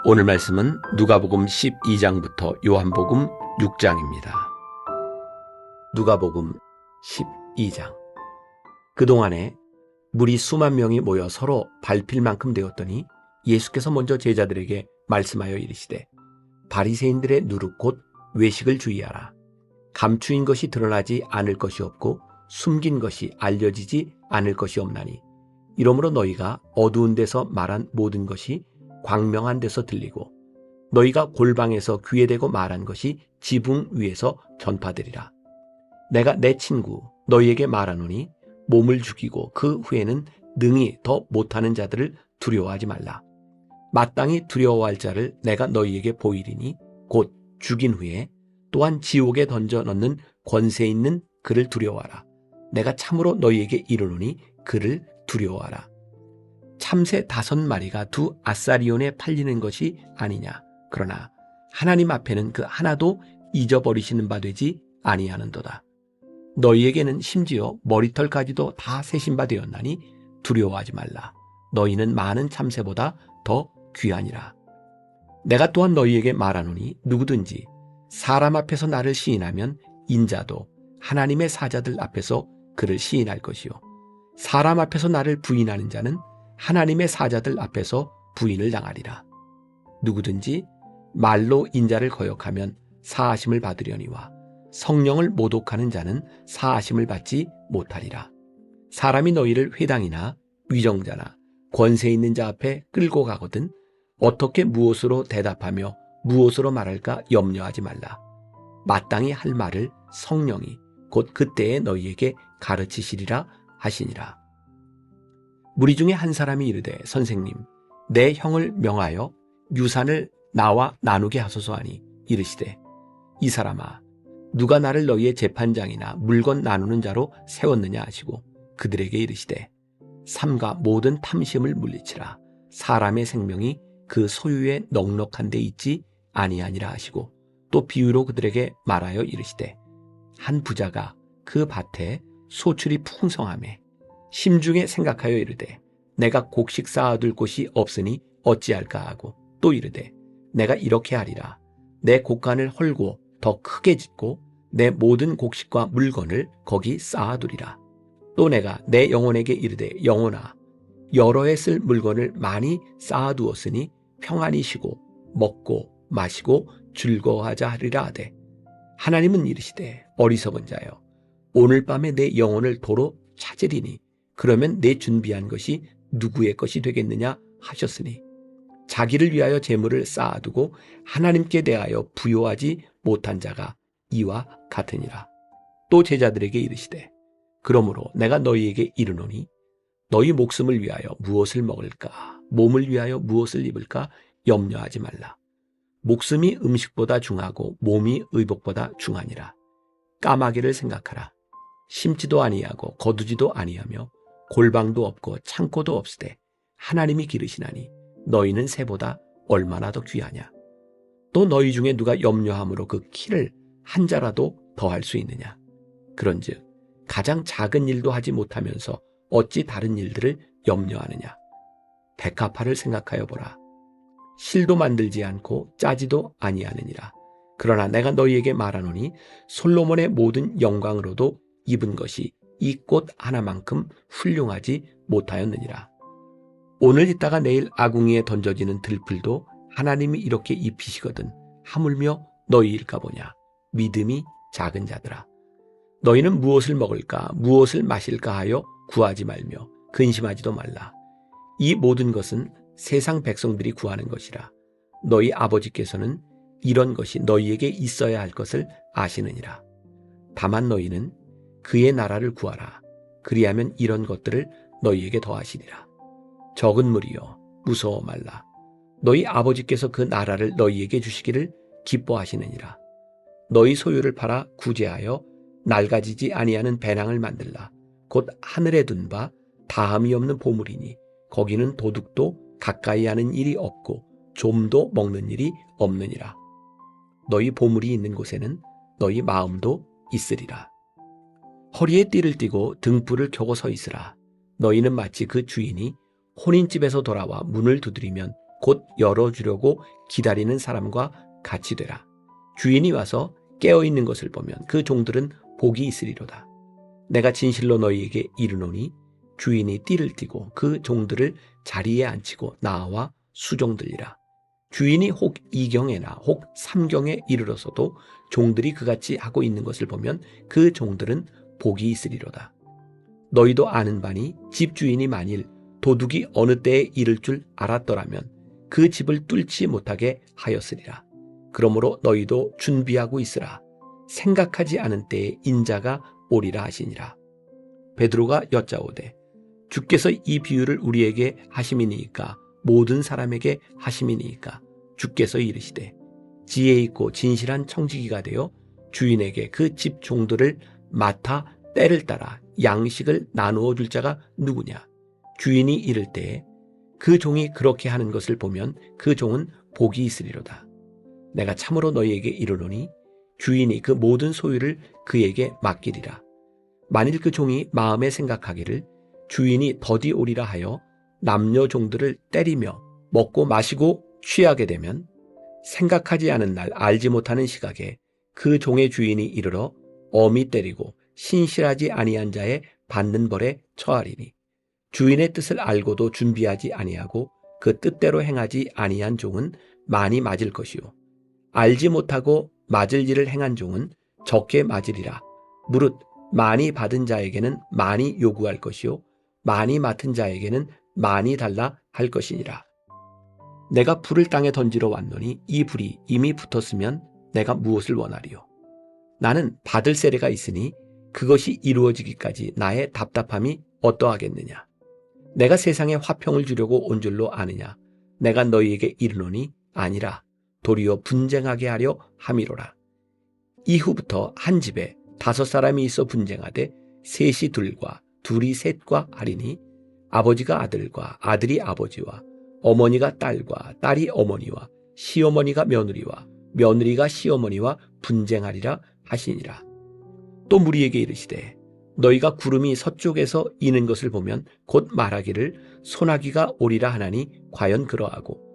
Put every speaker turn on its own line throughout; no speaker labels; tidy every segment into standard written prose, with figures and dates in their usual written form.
오늘 말씀은 누가복음 12장부터 요한복음 6장입니다. 누가복음 12장. 그동안에 무리 수만 명이 모여 서로 밟힐 만큼 되었더니 예수께서 먼저 제자들에게 말씀하여 이르시되 바리새인들의 누룩 곧 외식을 주의하라. 감추인 것이 드러나지 않을 것이 없고 숨긴 것이 알려지지 않을 것이 없나니 이러므로 너희가 어두운 데서 말한 모든 것이 광명한 데서 들리고 너희가 골방에서 귀에 대고 말한 것이 지붕 위에서 전파되리라. 내가 내 친구 너희에게 말하노니 몸을 죽이고 그 후에는 능히 더 못하는 자들을 두려워하지 말라. 마땅히 두려워할 자를 내가 너희에게 보이리니 곧 죽인 후에 또한 지옥에 던져 넣는 권세 있는 그를 두려워하라. 내가 참으로 너희에게 이르노니 그를 두려워하라. 참새 5마리가 2 아사리온에 팔리는 것이 아니냐. 그러나 하나님 앞에는 그 하나도 잊어버리시는 바 되지 아니하는도다. 너희에게는 심지어 머리털까지도 다 세신 바 되었나니 두려워하지 말라. 너희는 많은 참새보다 더 귀하니라. 내가 또한 너희에게 말하노니 누구든지 사람 앞에서 나를 시인하면 인자도 하나님의 사자들 앞에서 그를 시인할 것이요 사람 앞에서 나를 부인하는 자는 하나님의 사자들 앞에서 부인을 당하리라. 누구든지 말로 인자를 거역하면 사하심을 받으려니와 성령을 모독하는 자는 사하심을 받지 못하리라. 사람이 너희를 회당이나 위정자나 권세 있는 자 앞에 끌고 가거든 어떻게 무엇으로 대답하며 무엇으로 말할까 염려하지 말라. 마땅히 할 말을 성령이 곧 그때에 너희에게 가르치시리라 하시니라. 무리 중에 한 사람이 이르되 선생님 내 형을 명하여 유산을 나와 나누게 하소서 하니 이르시되 이 사람아 누가 나를 너희의 재판장이나 물건 나누는 자로 세웠느냐 하시고 그들에게 이르시되 삼가 모든 탐심을 물리치라. 사람의 생명이 그 소유에 넉넉한 데 있지 아니하니라 하시고 또 비유로 그들에게 말하여 이르시되 한 부자가 그 밭에 소출이 풍성하매 심중에 생각하여 이르되 내가 곡식 쌓아둘 곳이 없으니 어찌할까 하고 또 이르되 내가 이렇게 하리라. 내 곡간을 헐고 더 크게 짓고 내 모든 곡식과 물건을 거기 쌓아두리라. 또 내가 내 영혼에게 이르되 영혼아 여러 해 쓸 물건을 많이 쌓아두었으니 평안히 쉬고 먹고 마시고 즐거워하자 하리라 하되 하나님은 이르시되 어리석은 자여 오늘 밤에 내 영혼을 도로 찾으리니 그러면 내 준비한 것이 누구의 것이 되겠느냐 하셨으니 자기를 위하여 재물을 쌓아두고 하나님께 대하여 부요하지 못한 자가 이와 같으니라. 또 제자들에게 이르시되 그러므로 내가 너희에게 이르노니 너희 목숨을 위하여 무엇을 먹을까 몸을 위하여 무엇을 입을까 염려하지 말라. 목숨이 음식보다 중하고 몸이 의복보다 중하니라. 까마귀를 생각하라. 심지도 아니하고 거두지도 아니하며 골방도 없고 창고도 없으되 하나님이 기르시나니 너희는 새보다 얼마나 더 귀하냐. 또 너희 중에 누가 염려함으로 그 키를 한 자라도 더할 수 있느냐. 그런즉 가장 작은 일도 하지 못하면서 어찌 다른 일들을 염려하느냐. 백합화를 생각하여 보라. 실도 만들지 않고 짜지도 아니하느니라. 그러나 내가 너희에게 말하노니 솔로몬의 모든 영광으로도 입은 것이 이 꽃 하나만큼 훌륭하지 못하였느니라. 오늘 있다가 내일 아궁이에 던져지는 들풀도 하나님이 이렇게 입히시거든 하물며 너희일까 보냐. 믿음이 작은 자들아. 너희는 무엇을 먹을까 무엇을 마실까 하여 구하지 말며 근심하지도 말라. 이 모든 것은 세상 백성들이 구하는 것이라. 너희 아버지께서는 이런 것이 너희에게 있어야 할 것을 아시느니라. 다만 너희는 그의 나라를 구하라. 그리하면 이런 것들을 너희에게 더하시리라. 적은 무리여 무서워 말라. 너희 아버지께서 그 나라를 너희에게 주시기를 기뻐하시느니라. 너희 소유를 팔아 구제하여 낡아지지 아니하는 배낭을 만들라. 곧 하늘에 둔 바 다함이 없는 보물이니 거기는 도둑도 가까이 하는 일이 없고 좀도 먹는 일이 없느니라. 너희 보물이 있는 곳에는 너희 마음도 있으리라. 허리에 띠를 띠고 등불을 켜고 서 있으라. 너희는 마치 그 주인이 혼인집에서 돌아와 문을 두드리면 곧 열어주려고 기다리는 사람과 같이 되라. 주인이 와서 깨어있는 것을 보면 그 종들은 복이 있으리로다. 내가 진실로 너희에게 이르노니 주인이 띠를 띠고 그 종들을 자리에 앉히고 나와 수종들리라. 주인이 혹 2경에나 혹 3경에 이르러서도 종들이 그같이 하고 있는 것을 보면 그 종들은 복이 있으리로다. 너희도 아는 바니 집주인이 만일 도둑이 어느 때에 이를 줄 알았더라면 그 집을 뚫지 못하게 하였으리라. 그러므로 너희도 준비하고 있으라. 생각하지 않은 때에 인자가 오리라 하시니라. 베드로가 여짜오되 주께서 이 비유를 우리에게 하심이니이까 모든 사람에게 하심이니이까. 주께서 이르시되 지혜 있고 진실한 청지기가 되어 주인에게 그 집 종들을 맡아 때를 따라 양식을 나누어 줄 자가 누구냐. 주인이 이를 때에 그 종이 그렇게 하는 것을 보면 그 종은 복이 있으리로다. 내가 참으로 너희에게 이르노니 주인이 그 모든 소유를 그에게 맡기리라. 만일 그 종이 마음에 생각하기를 주인이 더디 오리라 하여 남녀 종들을 때리며 먹고 마시고 취하게 되면 생각하지 않은 날 알지 못하는 시각에 그 종의 주인이 이르러 엄히 때리고 신실하지 아니한 자의 받는 벌에 처하리니 주인의 뜻을 알고도 준비하지 아니하고 그 뜻대로 행하지 아니한 종은 많이 맞을 것이요 알지 못하고 맞을 일을 행한 종은 적게 맞으리라. 무릇 많이 받은 자에게는 많이 요구할 것이요 많이 맡은 자에게는 많이 달라 할 것이니라. 내가 불을 땅에 던지러 왔노니 이 불이 이미 붙었으면 내가 무엇을 원하리요. 나는 받을 세례가 있으니 그것이 이루어지기까지 나의 답답함이 어떠하겠느냐. 내가 세상에 화평을 주려고 온 줄로 아느냐. 내가 너희에게 이르노니 아니라 도리어 분쟁하게 하려 함이로라. 이후부터 한 집에 5사람이 있어 분쟁하되 셋이 둘과 둘이 셋과 하리니 아버지가 아들과 아들이 아버지와 어머니가 딸과 딸이 어머니와 시어머니가 며느리와 며느리가 시어머니와 분쟁하리라 하시니라. 또 무리에게 이르시되 너희가 구름이 서쪽에서 이는 것을 보면 곧 말하기를 소나기가 오리라 하나니 과연 그러하고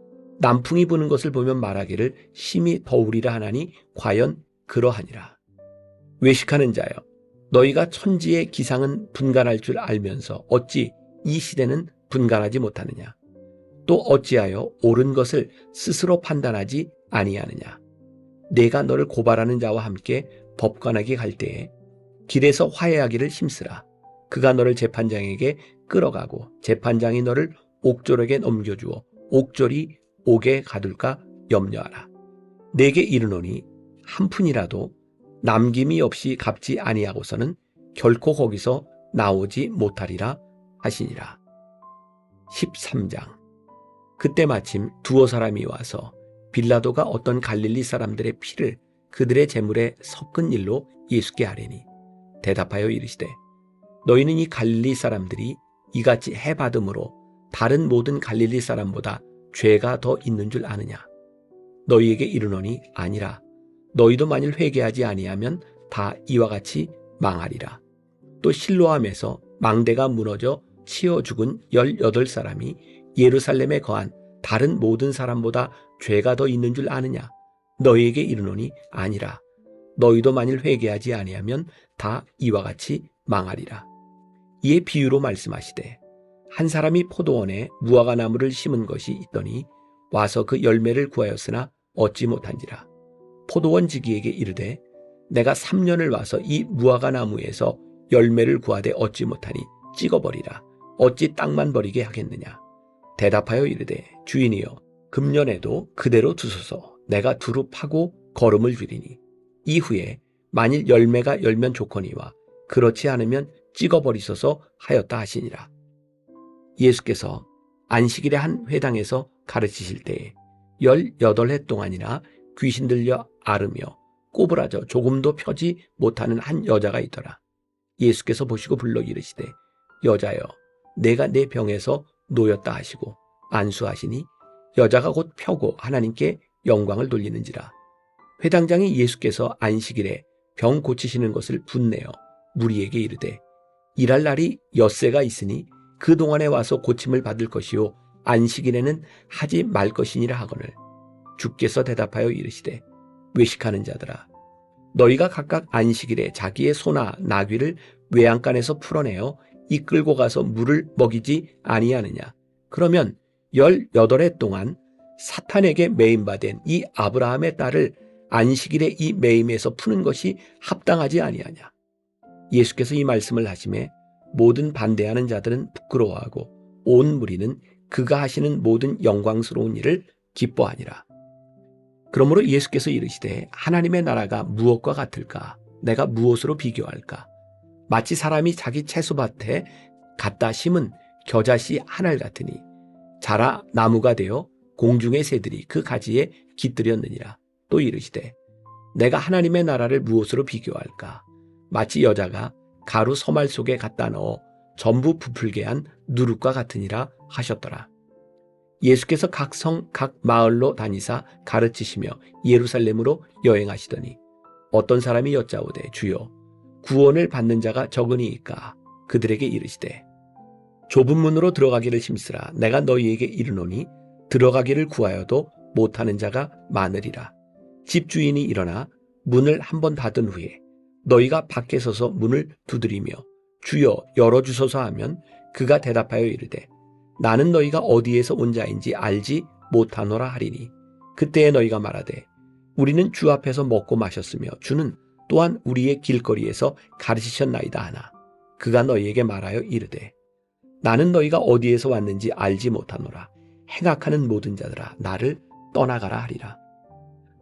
남풍이 부는 것을 보면 말하기를 심히 더우리라 하나니 과연 그러하니라. 외식하는 자여 너희가 천지의 기상은 분간할 줄 알면서 어찌 이 시대는 분간하지 못하느냐. 또 어찌하여 옳은 것을 스스로 판단하지 아니하느냐. 내가 너를 고발하는 자와 함께 법관에게 갈 때에 길에서 화해하기를 힘쓰라. 그가 너를 재판장에게 끌어가고 재판장이 너를 옥졸에게 넘겨주어 옥졸이 옥에 가둘까 염려하라. 내게 이르노니 한 푼이라도 남김이 없이 갚지 아니하고서는 결코 거기서 나오지 못하리라 하시니라. 13장. 그때 마침 두어 사람이 와서 빌라도가 어떤 갈릴리 사람들의 피를 그들의 제물에 섞은 일로 예수께 아뢰니 대답하여 이르시되 너희는 이 갈릴리 사람들이 이같이 해받음으로 다른 모든 갈릴리 사람보다 죄가 더 있는 줄 아느냐. 너희에게 이르노니 아니라. 너희도 만일 회개하지 아니하면 다 이와 같이 망하리라. 또 실로암에서 망대가 무너져 치어 죽은 18사람이 예루살렘에 거한 다른 모든 사람보다 죄가 더 있는 줄 아느냐. 너희에게 이르노니 아니라. 너희도 만일 회개하지 아니하면 다 이와 같이 망하리라. 이에 비유로 말씀하시되 한 사람이 포도원에 무화과나무를 심은 것이 있더니 와서 그 열매를 구하였으나 얻지 못한지라. 포도원 지기에게 이르되 내가 3년을 와서 이 무화과나무에서 열매를 구하되 얻지 못하니 찍어버리라. 어찌 땅만 버리게 하겠느냐. 대답하여 이르되 주인이여 금년에도 그대로 두소서. 내가 두루 파고 거름을 줄이니 이후에 만일 열매가 열면 좋거니와 그렇지 않으면 찍어버리소서 하였다 하시니라. 예수께서 안식일에 한 회당에서 가르치실 때에 18해 동안이나 귀신 들려 앓으며 꼬부라져 조금도 펴지 못하는 한 여자가 있더라. 예수께서 보시고 불러 이르시되 여자여 내가 내 병에서 놓였다 하시고 안수하시니 여자가 곧 펴고 하나님께 영광을 돌리는지라. 회당장이 예수께서 안식일에 병 고치시는 것을 분내어 무리에게 이르되 일할 날이 엿새가 있으니 그 동안에 와서 고침을 받을 것이요 안식일에는 하지 말 것이니라 하거늘 주께서 대답하여 이르시되 외식하는 자들아 너희가 각각 안식일에 자기의 소나 나귀를 외양간에서 풀어내어 이끌고 가서 물을 먹이지 아니하느냐. 그러면 18해 동안 사탄에게 매임받은 이 아브라함의 딸을 안식일에 이 매임에서 푸는 것이 합당하지 아니하냐. 예수께서 이 말씀을 하심에 모든 반대하는 자들은 부끄러워하고 온 무리는 그가 하시는 모든 영광스러운 일을 기뻐하니라. 그러므로 예수께서 이르시되 하나님의 나라가 무엇과 같을까? 내가 무엇으로 비교할까? 마치 사람이 자기 채소밭에 갖다 심은 겨자씨 한 알 같으니 자라 나무가 되어 공중의 새들이 그 가지에 깃들였느니라. 또 이르시되 내가 하나님의 나라를 무엇으로 비교할까? 마치 여자가 가루 서말 속에 갖다 넣어 전부 부풀게 한 누룩과 같으니라 하셨더라. 예수께서 각 성, 각 마을로 다니사 가르치시며 예루살렘으로 여행하시더니 어떤 사람이 여짜오되 주여 구원을 받는 자가 적으니이까? 그들에게 이르시되 좁은 문으로 들어가기를 힘쓰라. 내가 너희에게 이르노니 들어가기를 구하여도 못하는 자가 많으리라. 집주인이 일어나 문을 한번 닫은 후에 너희가 밖에 서서 문을 두드리며 주여 열어주소서 하면 그가 대답하여 이르되 나는 너희가 어디에서 온 자인지 알지 못하노라 하리니 그때에 너희가 말하되 우리는 주 앞에서 먹고 마셨으며 주는 또한 우리의 길거리에서 가르치셨나이다 하나 그가 너희에게 말하여 이르되 나는 너희가 어디에서 왔는지 알지 못하노라. 행악하는 모든 자들아 나를 떠나가라 하리라.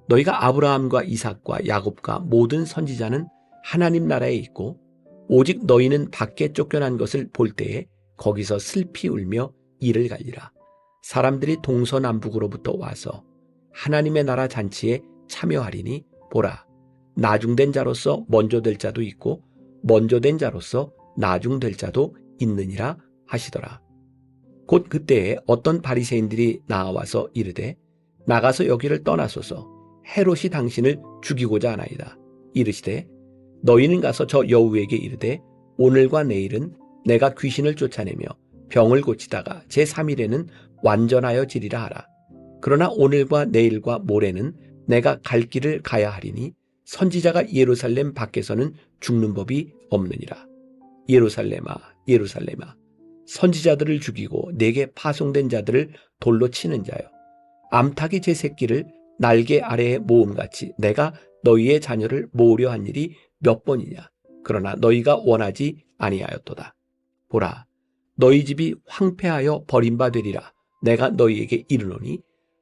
너희가 아브라함과 이삭과 야곱과 모든 선지자는 하나님 나라에 있고 오직 너희는 밖에 쫓겨난 것을 볼 때에 거기서 슬피 울며 이를 갈리라. 사람들이 동서남북으로부터 와서 하나님의 나라 잔치에 참여하리니 보라 나중된 자로서 먼저 될 자도 있고 먼저 된 자로서 나중될 자도 있느니라 하시더라. 곧 그때에 어떤 바리새인들이 나와서 이르되 나가서 여기를 떠나소서 헤롯이 당신을 죽이고자 하나이다. 이르시되 너희는 가서 저 여우에게 이르되 오늘과 내일은 내가 귀신을 쫓아내며 병을 고치다가 제3일에는 완전하여 지리라 하라. 그러나 오늘과 내일과 모레는 내가 갈 길을 가야 하리니 선지자가 예루살렘 밖에서는 죽는 법이 없느니라. 예루살렘아 예루살렘아 선지자들을 죽이고 내게 파송된 자들을 돌로 치는 자여 암탉이 제 새끼를 날개 아래에 모음같이 내가 너희의 자녀를 모으려 한 일이 몇 번이냐. 그러나 너희가 원하지 아니하였도다. 보라 너희 집이 황폐하여 버림받으리라. 내가 너희에게 이르노니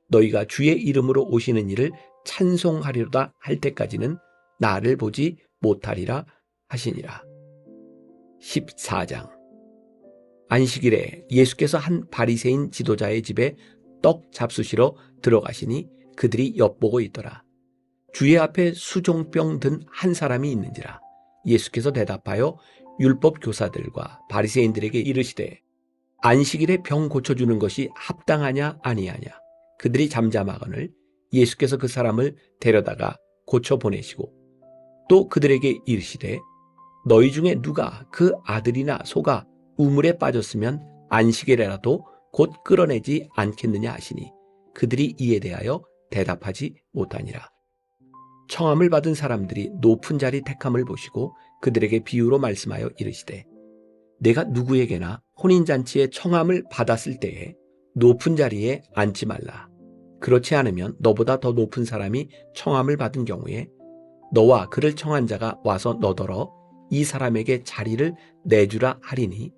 너희가 주의 이름으로 오시는 일을 찬송하리로다 할 때까지는 나를 보지 못하리라 하시니라. 14장 안식일에 예수께서 한 바리새인 지도자의 집에 떡 잡수시러 들어가시니 그들이 엿보고 있더라. 주의 앞에 수종병 든 한 사람이 있는지라. 예수께서 대답하여 율법 교사들과 바리새인들에게 이르시되 안식일에 병 고쳐주는 것이 합당하냐 아니하냐. 그들이 잠잠하거늘 예수께서 그 사람을 데려다가 고쳐 보내시고 또 그들에게 이르시되 너희 중에 누가 그 아들이나 소가 우물에 빠졌으면 안식일에라도 곧 끌어내지 않겠느냐 하시니 그들이 이에 대하여 대답하지 못하니라. 청함을 받은 사람들이 높은 자리 택함을 보시고 그들에게 비유로 말씀하여 이르시되 내가 누구에게나 혼인잔치에 청함을 받았을 때에 높은 자리에 앉지 말라. 그렇지 않으면 너보다 더 높은 사람이 청함을 받은 경우에 너와 그를 청한 자가 와서 너더러 이 사람에게 자리를 내주라 하리니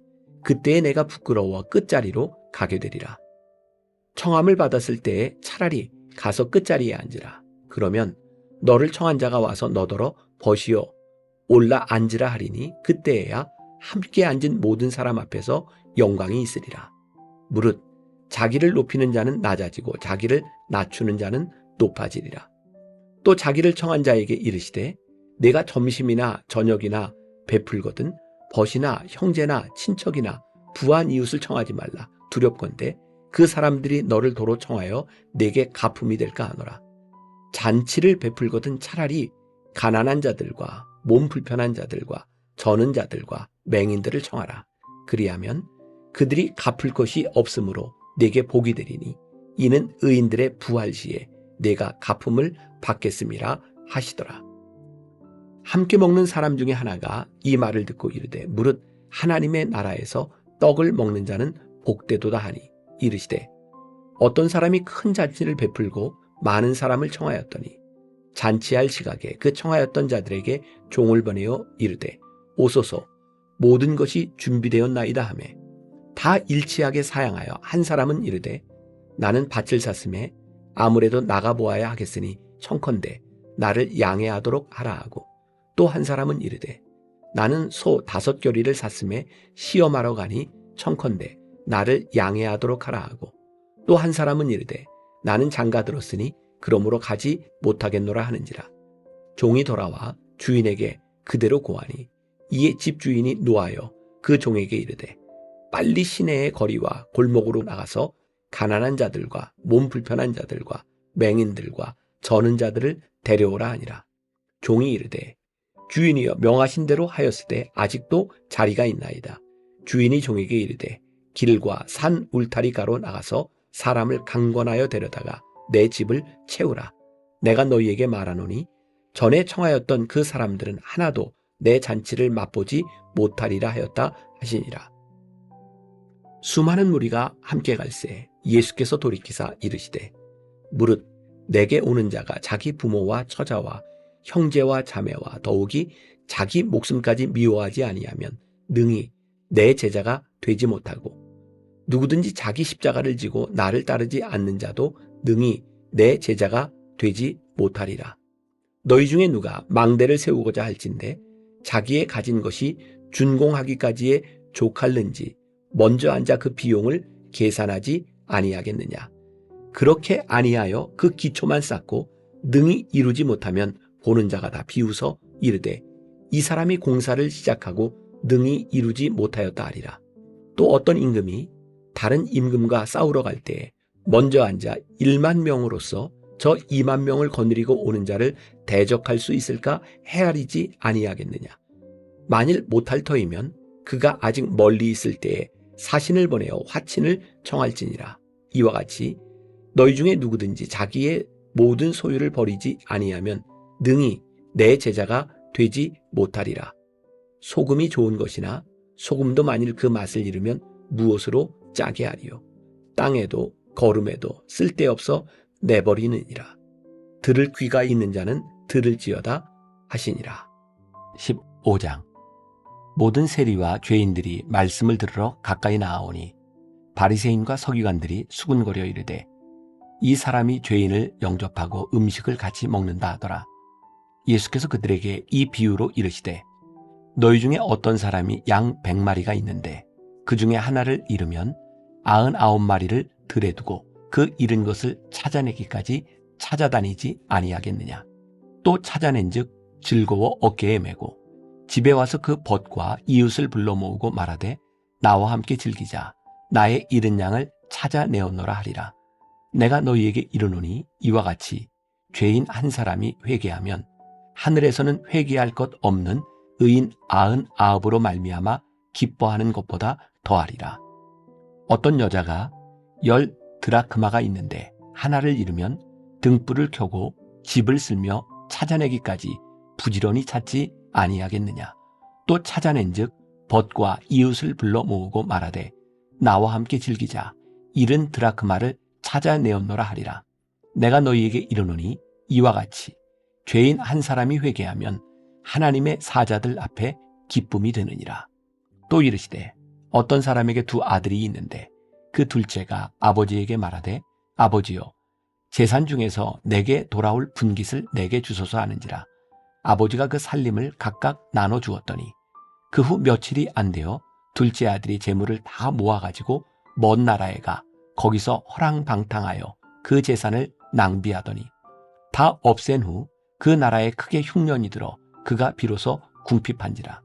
그때에 내가 부끄러워 끝자리로 가게 되리라. 청함을 받았을 때에 차라리 가서 끝자리에 앉으라. 그러면 너를 청한 자가 와서 너더러 벗이어 올라 앉으라 하리니 그때에야 함께 앉은 모든 사람 앞에서 영광이 있으리라. 무릇 자기를 높이는 자는 낮아지고 자기를 낮추는 자는 높아지리라. 또 자기를 청한 자에게 이르시되 내가 점심이나 저녁이나 베풀거든 벗이나 형제나 친척이나 부한 이웃을 청하지 말라. 두렵건대 그 사람들이 너를 도로 청하여 내게 가품이 될까 하노라. 잔치를 베풀거든 차라리 가난한 자들과 몸 불편한 자들과 저는 자들과 맹인들을 청하라. 그리하면 그들이 갚을 것이 없으므로 내게 복이 되리니 이는 의인들의 부활 시에 내가 갚음을 받겠음이라 하시더라. 함께 먹는 사람 중에 하나가 이 말을 듣고 이르되 무릇 하나님의 나라에서 떡을 먹는 자는 복되도다 하니 이르시되 어떤 사람이 큰 잔치를 베풀고 많은 사람을 청하였더니 잔치할 시각에 그 청하였던 자들에게 종을 보내어 이르되 오소서 모든 것이 준비되었나이다 하매 다 일치하게 사양하여 한 사람은 이르되 나는 밭을 샀음에 아무래도 나가보아야 하겠으니 청컨대 나를 양해하도록 하라 하고 또 한 사람은 이르되 나는 소 5겨리를 샀음에 시험하러 가니 청컨대 나를 양해하도록 하라 하고 또 한 사람은 이르되 나는 장가 들었으니 그러므로 가지 못하겠노라 하는지라. 종이 돌아와 주인에게 그대로 고하니 이에 집주인이 노하여 그 종에게 이르되 빨리 시내의 거리와 골목으로 나가서 가난한 자들과 몸 불편한 자들과 맹인들과 저는 자들을 데려오라 하니라. 종이 이르되 주인이여 명하신 대로 하였으되 아직도 자리가 있나이다. 주인이 종에게 이르되 길과 산 울타리가로 나가서 사람을 강권하여 데려다가 내 집을 채우라. 내가 너희에게 말하노니 전에 청하였던 그 사람들은 하나도 내 잔치를 맛보지 못하리라 하였다 하시니라. 수많은 무리가 함께 갈새 예수께서 돌이키사 이르시되 무릇 내게 오는 자가 자기 부모와 처자와 형제와 자매와 더욱이 자기 목숨까지 미워하지 아니하면 능히 내 제자가 되지 못하고 누구든지 자기 십자가를 지고 나를 따르지 않는 자도 능히 내 제자가 되지 못하리라. 너희 중에 누가 망대를 세우고자 할진대 자기의 가진 것이 준공하기까지에 족할는지 먼저 앉아 그 비용을 계산하지 아니하겠느냐. 그렇게 아니하여 그 기초만 쌓고 능히 이루지 못하면 보는 자가 다 비웃어 이르되 이 사람이 공사를 시작하고 능히 이루지 못하였다 하리라. 또 어떤 임금이 다른 임금과 싸우러 갈 때에 먼저 앉아 1만 명으로서 저 2만 명을 거느리고 오는 자를 대적할 수 있을까 헤아리지 아니하겠느냐. 만일 못할 터이면 그가 아직 멀리 있을 때에 사신을 보내어 화친을 청할지니라. 이와 같이 너희 중에 누구든지 자기의 모든 소유를 버리지 아니하면 능히 내 제자가 되지 못하리라. 소금이 좋은 것이나 소금도 만일 그 맛을 잃으면 무엇으로 짜게 하리요. 땅에도 거름에도 쓸데없어 내버리느니라. 들을 귀가 있는 자는 들을지어다 하시니라. 15장. 모든 세리와 죄인들이 말씀을 들으러 가까이 나아오니 바리새인과 서기관들이 수군거려 이르되 이 사람이 죄인을 영접하고 음식을 같이 먹는다 하더라. 예수께서 그들에게 이 비유로 이르시되 너희 중에 어떤 사람이 양 100마리가 있는데 그 중에 하나를 잃으면 99마리를 들에 두고 그 잃은 것을 찾아내기까지 찾아다니지 아니하겠느냐. 또 찾아낸즉 즐거워 어깨에 메고 집에 와서 그 벗과 이웃을 불러 모으고 말하되 나와 함께 즐기자. 나의 잃은 양을 찾아내었노라 하리라. 내가 너희에게 이르노니 이와 같이 죄인 한 사람이 회개하면 하늘에서는 회개할 것 없는 의인 99으로 말미암아 기뻐하는 것보다 더하리라. 어떤 여자가 10 드라크마가 있는데 하나를 잃으면 등불을 켜고 집을 쓸며 찾아내기까지 부지런히 찾지 아니하겠느냐. 또 찾아낸즉 벗과 이웃을 불러 모으고 말하되 나와 함께 즐기자. 잃은 드라크마를 찾아내었노라 하리라. 내가 너희에게 이르노니 이와 같이 죄인 한 사람이 회개하면 하나님의 사자들 앞에 기쁨이 되느니라. 또 이르시되 어떤 사람에게 2 아들이 있는데 그 둘째가 아버지에게 말하되 아버지여 재산 중에서 내게 돌아올 분깃을 내게 주소서 하는지라. 아버지가 그 살림을 각각 나눠 주었더니 그 후 며칠이 안 되어 둘째 아들이 재물을 다 모아가지고 먼 나라에 가 거기서 허랑방탕하여 그 재산을 낭비하더니 다 없앤 후 그 나라에 크게 흉년이 들어 그가 비로소 궁핍한지라.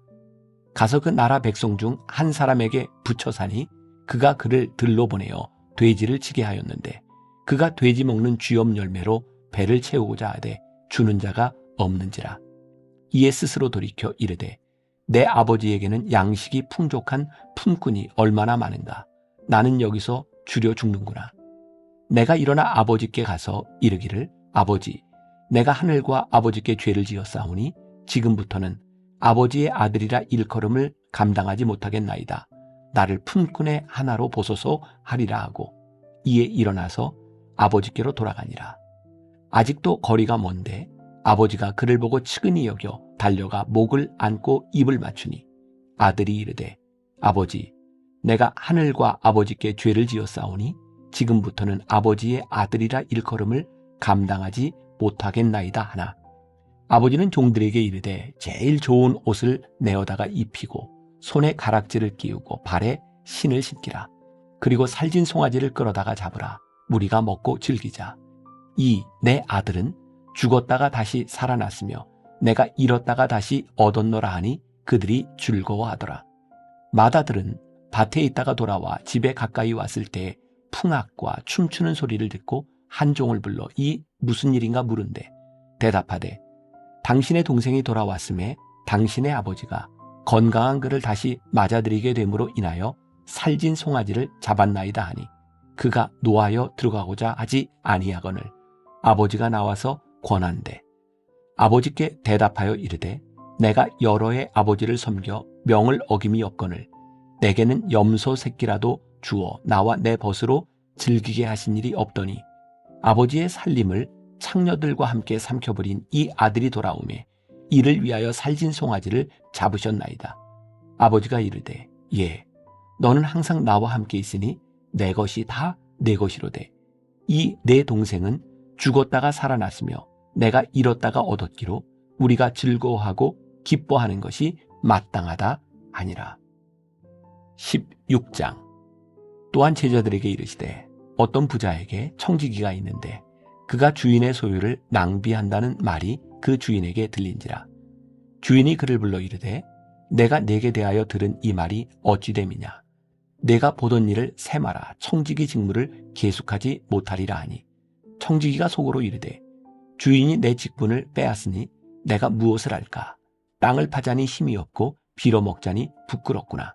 가서 그 나라 백성 중 한 사람에게 붙여 사니 그가 그를 들로 보내어 돼지를 치게 하였는데 그가 돼지 먹는 쥐엄 열매로 배를 채우고자 하되 주는 자가 없는지라. 이에 스스로 돌이켜 이르되 내 아버지에게는 양식이 풍족한 품꾼이 얼마나 많은가. 나는 여기서 주려 죽는구나. 내가 일어나 아버지께 가서 이르기를 아버지, 내가 하늘과 아버지께 죄를 지었사오니 지금부터는 아버지의 아들이라 일컬음을 감당하지 못하겠나이다. 나를 품꾼의 하나로 보소서 하리라 하고 이에 일어나서 아버지께로 돌아가니라. 아직도 거리가 먼데 아버지가 그를 보고 측은히 여겨 달려가 목을 안고 입을 맞추니 아들이 이르되 아버지, 내가 하늘과 아버지께 죄를 지었사오니 지금부터는 아버지의 아들이라 일컬음을 감당하지 못하겠나이다 하나 아버지는 종들에게 이르되 제일 좋은 옷을 내어다가 입히고 손에 가락지를 끼우고 발에 신을 신기라. 그리고 살진 송아지를 끌어다가 잡으라. 우리가 먹고 즐기자. 이 내 아들은 죽었다가 다시 살아났으며 내가 잃었다가 다시 얻었노라 하니 그들이 즐거워하더라. 마다들은 밭에 있다가 돌아와 집에 가까이 왔을 때 풍악과 춤추는 소리를 듣고 한 종을 불러 이 무슨 일인가 물은데 대답하되 당신의 동생이 돌아왔음에 당신의 아버지가 건강한 그를 다시 맞아들이게 됨으로 인하여 살진 송아지를 잡았나이다 하니 그가 노하여 들어가고자 하지 아니하거늘 아버지가 나와서 권한대 아버지께 대답하여 이르되 내가 여러 해 아버지를 섬겨 명을 어김이 없거늘 내게는 염소 새끼라도 주어 나와 내 벗으로 즐기게 하신 일이 없더니 아버지의 살림을 창녀들과 함께 삼켜버린 이 아들이 돌아오매 이를 위하여 살진 송아지를 잡으셨나이다. 아버지가 이르되 예, 너는 항상 나와 함께 있으니 내 것이 다 내 것이로되 이 내 동생은 죽었다가 살아났으며 내가 잃었다가 얻었기로 우리가 즐거워하고 기뻐하는 것이 마땅하다 하니라. 16장. 또한 제자들에게 이르시되 어떤 부자에게 청지기가 있는데 그가 주인의 소유를 낭비한다는 말이 그 주인에게 들린지라. 주인이 그를 불러 이르되 내가 네게 대하여 들은 이 말이 어찌 됨이냐. 내가 보던 일을 세마라 청지기 직무를 계속하지 못하리라 하니 청지기가 속으로 이르되 주인이 내 직분을 빼앗으니 내가 무엇을 할까. 땅을 파자니 힘이 없고 빌어먹자니 부끄럽구나.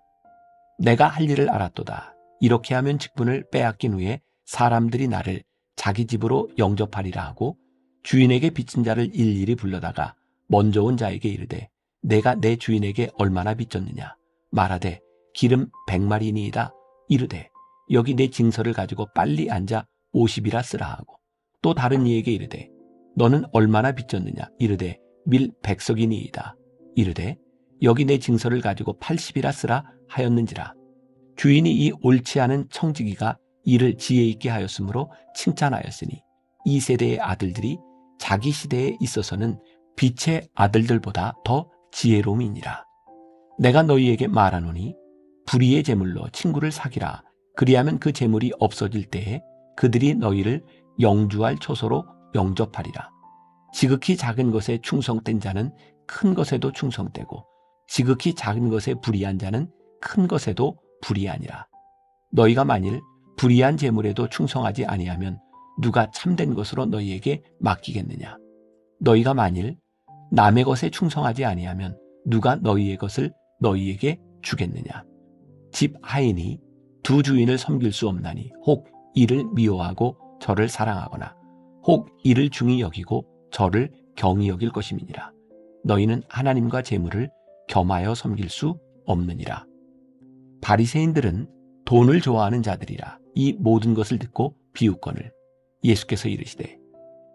내가 할 일을 알았도다. 이렇게 하면 직분을 빼앗긴 후에 사람들이 나를 자기 집으로 영접하리라 하고 주인에게 빚진 자를 일일이 불러다가 먼저 온 자에게 이르되 내가 내 주인에게 얼마나 빚졌느냐. 말하되 기름 100마리니이다. 이르되 여기 내 징서를 가지고 빨리 앉아 50이라 쓰라 하고 또 다른 이에게 이르되 너는 얼마나 빚졌느냐. 이르되 밀 100석이니이다. 이르되 여기 내 징서를 가지고 80이라 쓰라 하였는지라. 주인이 이 옳지 않은 청지기가 이를 지혜 있게 하였으므로 칭찬하였으니 이 세대의 아들들이 자기 시대에 있어서는 빛의 아들들보다 더 지혜로움이니라. 내가 너희에게 말하노니 불의의 재물로 친구를 사귀라. 그리하면 그 재물이 없어질 때에 그들이 너희를 영주할 초소로 영접하리라. 지극히 작은 것에 충성된 자는 큰 것에도 충성되고 지극히 작은 것에 불의한 자는 큰 것에도 불의하니라. 너희가 만일 불의한 재물에도 충성하지 아니하면 누가 참된 것으로 너희에게 맡기겠느냐. 너희가 만일 남의 것에 충성하지 아니하면 누가 너희의 것을 너희에게 주겠느냐. 집 하인이 두 주인을 섬길 수 없나니 혹 이를 미워하고 저를 사랑하거나 혹 이를 중히 여기고 저를 경히 여길 것임이니라. 너희는 하나님과 재물을 겸하여 섬길 수 없느니라. 바리새인들은 돈을 좋아하는 자들이라. 이 모든 것을 듣고 비웃거늘 예수께서 이르시되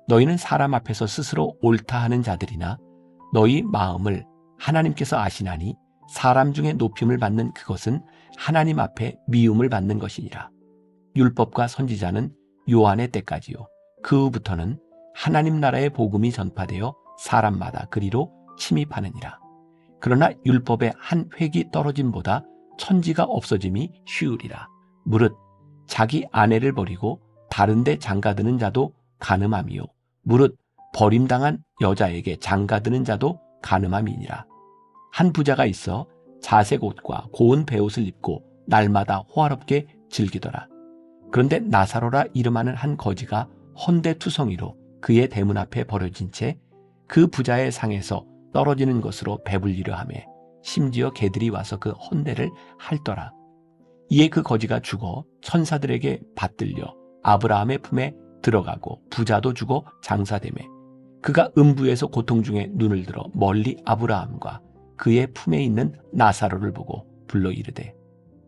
너희는 사람 앞에서 스스로 옳다 하는 자들이나 너희 마음을 하나님께서 아시나니 사람 중에 높임을 받는 그것은 하나님 앞에 미움을 받는 것이니라. 율법과 선지자는 요한의 때까지요. 그 후부터는 하나님 나라의 복음이 전파되어 사람마다 그리로 침입하느니라. 그러나 율법의 한 획이 떨어짐보다 천지가 없어짐이 쉬우리라. 무릇 자기 아내를 버리고 다른 데 장가드는 자도 간음함이요. 무릇 버림당한 여자에게 장가드는 자도 간음함이니라. 한 부자가 있어 자색 옷과 고운 베옷을 입고 날마다 호화롭게 즐기더라. 그런데 나사로라 이름하는 한 거지가 헌데투성이로 그의 대문 앞에 버려진 채 그 부자의 상에서 떨어지는 것으로 배불리려 하며 심지어 개들이 와서 그 헌데를 핥더라. 이에 그 거지가 죽어 천사들에게 받들려 아브라함의 품에 들어가고 부자도 죽어 장사되매 그가 음부에서 고통 중에 눈을 들어 멀리 아브라함과 그의 품에 있는 나사로를 보고 불러 이르되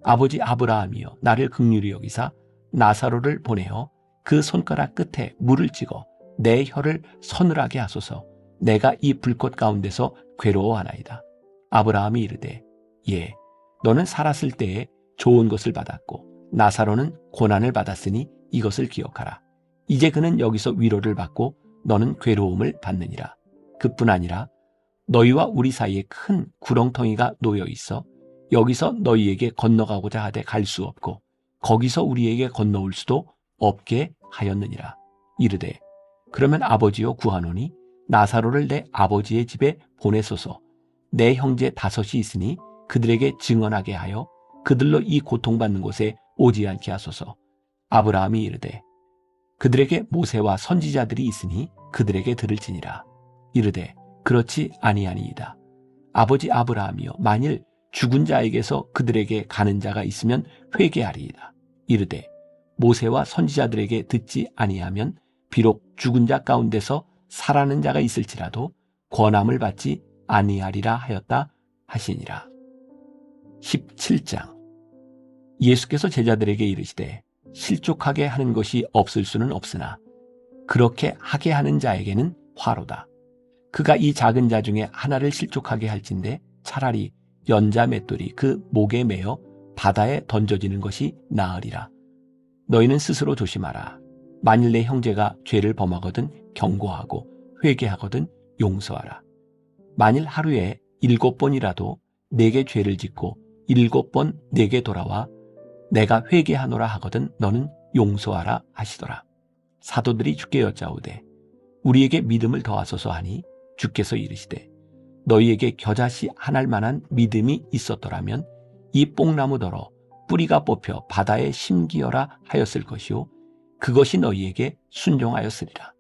아버지 아브라함이여 나를 긍휼히 여기사 나사로를 보내어 그 손가락 끝에 물을 찍어 내 혀를 서늘하게 하소서. 내가 이 불꽃 가운데서 괴로워하나이다. 아브라함이 이르되 예 너는 살았을 때에 좋은 것을 받았고 나사로는 고난을 받았으니 이것을 기억하라. 이제 그는 여기서 위로를 받고 너는 괴로움을 받느니라. 그뿐 아니라 너희와 우리 사이에 큰 구렁텅이가 놓여 있어 여기서 너희에게 건너가고자 하되 갈 수 없고 거기서 우리에게 건너올 수도 없게 하였느니라. 이르되 그러면 아버지여 구하노니 나사로를 내 아버지의 집에 보내소서. 내 형제 5이 있으니 그들에게 증언하게 하여 그들로 이 고통받는 곳에 오지 않게 하소서. 아브라함이 이르되 그들에게 모세와 선지자들이 있으니 그들에게 들을지니라. 이르되 그렇지 아니하니이다. 아버지 아브라함이여 만일 죽은 자에게서 그들에게 가는 자가 있으면 회개하리이다. 이르되 모세와 선지자들에게 듣지 아니하면 비록 죽은 자 가운데서 살아난 자가 있을지라도 권함을 받지 아니하리라 하였다 하시니라. 17장. 예수께서 제자들에게 이르시되 실족하게 하는 것이 없을 수는 없으나 그렇게 하게 하는 자에게는 화로다. 그가 이 작은 자 중에 하나를 실족하게 할진대 차라리 연자 맷돌이 그 목에 매어 바다에 던져지는 것이 나으리라. 너희는 스스로 조심하라. 만일 내 형제가 죄를 범하거든 경고하고 회개하거든 용서하라. 만일 하루에 7번이라도 내게 죄를 짓고 7번 내게 돌아와 내가 회개하노라 하거든 너는 용서하라 하시더라. 사도들이 주께 여짜오되 우리에게 믿음을 더하소서 하니 주께서 이르시되 너희에게 겨자씨 한 알 만한 믿음이 있었더라면 이 뽕나무더러 뿌리가 뽑혀 바다에 심기어라 하였을 것이요 그것이 너희에게 순종하였으리라.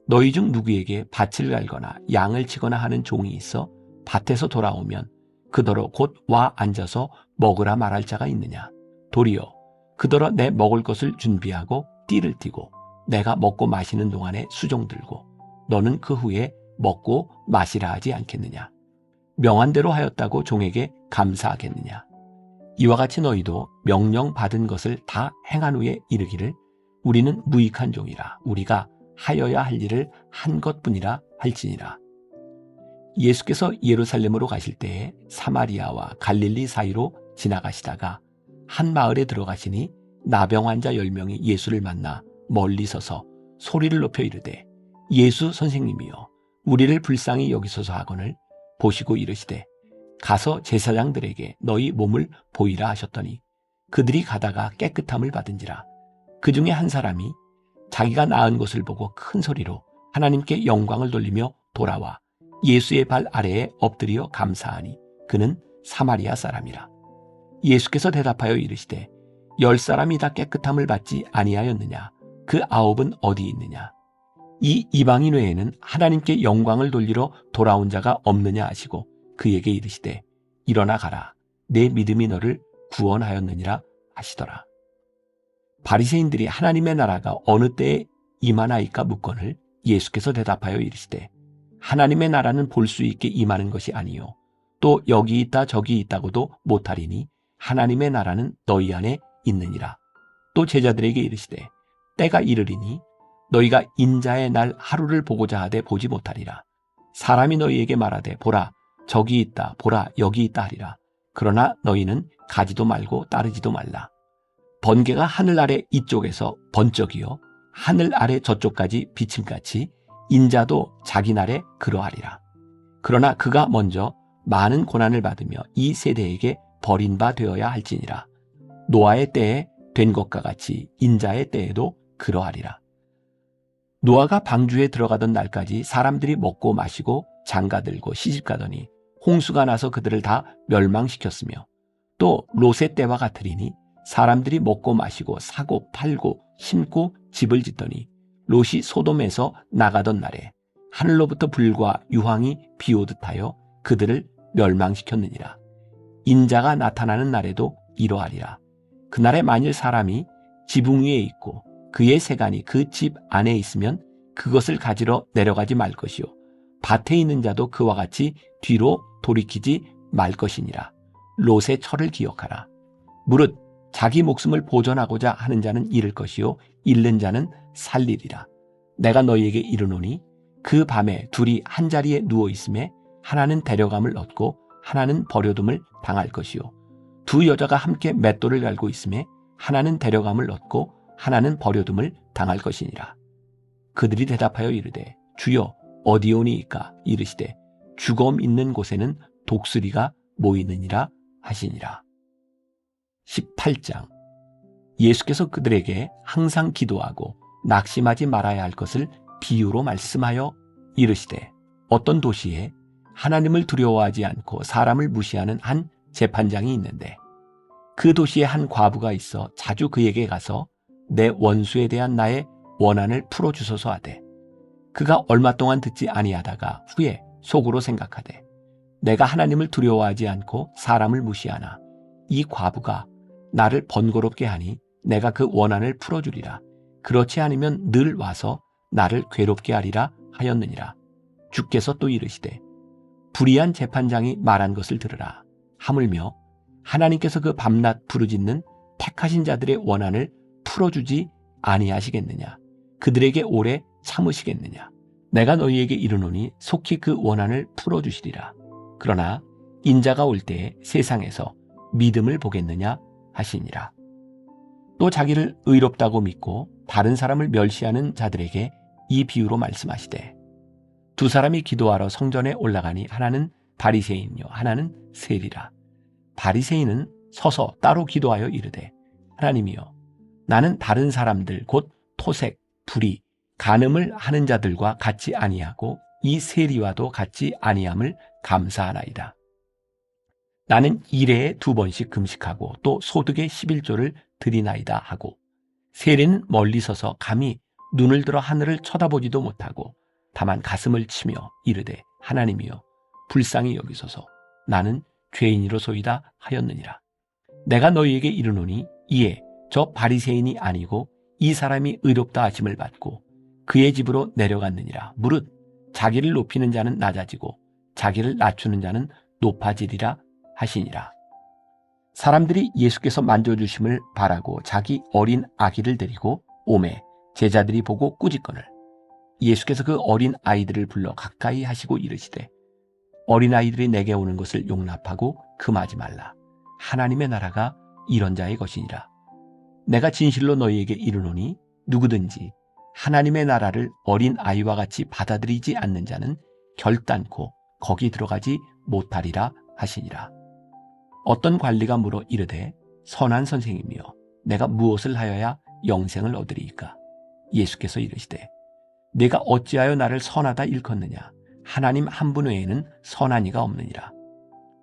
너희 중 누구에게 밭을 갈거나 양을 치거나 하는 종이 있어 밭에서 돌아오면 그더러 곧 와 앉아서 먹으라 말할 자가 있느냐. 도리어 그더러 내 먹을 것을 준비하고 띠를 띠고 내가 먹고 마시는 동안에 수종 들고 너는 그 후에 먹고 마시라 하지 않겠느냐. 명한 대로 하였다고 종에게 감사하겠느냐. 이와 같이 너희도 명령 받은 것을 다 행한 후에 이르기를 우리는 무익한 종이라 우리가 하여야 할 일을 한 것뿐이라 할지니라. 예수께서 예루살렘으로 가실 때에 사마리아와 갈릴리 사이로 지나가시다가 한 마을에 들어가시니 나병 환자 10명이 예수를 만나 멀리 서서 소리를 높여 이르되 예수 선생님이여 우리를 불쌍히 여기소서 하거늘 보시고 이르시되 가서 제사장들에게 너희 몸을 보이라 하셨더니 그들이 가다가 깨끗함을 받은지라. 그 중에 한 사람이 자기가 나은 것을 보고 큰 소리로 하나님께 영광을 돌리며 돌아와 예수의 발 아래에 엎드려 감사하니 그는 사마리아 사람이라. 예수께서 대답하여 이르시되 10사람이 다 깨끗함을 받지 아니하였느냐. 그 9은 어디 있느냐. 이 이방인 외에는 하나님께 영광을 돌리러 돌아온 자가 없느냐 하시고 그에게 이르시되 일어나 가라. 내 믿음이 너를 구원하였느니라 하시더라. 바리새인들이 하나님의 나라가 어느 때에 임하나이까 묻거늘 예수께서 대답하여 이르시되 하나님의 나라는 볼 수 있게 임하는 것이 아니요 또 여기 있다 저기 있다고도 못하리니 하나님의 나라는 너희 안에 있느니라. 또 제자들에게 이르시되 때가 이르리니 너희가 인자의 날 하루를 보고자 하되 보지 못하리라. 사람이 너희에게 말하되 보라 저기 있다 보라 여기 있다 하리라. 그러나 너희는 가지도 말고 따르지도 말라. 번개가 하늘 아래 이쪽에서 번쩍이어 하늘 아래 저쪽까지 비침같이 인자도 자기 날에 그러하리라. 그러나 그가 먼저 많은 고난을 받으며 이 세대에게 버린 바 되어야 할지니라. 노아의 때에 된 것과 같이 인자의 때에도 그러하리라. 노아가 방주에 들어가던 날까지 사람들이 먹고 마시고 장가들고 시집가더니 홍수가 나서 그들을 다 멸망시켰으며 또 롯의 때와 같으리니 사람들이 먹고 마시고 사고 팔고 심고 집을 짓더니 롯이 소돔에서 나가던 날에 하늘로부터 불과 유황이 비오듯 하여 그들을 멸망시켰느니라. 인자가 나타나는 날에도 이러하리라. 그날에 만일 사람이 지붕 위에 있고 그의 세간이 그 집 안에 있으면 그것을 가지러 내려가지 말 것이요 밭에 있는 자도 그와 같이 뒤로 돌이키지 말 것이니라. 롯의 철을 기억하라. 무릇 자기 목숨을 보존하고자 하는 자는 잃을 것이요 잃는 자는 살리리라. 내가 너희에게 이르노니 그 밤에 둘이 한 자리에 누워 있음에 하나는 데려감을 얻고 하나는 버려둠을 당할 것이요 두 여자가 함께 맷돌을 갈고 있음에 하나는 데려감을 얻고 하나는 버려둠을 당할 것이니라. 그들이 대답하여 이르되 주여 어디오니이까? 이르시되 죽음 있는 곳에는 독수리가 모이느니라 하시니라. 18장. 예수께서 그들에게 항상 기도하고 낙심하지 말아야 할 것을 비유로 말씀하여 이르시되 어떤 도시에 하나님을 두려워하지 않고 사람을 무시하는 한 재판장이 있는데 그 도시에 한 과부가 있어 자주 그에게 가서 내 원수에 대한 나의 원한을 풀어주소서 하되 그가 얼마 동안 듣지 아니하다가 후에 속으로 생각하되 내가 하나님을 두려워하지 않고 사람을 무시하나 이 과부가 나를 번거롭게 하니 내가 그 원한을 풀어주리라. 그렇지 않으면 늘 와서 나를 괴롭게 하리라 하였느니라. 주께서 또 이르시되 불의한 재판장이 말한 것을 들으라. 하물며 하나님께서 그 밤낮 부르짖는 택하신 자들의 원한을 풀어주지 아니하시겠느냐? 그들에게 오래 참으시겠느냐? 내가 너희에게 이르노니 속히 그 원한을 풀어주시리라. 그러나 인자가 올 때에 세상에서 믿음을 보겠느냐 하시니라. 또 자기를 의롭다고 믿고 다른 사람을 멸시하는 자들에게 이 비유로 말씀하시되 두 사람이 기도하러 성전에 올라가니 하나는 바리새인이요 하나는 세리라. 바리새인은 서서 따로 기도하여 이르되 하나님이여 나는 다른 사람들 곧 토색, 불의, 간음을 하는 자들과 같이 아니하고 이 세리와도 같이 아니함을 감사하나이다. 나는 일해에 2번씩 금식하고 또 소득의 11조를 드리나이다 하고 세리는 멀리 서서 감히 눈을 들어 하늘을 쳐다보지도 못하고 다만 가슴을 치며 이르되 하나님이여 불쌍히 여기소서 나는 죄인이로소이다 하였느니라. 내가 너희에게 이르노니 이에 저 바리새인이 아니고 이 사람이 의롭다 하심을 받고 그의 집으로 내려갔느니라. 무릇 자기를 높이는 자는 낮아지고 자기를 낮추는 자는 높아지리라 하시니라. 사람들이 예수께서 만져주심을 바라고 자기 어린 아기를 데리고 오매 제자들이 보고 꾸짖거늘 예수께서 그 어린 아이들을 불러 가까이 하시고 이르시되 어린아이들이 내게 오는 것을 용납하고 금하지 말라. 하나님의 나라가 이런 자의 것이니라. 내가 진실로 너희에게 이르노니 누구든지 하나님의 나라를 어린아이와 같이 받아들이지 않는 자는 결단코 거기 들어가지 못하리라 하시니라. 어떤 관리가 물어 이르되 선한 선생님이여 내가 무엇을 하여야 영생을 얻으리이까? 예수께서 이르시되 내가 어찌하여 나를 선하다 일컫느냐? 하나님 한 분 외에는 선한 이가 없느니라.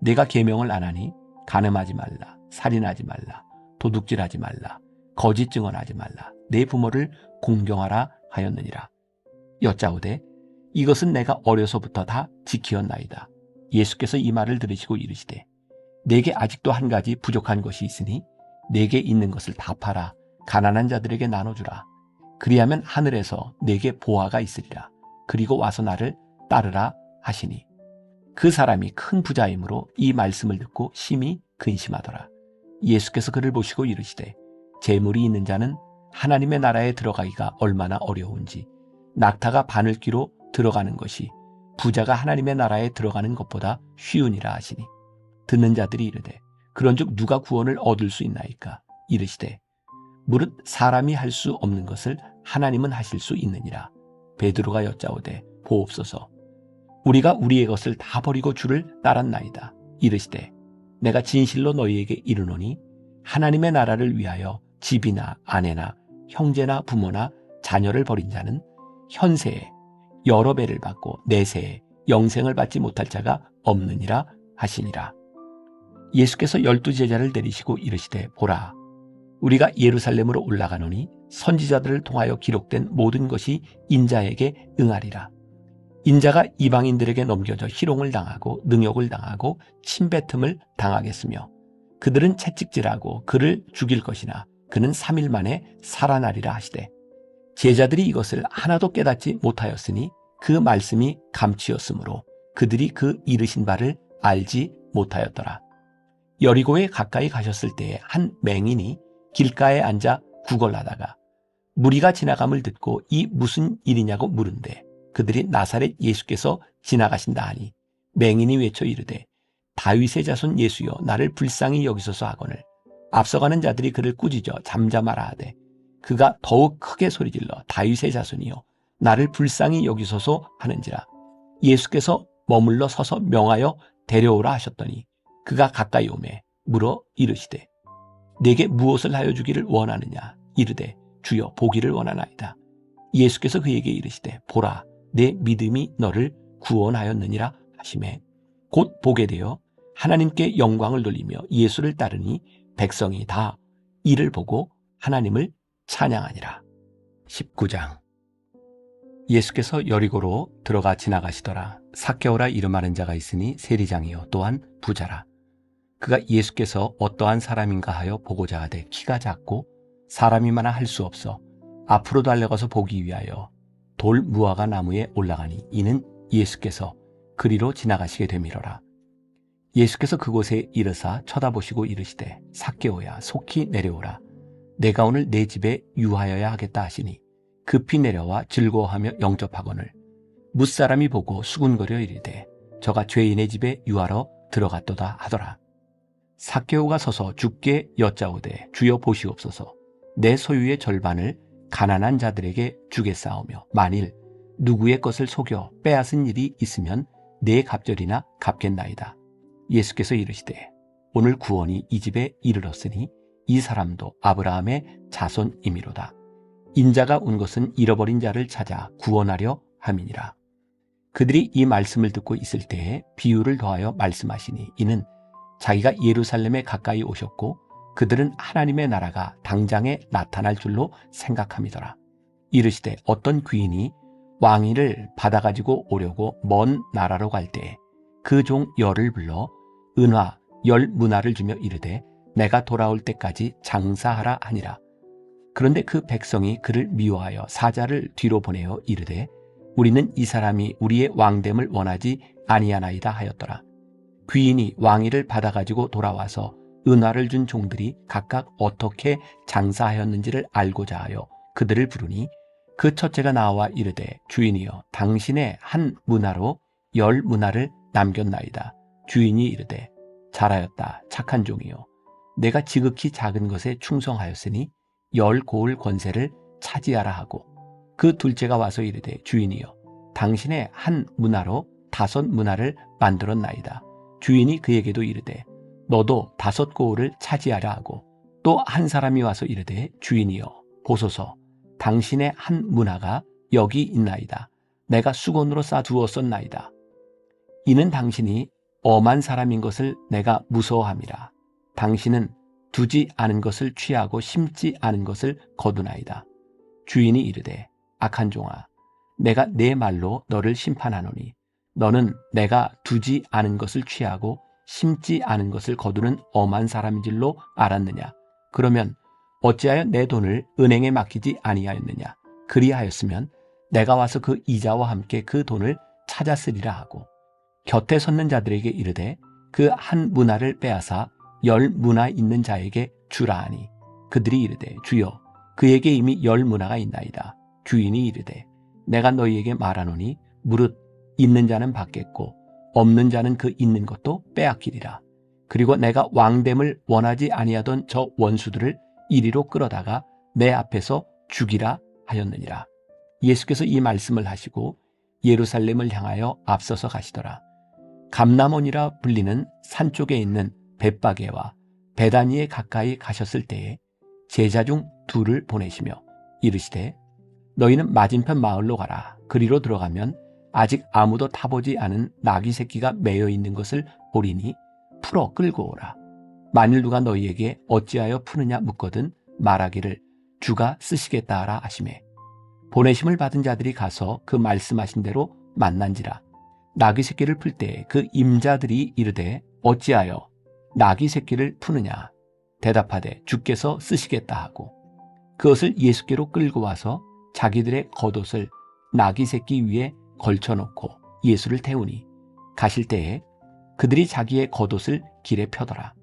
내가 계명을 안 하니 간음하지 말라, 살인하지 말라, 도둑질하지 말라, 거짓 증언하지 말라, 내 부모를 공경하라 하였느니라. 여짜오되 이것은 내가 어려서부터 다 지키었나이다. 예수께서 이 말을 들으시고 이르시되 내게 아직도 한 가지 부족한 것이 있으니 내게 있는 것을 다 팔아 가난한 자들에게 나눠주라. 그리하면 하늘에서 내게 보화가 있으리라. 그리고 와서 나를 따르라 하시니 그 사람이 큰 부자이므로 이 말씀을 듣고 심히 근심하더라. 예수께서 그를 보시고 이르시되 재물이 있는 자는 하나님의 나라에 들어가기가 얼마나 어려운지 낙타가 바늘귀로 들어가는 것이 부자가 하나님의 나라에 들어가는 것보다 쉬우니라 하시니 듣는 자들이 이르되 그런즉 누가 구원을 얻을 수 있나이까? 이르시되 무릇 사람이 할 수 없는 것을 하나님은 하실 수 있느니라. 베드로가 여짜오되 보옵소서 우리가 우리의 것을 다 버리고 주를 따랐나이다. 이르시되 내가 진실로 너희에게 이르노니 하나님의 나라를 위하여 집이나 아내나 형제나 부모나 자녀를 버린 자는 현세에 여러 배를 받고 내세에 영생을 받지 못할 자가 없느니라 하시니라. 예수께서 12제자를 데리시고 이르시되 보라 우리가 예루살렘으로 올라가노니 선지자들을 통하여 기록된 모든 것이 인자에게 응하리라. 인자가 이방인들에게 넘겨져 희롱을 당하고 능욕을 당하고 침뱉음을 당하겠으며 그들은 채찍질하고 그를 죽일 것이나 그는 3일 만에 살아나리라 하시되 제자들이 이것을 하나도 깨닫지 못하였으니 그 말씀이 감치였으므로 그들이 그 이르신 바를 알지 못하였더라. 여리고에 가까이 가셨을 때에 한 맹인이 길가에 앉아 구걸하다가 무리가 지나감을 듣고 이 무슨 일이냐고 물은데 그들이 나사렛 예수께서 지나가신다 하니 맹인이 외쳐 이르되 다윗의 자손 예수여 나를 불쌍히 여기소서 하거늘 앞서가는 자들이 그를 꾸짖어 잠잠하라 하되 그가 더욱 크게 소리질러 다윗의 자손이여 나를 불쌍히 여기소서 하는지라 예수께서 머물러 서서 명하여 데려오라 하셨더니 그가 가까이 오매 물어 이르시되 내게 무엇을 하여 주기를 원하느냐 이르되 주여 보기를 원하나이다. 예수께서 그에게 이르시되 보라 내 믿음이 너를 구원하였느니라 하시매 곧 보게 되어 하나님께 영광을 돌리며 예수를 따르니 백성이 다 이를 보고 하나님을 찬양하니라. 19장. 예수께서 여리고로 들어가 지나가시더라. 삭개오라 이름하는 자가 있으니 세리장이요 또한 부자라. 그가 예수께서 어떠한 사람인가 하여 보고자 하되 키가 작고 사람이 많아 할 수 없어 앞으로 달려가서 보기 위하여 돌 무화과 나무에 올라가니 이는 예수께서 그리로 지나가시게 되미러라. 예수께서 그곳에 이르사 쳐다보시고 이르시되 삭개오야 속히 내려오라. 내가 오늘 내 집에 유하여야 하겠다 하시니 급히 내려와 즐거워하며 영접하거늘 무사람이 보고 수군거려 이르되 저가 죄인의 집에 유하러 들어갔도다 하더라. 삭개오가 서서 주께 여짜오되 주여 보시옵소서 내 소유의 절반을 가난한 자들에게 주겠사오며 만일 누구의 것을 속여 빼앗은 일이 있으면 내 갑절이나 갚겠나이다. 예수께서 이르시되 오늘 구원이 이 집에 이르렀으니 이 사람도 아브라함의 자손이미로다. 인자가 온 것은 잃어버린 자를 찾아 구원하려 함이니라. 그들이 이 말씀을 듣고 있을 때에 비유를 더하여 말씀하시니 이는 자기가 예루살렘에 가까이 오셨고 그들은 하나님의 나라가 당장에 나타날 줄로 생각함이더라. 이르시되 어떤 귀인이 왕위를 받아가지고 오려고 먼 나라로 갈 때에 그 종 열을 불러 은화 10문화를 주며 이르되 내가 돌아올 때까지 장사하라 하니라. 그런데 그 백성이 그를 미워하여 사자를 뒤로 보내어 이르되 우리는 이 사람이 우리의 왕됨을 원하지 아니하나이다 하였더라. 귀인이 왕위를 받아가지고 돌아와서 은화를 준 종들이 각각 어떻게 장사하였는지를 알고자 하여 그들을 부르니 그 첫째가 나와 이르되 주인이여 당신의 한 문화로 10문화를 남겼나이다. 주인이 이르되 잘하였다 착한 종이요 내가 지극히 작은 것에 충성하였으니 10고을 권세를 차지하라 하고 그 둘째가 와서 이르되 주인이여 당신의 한 문화로 5문화를 만들었나이다. 주인이 그에게도 이르되 너도 5고을을 차지하라 하고 또 한 사람이 와서 이르되 주인이여 보소서 당신의 한 문화가 여기 있나이다. 내가 수건으로 싸두었었나이다. 이는 당신이 엄한 사람인 것을 내가 무서워함이라. 당신은 두지 않은 것을 취하고 심지 않은 것을 거두나이다. 주인이 이르되 악한 종아 내가 내 말로 너를 심판하노니 너는 내가 두지 않은 것을 취하고 심지 않은 것을 거두는 엄한 사람인 줄로 알았느냐. 그러면 어찌하여 내 돈을 은행에 맡기지 아니하였느냐. 그리하였으면 내가 와서 그 이자와 함께 그 돈을 찾았으리라 하고 곁에 섰는 자들에게 이르되 그 한 문화를 빼앗아 10문화 있는 자에게 주라 하니 그들이 이르되 주여 그에게 이미 10문화가 있나이다. 주인이 이르되 내가 너희에게 말하노니 무릇 있는 자는 받겠고 없는 자는 그 있는 것도 빼앗기리라. 그리고 내가 왕됨을 원하지 아니하던 저 원수들을 이리로 끌어다가 내 앞에서 죽이라 하였느니라. 예수께서 이 말씀을 하시고 예루살렘을 향하여 앞서서 가시더라. 감람원이라 불리는 산 쪽에 있는 벳바게와 베다니에 가까이 가셨을 때에 제자 중 2를 보내시며 이르시되 너희는 맞은편 마을로 가라. 그리로 들어가면 아직 아무도 타보지 않은 나귀 새끼가 매여 있는 것을 보리니 풀어 끌고 오라. 만일 누가 너희에게 어찌하여 푸느냐 묻거든 말하기를 주가 쓰시겠다 하라 하시매 보내심을 받은 자들이 가서 그 말씀하신 대로 만난지라. 나귀 새끼를 풀 때 그 임자들이 이르되 어찌하여 나귀 새끼를 푸느냐? 대답하되 주께서 쓰시겠다 하고 그것을 예수께로 끌고 와서 자기들의 겉옷을 나귀 새끼 위에 걸쳐놓고 예수를 태우니 가실 때에 그들이 자기의 겉옷을 길에 펴더라.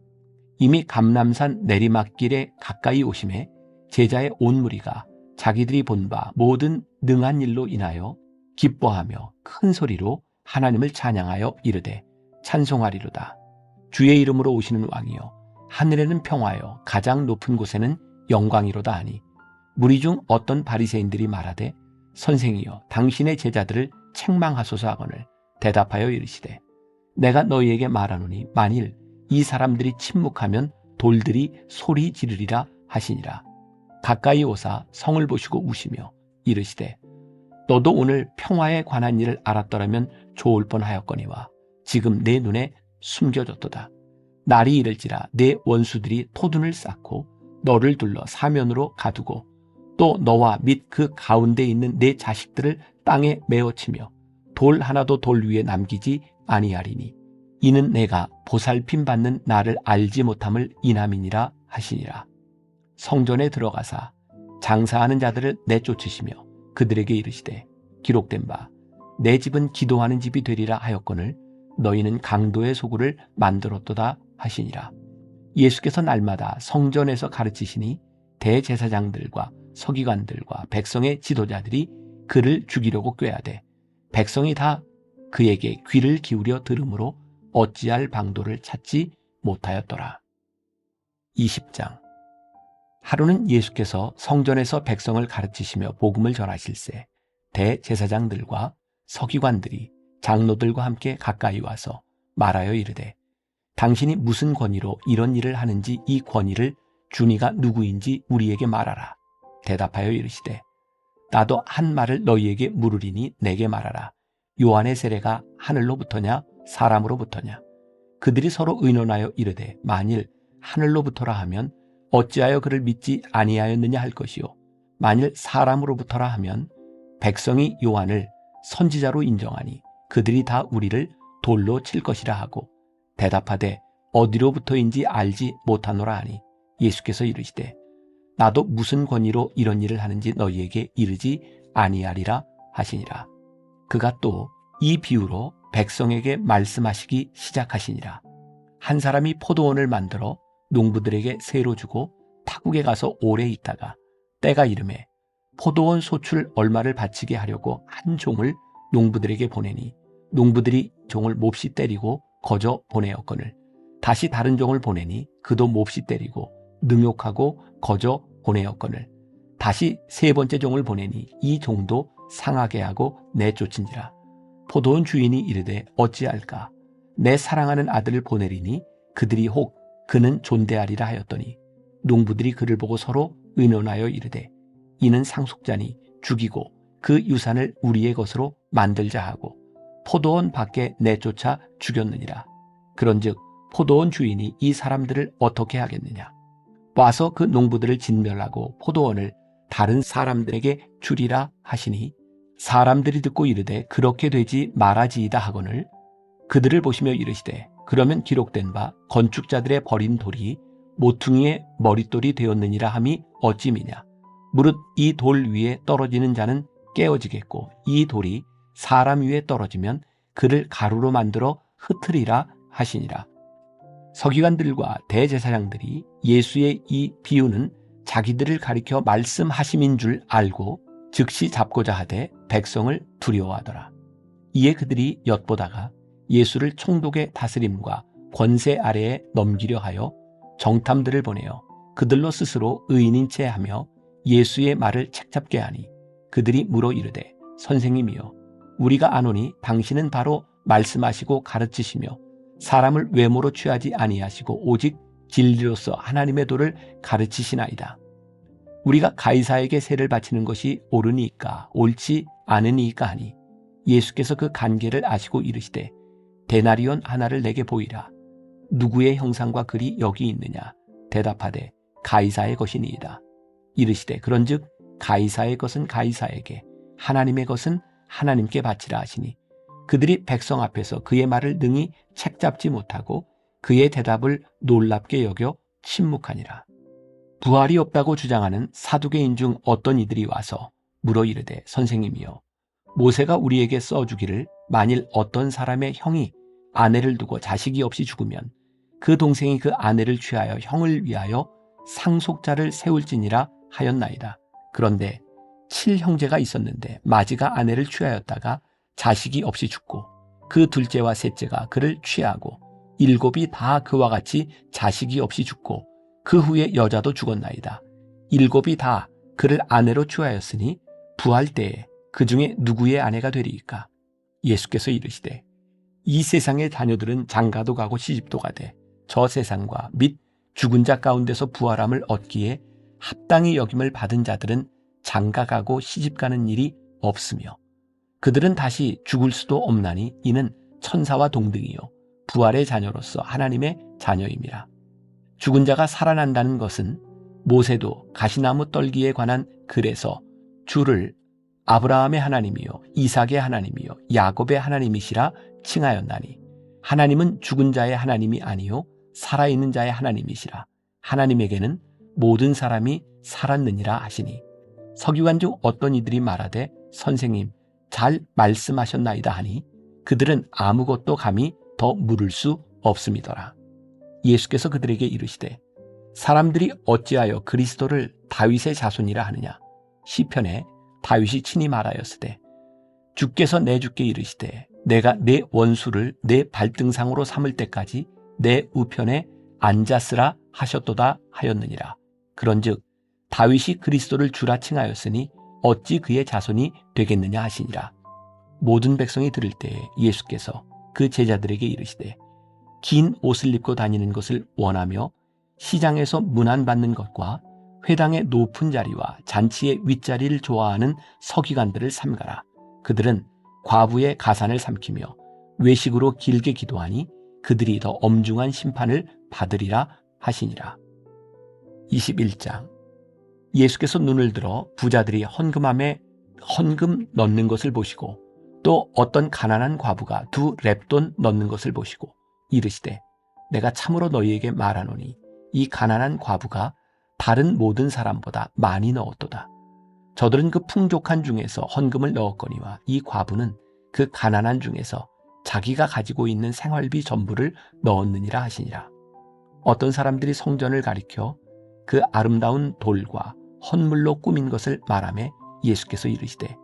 이미 감람산 내리막길에 가까이 오심에 제자의 온 무리가 자기들이 본 바 모든 능한 일로 인하여 기뻐하며 큰 소리로 하나님을 찬양하여 이르되 찬송하리로다. 주의 이름으로 오시는 왕이여 하늘에는 평화여 가장 높은 곳에는 영광이로다 하니 무리 중 어떤 바리새인들이 말하되 선생이여 당신의 제자들을 책망하소서 하거늘 대답하여 이르시되 내가 너희에게 말하노니 만일 이 사람들이 침묵하면 돌들이 소리 지르리라 하시니라. 가까이 오사 성을 보시고 우시며 이르시되 너도 오늘 평화에 관한 일을 알았더라면 좋을 뻔하였거니와 지금 내 눈에 숨겨졌도다. 날이 이를지라 내 원수들이 토둔을 쌓고 너를 둘러 사면으로 가두고 또 너와 및 그 가운데 있는 내 자식들을 땅에 메어치며 돌 하나도 돌 위에 남기지 아니하리니 이는 내가 보살핌 받는 나를 알지 못함을 인함이니라 하시니라. 성전에 들어가사 장사하는 자들을 내쫓으시며 그들에게 이르시되 기록된 바 내 집은 기도하는 집이 되리라 하였거늘 너희는 강도의 소굴을 만들었도다 하시니라. 예수께서 날마다 성전에서 가르치시니 대제사장들과 서기관들과 백성의 지도자들이 그를 죽이려고 꾀하되 백성이 다 그에게 귀를 기울여 들으므로 어찌할 방도를 찾지 못하였더라. 20장. 하루는 예수께서 성전에서 백성을 가르치시며 복음을 전하실세 대제사장들과 서기관들이 장로들과 함께 가까이 와서 말하여 이르되 당신이 무슨 권위로 이런 일을 하는지 이 권위를 주니가 누구인지 우리에게 말하라. 대답하여 이르시되 나도 한 말을 너희에게 물으리니 내게 말하라. 요한의 세례가 하늘로부터냐 사람으로부터냐? 그들이 서로 의논하여 이르되 만일 하늘로부터라 하면 어찌하여 그를 믿지 아니하였느냐 할 것이요 만일 사람으로부터라 하면 백성이 요한을 선지자로 인정하니 그들이 다 우리를 돌로 칠 것이라 하고 대답하되 어디로부터인지 알지 못하노라 하니 예수께서 이르시되 나도 무슨 권위로 이런 일을 하는지 너희에게 이르지 아니하리라 하시니라. 그가 또 이 비유로 백성에게 말씀하시기 시작하시니라. 한 사람이 포도원을 만들어 농부들에게 세로 주고 타국에 가서 오래 있다가 때가 이르매 포도원 소출 얼마를 바치게 하려고 한 종을 농부들에게 보내니 농부들이 종을 몹시 때리고 거저 보내었거늘 다시 다른 종을 보내니 그도 몹시 때리고 능욕하고 거저 보내었거늘 다시 세 번째 종을 보내니 이 종도 상하게 하고 내쫓은지라. 포도원 주인이 이르되 어찌할까? 내 사랑하는 아들을 보내리니 그들이 혹 그는 존대하리라 하였더니 농부들이 그를 보고 서로 의논하여 이르되 이는 상속자니 죽이고 그 유산을 우리의 것으로 만들자 하고 포도원 밖에 내쫓아 죽였느니라. 그런즉 포도원 주인이 이 사람들을 어떻게 하겠느냐? 와서 그 농부들을 진멸하고 포도원을 다른 사람들에게 주리라 하시니 사람들이 듣고 이르되 그렇게 되지 말아지이다 하거늘 그들을 보시며 이르시되 그러면 기록된 바 건축자들의 버린 돌이 모퉁이의 머릿돌이 되었느니라 함이 어찌미냐? 무릇 이 돌 위에 떨어지는 자는 깨어지겠고 이 돌이 사람 위에 떨어지면 그를 가루로 만들어 흩으리라 하시니라. 서기관들과 대제사장들이 예수의 이 비유는 자기들을 가리켜 말씀하심인 줄 알고 즉시 잡고자 하되 백성을 두려워하더라. 이에 그들이 엿보다가 예수를 총독의 다스림과 권세 아래에 넘기려 하여 정탐들을 보내어 그들로 스스로 의인인 채 하며 예수의 말을 책잡게 하니 그들이 물어 이르되 선생님이여 우리가 아노니 당신은 바로 말씀하시고 가르치시며 사람을 외모로 취하지 아니하시고 오직 진리로서 하나님의 도를 가르치시나이다. 우리가 가이사에게 세를 바치는 것이 옳으니까 옳지 않으니까 하니 예수께서 그 간계를 아시고 이르시되 데나리온 하나를 내게 보이라. 누구의 형상과 글이 여기 있느냐? 대답하되 가이사의 것이니이다. 이르시되 그런즉 가이사의 것은 가이사에게 하나님의 것은 하나님께 바치라 하시니 그들이 백성 앞에서 그의 말을 능히 책잡지 못하고 그의 대답을 놀랍게 여겨 침묵하니라. 부활이 없다고 주장하는 사두개인 중 어떤 이들이 와서 물어 이르되 선생님이여, 모세가 우리에게 써주기를 만일 어떤 사람의 형이 아내를 두고 자식이 없이 죽으면 그 동생이 그 아내를 취하여 형을 위하여 상속자를 세울지니라 하였나이다. 그런데 7형제가 있었는데 마지가 아내를 취하였다가 자식이 없이 죽고 그 둘째와 셋째가 그를 취하고 7이 다 그와 같이 자식이 없이 죽고 그 후에 여자도 죽었나이다. 7이 다 그를 아내로 취하였으니 부활 때에 그 중에 누구의 아내가 되리이까? 예수께서 이르시되 이 세상의 자녀들은 장가도 가고 시집도 가되 저 세상과 및 죽은 자 가운데서 부활함을 얻기에 합당히 여김을 받은 자들은 장가가고 시집가는 일이 없으며 그들은 다시 죽을 수도 없나니 이는 천사와 동등이요 부활의 자녀로서 하나님의 자녀임이라. 죽은 자가 살아난다는 것은 모세도 가시나무 떨기에 관한 글에서 주를 아브라함의 하나님이요 이삭의 하나님이요 야곱의 하나님이시라 칭하였나니 하나님은 죽은 자의 하나님이 아니요 살아있는 자의 하나님이시라. 하나님에게는 모든 사람이 살았느니라 하시니 서기관 중 어떤 이들이 말하되 선생님 잘 말씀하셨나이다 하니 그들은 아무것도 감히 더 물을 수 없음이더라. 예수께서 그들에게 이르시되 사람들이 어찌하여 그리스도를 다윗의 자손이라 하느냐. 시편에 다윗이 친히 말하였으되 주께서 내 주께 이르시되 내가 내 원수를 내 발등상으로 삼을 때까지 내 우편에 앉았으라 하셨도다 하였느니라. 그런즉 다윗이 그리스도를 주라 칭하였으니 어찌 그의 자손이 되겠느냐 하시니라. 모든 백성이 들을 때에 예수께서 그 제자들에게 이르시되 긴 옷을 입고 다니는 것을 원하며 시장에서 문안받는 것과 회당의 높은 자리와 잔치의 윗자리를 좋아하는 서기관들을 삼가라. 그들은 과부의 가산을 삼키며 외식으로 길게 기도하니 그들이 더 엄중한 심판을 받으리라 하시니라. 21장. 예수께서 눈을 들어 부자들이 헌금함에 헌금 넣는 것을 보시고 또 어떤 가난한 과부가 2렙돈 넣는 것을 보시고 이르시되 내가 참으로 너희에게 말하노니 이 가난한 과부가 다른 모든 사람보다 많이 넣었도다. 저들은 그 풍족한 중에서 헌금을 넣었거니와 이 과부는 그 가난한 중에서 자기가 가지고 있는 생활비 전부를 넣었느니라 하시니라. 어떤 사람들이 성전을 가리켜 그 아름다운 돌과 헌물로 꾸민 것을 말하며 예수께서 이르시되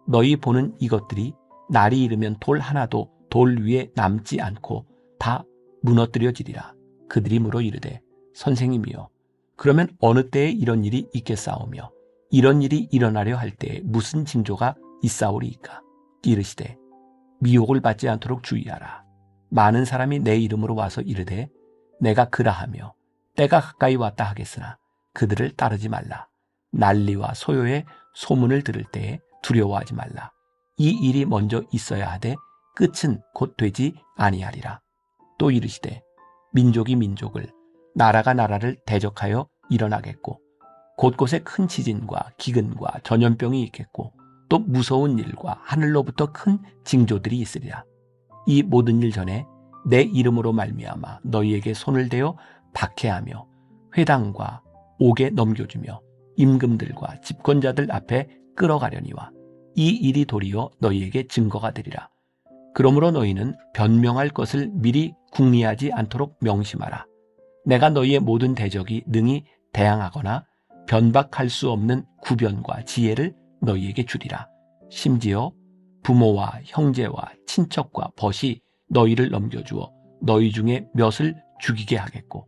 너희 보는 이것들이 날이 이르면 돌 하나도 돌 위에 남지 않고 다 무너뜨려지리라. 그들이 물어 이르되 선생님이여 그러면 어느 때에 이런 일이 있겠사오며 이런 일이 일어나려 할 때에 무슨 징조가 있사오리이까? 이르시되 미혹을 받지 않도록 주의하라. 많은 사람이 내 이름으로 와서 이르되 내가 그라하며 때가 가까이 왔다 하겠으나 그들을 따르지 말라. 난리와 소요의 소문을 들을 때에 두려워하지 말라. 이 일이 먼저 있어야 하되 끝은 곧 되지 아니하리라. 또 이르시되 민족이 민족을 나라가 나라를 대적하여 일어나겠고 곳곳에 큰 지진과 기근과 전염병이 있겠고 또 무서운 일과 하늘로부터 큰 징조들이 있으리라. 이 모든 일 전에 내 이름으로 말미암아 너희에게 손을 대어 박해하며 회당과 옥에 넘겨주며 임금들과 집권자들 앞에 끌어가려니와 이 일이 도리어 너희에게 증거가 되리라. 그러므로 너희는 변명할 것을 미리 궁리하지 않도록 명심하라. 내가 너희의 모든 대적이 능히 대항하거나 변박할 수 없는 구변과 지혜를 너희에게 주리라. 심지어 부모와 형제와 친척과 벗이 너희를 넘겨주어 너희 중에 몇을 죽이게 하겠고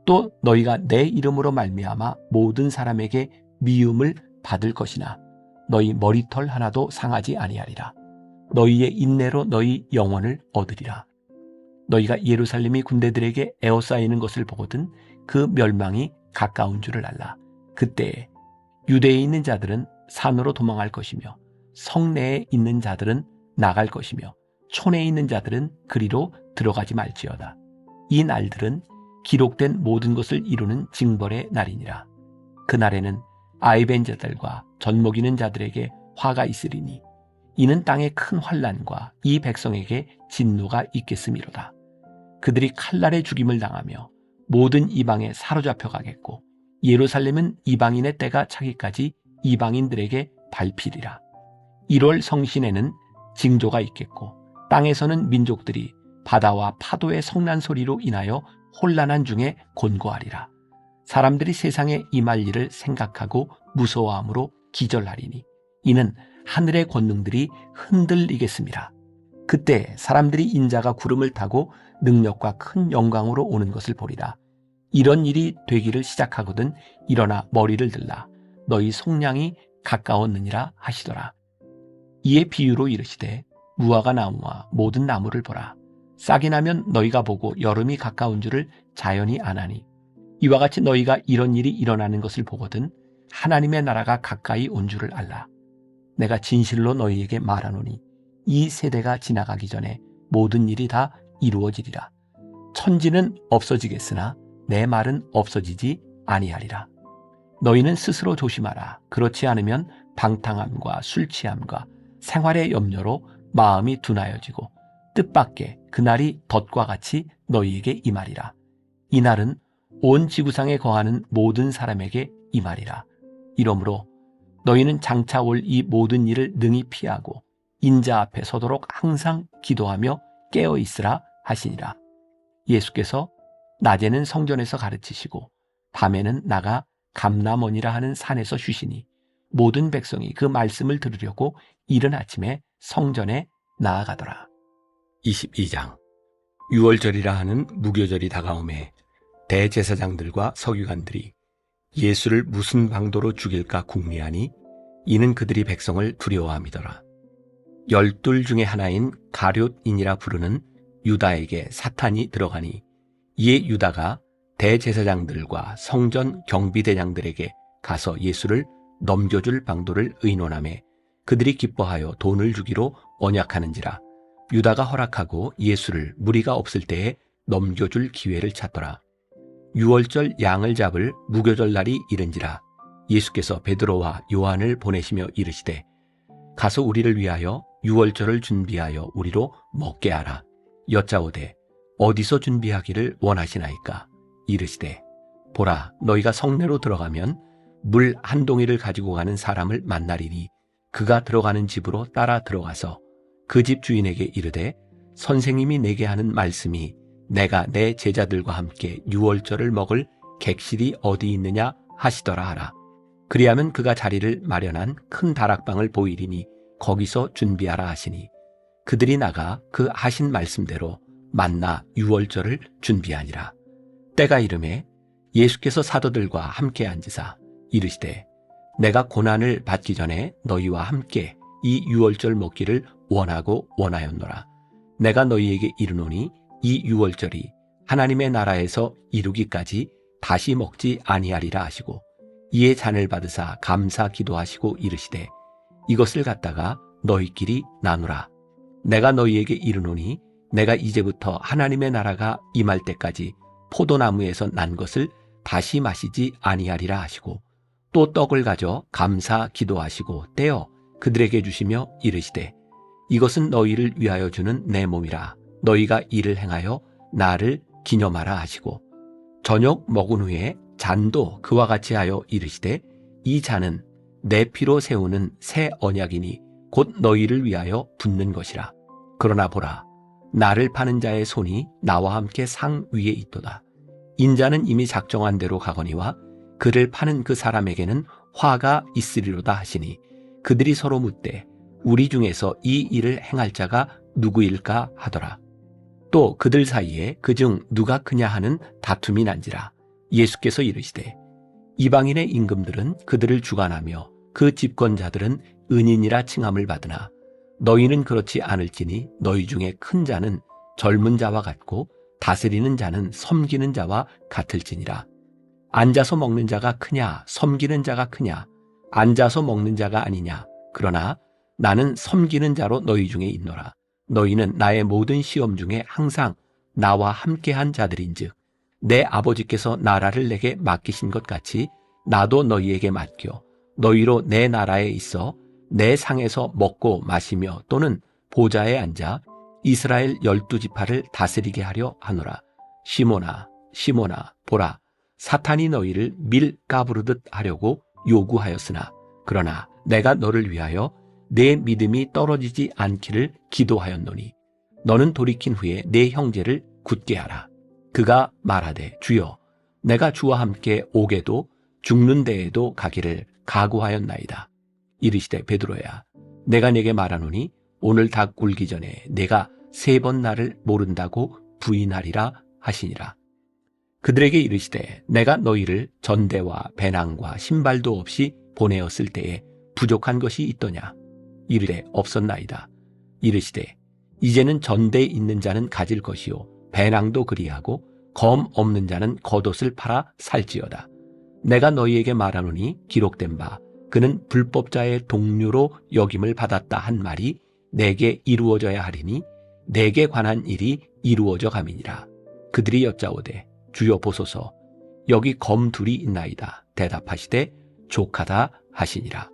또 너희가 내 이름으로 말미암아 모든 사람에게 미움을 받을 것이나 너희 머리털 하나도 상하지 아니하리라. 너희의 인내로 너희 영혼을 얻으리라. 너희가 예루살렘이 군대들에게 에워싸이는 것을 보거든 그 멸망이 가까운 줄을 알라. 그때에 유대에 있는 자들은 산으로 도망할 것이며 성내에 있는 자들은 나갈 것이며 촌에 있는 자들은 그리로 들어가지 말지어다. 이 날들은 기록된 모든 것을 이루는 징벌의 날이니라. 그날에는 아이벤 자들과 젖먹이는 자들에게 화가 있으리니 이는 땅에 큰 환난과 이 백성에게 진노가 있겠음이로다. 그들이 칼날에 죽임을 당하며 모든 이방에 사로잡혀 가겠고 예루살렘은 이방인의 때가 차기까지 이방인들에게 밟히리라. 1월 성신에는 징조가 있겠고 땅에서는 민족들이 바다와 파도의 성난 소리로 인하여 혼란한 중에 곤고하리라. 사람들이 세상에 임할 일을 생각하고 무서워함으로 기절하리니 이는 하늘의 권능들이 흔들리겠습니다. 그때 사람들이 인자가 구름을 타고 능력과 큰 영광으로 오는 것을 보리라. 이런 일이 되기를 시작하거든 일어나 머리를 들라. 너희 속량이 가까웠느니라 하시더라. 이에 비유로 이르시되 무화과 나무와 모든 나무를 보라. 싹이 나면 너희가 보고 여름이 가까운 줄을 자연히 아나니 이와 같이 너희가 이런 일이 일어나는 것을 보거든 하나님의 나라가 가까이 온 줄을 알라. 내가 진실로 너희에게 말하노니 이 세대가 지나가기 전에 모든 일이 다 이루어지리라. 천지는 없어지겠으나 내 말은 없어지지 아니하리라. 너희는 스스로 조심하라. 그렇지 않으면 방탕함과 술 취함과 생활의 염려로 마음이 둔하여지고 뜻밖의 그날이 덫과 같이 너희에게 임하리라. 이날은 온 지구상에 거하는 모든 사람에게 임하리라. 이러므로 너희는 장차 올 이 모든 일을 능히 피하고 인자 앞에 서도록 항상 기도하며 깨어 있으라 하시니라. 예수께서 낮에는 성전에서 가르치시고 밤에는 나가 감람원이라 하는 산에서 쉬시니 모든 백성이 그 말씀을 들으려고 이른 아침에 성전에 나아가더라. 22장. 유월절이라 하는 무교절이 다가오매 대제사장들과 서기관들이 예수를 무슨 방도로 죽일까 궁리하니 이는 그들이 백성을 두려워함이더라. 12 중에 하나인 가룟인이라 부르는 유다에게 사탄이 들어가니 이에 유다가 대제사장들과 성전 경비대장들에게 가서 예수를 넘겨줄 방도를 의논하매 그들이 기뻐하여 돈을 주기로 언약하는지라. 유다가 허락하고 예수를 무리가 없을 때에 넘겨줄 기회를 찾더라. 유월절 양을 잡을 무교절 날이 이른지라. 예수께서 베드로와 요한을 보내시며 이르시되 가서 우리를 위하여 유월절을 준비하여 우리로 먹게 하라. 여짜오되 어디서 준비하기를 원하시나이까? 이르시되 보라, 너희가 성내로 들어가면 물 한 동이를 가지고 가는 사람을 만나리니 그가 들어가는 집으로 따라 들어가서 그 집 주인에게 이르되 선생님이 내게 하는 말씀이 내가 내 제자들과 함께 유월절을 먹을 객실이 어디 있느냐 하시더라 하라. 그리하면 그가 자리를 마련한 큰 다락방을 보이리니 거기서 준비하라 하시니 그들이 나가 그 하신 말씀대로 만나 유월절을 준비하니라. 때가 이르매 예수께서 사도들과 함께 앉으사 이르시되 내가 고난을 받기 전에 너희와 함께 이 유월절 먹기를 원하고 원하였노라. 내가 너희에게 이르노니 이 유월절이 하나님의 나라에서 이루기까지 다시 먹지 아니하리라 하시고 이에 잔을 받으사 감사 기도하시고 이르시되 이것을 갖다가 너희끼리 나누라. 내가 너희에게 이르노니 내가 이제부터 하나님의 나라가 임할 때까지 포도나무에서 난 것을 다시 마시지 아니하리라 하시고 또 떡을 가져 감사 기도하시고 떼어 그들에게 주시며 이르시되 이것은 너희를 위하여 주는 내 몸이라. 너희가 이를 행하여 나를 기념하라 하시고 저녁 먹은 후에 잔도 그와 같이 하여 이르시되 이 잔은 내 피로 세우는 새 언약이니 곧 너희를 위하여 붓는 것이라. 그러나 보라, 나를 파는 자의 손이 나와 함께 상 위에 있도다. 인자는 이미 작정한 대로 가거니와 그를 파는 그 사람에게는 화가 있으리로다 하시니 그들이 서로 묻되 우리 중에서 이 일을 행할 자가 누구일까 하더라. 또 그들 사이에 그중 누가 크냐 하는 다툼이 난지라. 예수께서 이르시되 이방인의 임금들은 그들을 주관하며 그 집권자들은 은인이라 칭함을 받으나 너희는 그렇지 않을지니 너희 중에 큰 자는 젊은 자와 같고 다스리는 자는 섬기는 자와 같을지니라. 앉아서 먹는 자가 크냐 섬기는 자가 크냐? 앉아서 먹는 자가 아니냐? 그러나 나는 섬기는 자로 너희 중에 있노라. 너희는 나의 모든 시험 중에 항상 나와 함께한 자들인즉 내 아버지께서 나라를 내게 맡기신 것 같이 나도 너희에게 맡겨 너희로 내 나라에 있어 내 상에서 먹고 마시며 또는 보좌에 앉아 이스라엘 12지파를 다스리게 하려 하노라. 시몬아, 시몬아, 보라, 사탄이 너희를 밀 까부르듯 하려고 요구하였으나 그러나 내가 너를 위하여 내 믿음이 떨어지지 않기를 기도하였노니 너는 돌이킨 후에 내 형제를 굳게 하라. 그가 말하되 주여 내가 주와 함께 오게도 죽는 데에도 가기를 각오하였나이다. 이르시되 베드로야 내가 네게 말하노니 오늘 닭 굴기 전에 내가 3번 나를 모른다고 부인하리라 하시니라. 그들에게 이르시되 내가 너희를 전대와 배낭과 신발도 없이 보내었을 때에 부족한 것이 있더냐. 이르되 없었나이다. 이르시되 이제는 전대에 있는 자는 가질 것이요 배낭도 그리하고 검 없는 자는 겉옷을 팔아 살지어다. 내가 너희에게 말하노니 기록된 바 그는 불법자의 동류로 여김을 받았다 한 말이 내게 이루어져야 하리니 내게 관한 일이 이루어져 감이니라. 그들이 여짜오되 주여 보소서 여기 검 둘이 있나이다. 대답하시되 족하다 하시니라.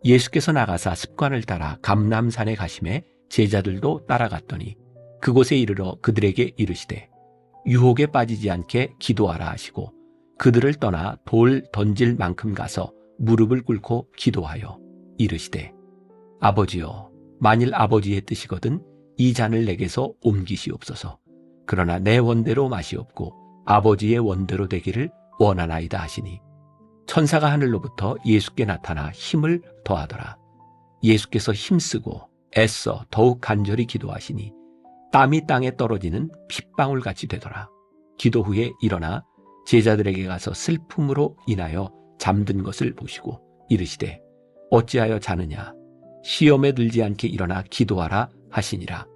예수께서 나가사 습관을 따라 감람산에 가심에 제자들도 따라갔더니 그곳에 이르러 그들에게 이르시되 유혹에 빠지지 않게 기도하라 하시고 그들을 떠나 돌 던질 만큼 가서 무릎을 꿇고 기도하여 이르시되 아버지여 만일 아버지의 뜻이거든 이 잔을 내게서 옮기시옵소서. 그러나 내 원대로 마시옵고 아버지의 원대로 되기를 원하나이다 하시니 천사가 하늘로부터 예수께 나타나 힘을 더하더라. 예수께서 힘쓰고 애써 더욱 간절히 기도하시니 땀이 땅에 떨어지는 핏방울같이 되더라. 기도 후에 일어나 제자들에게 가서 슬픔으로 인하여 잠든 것을 보시고 이르시되 어찌하여 자느냐. 시험에 들지 않게 일어나 기도하라 하시니라.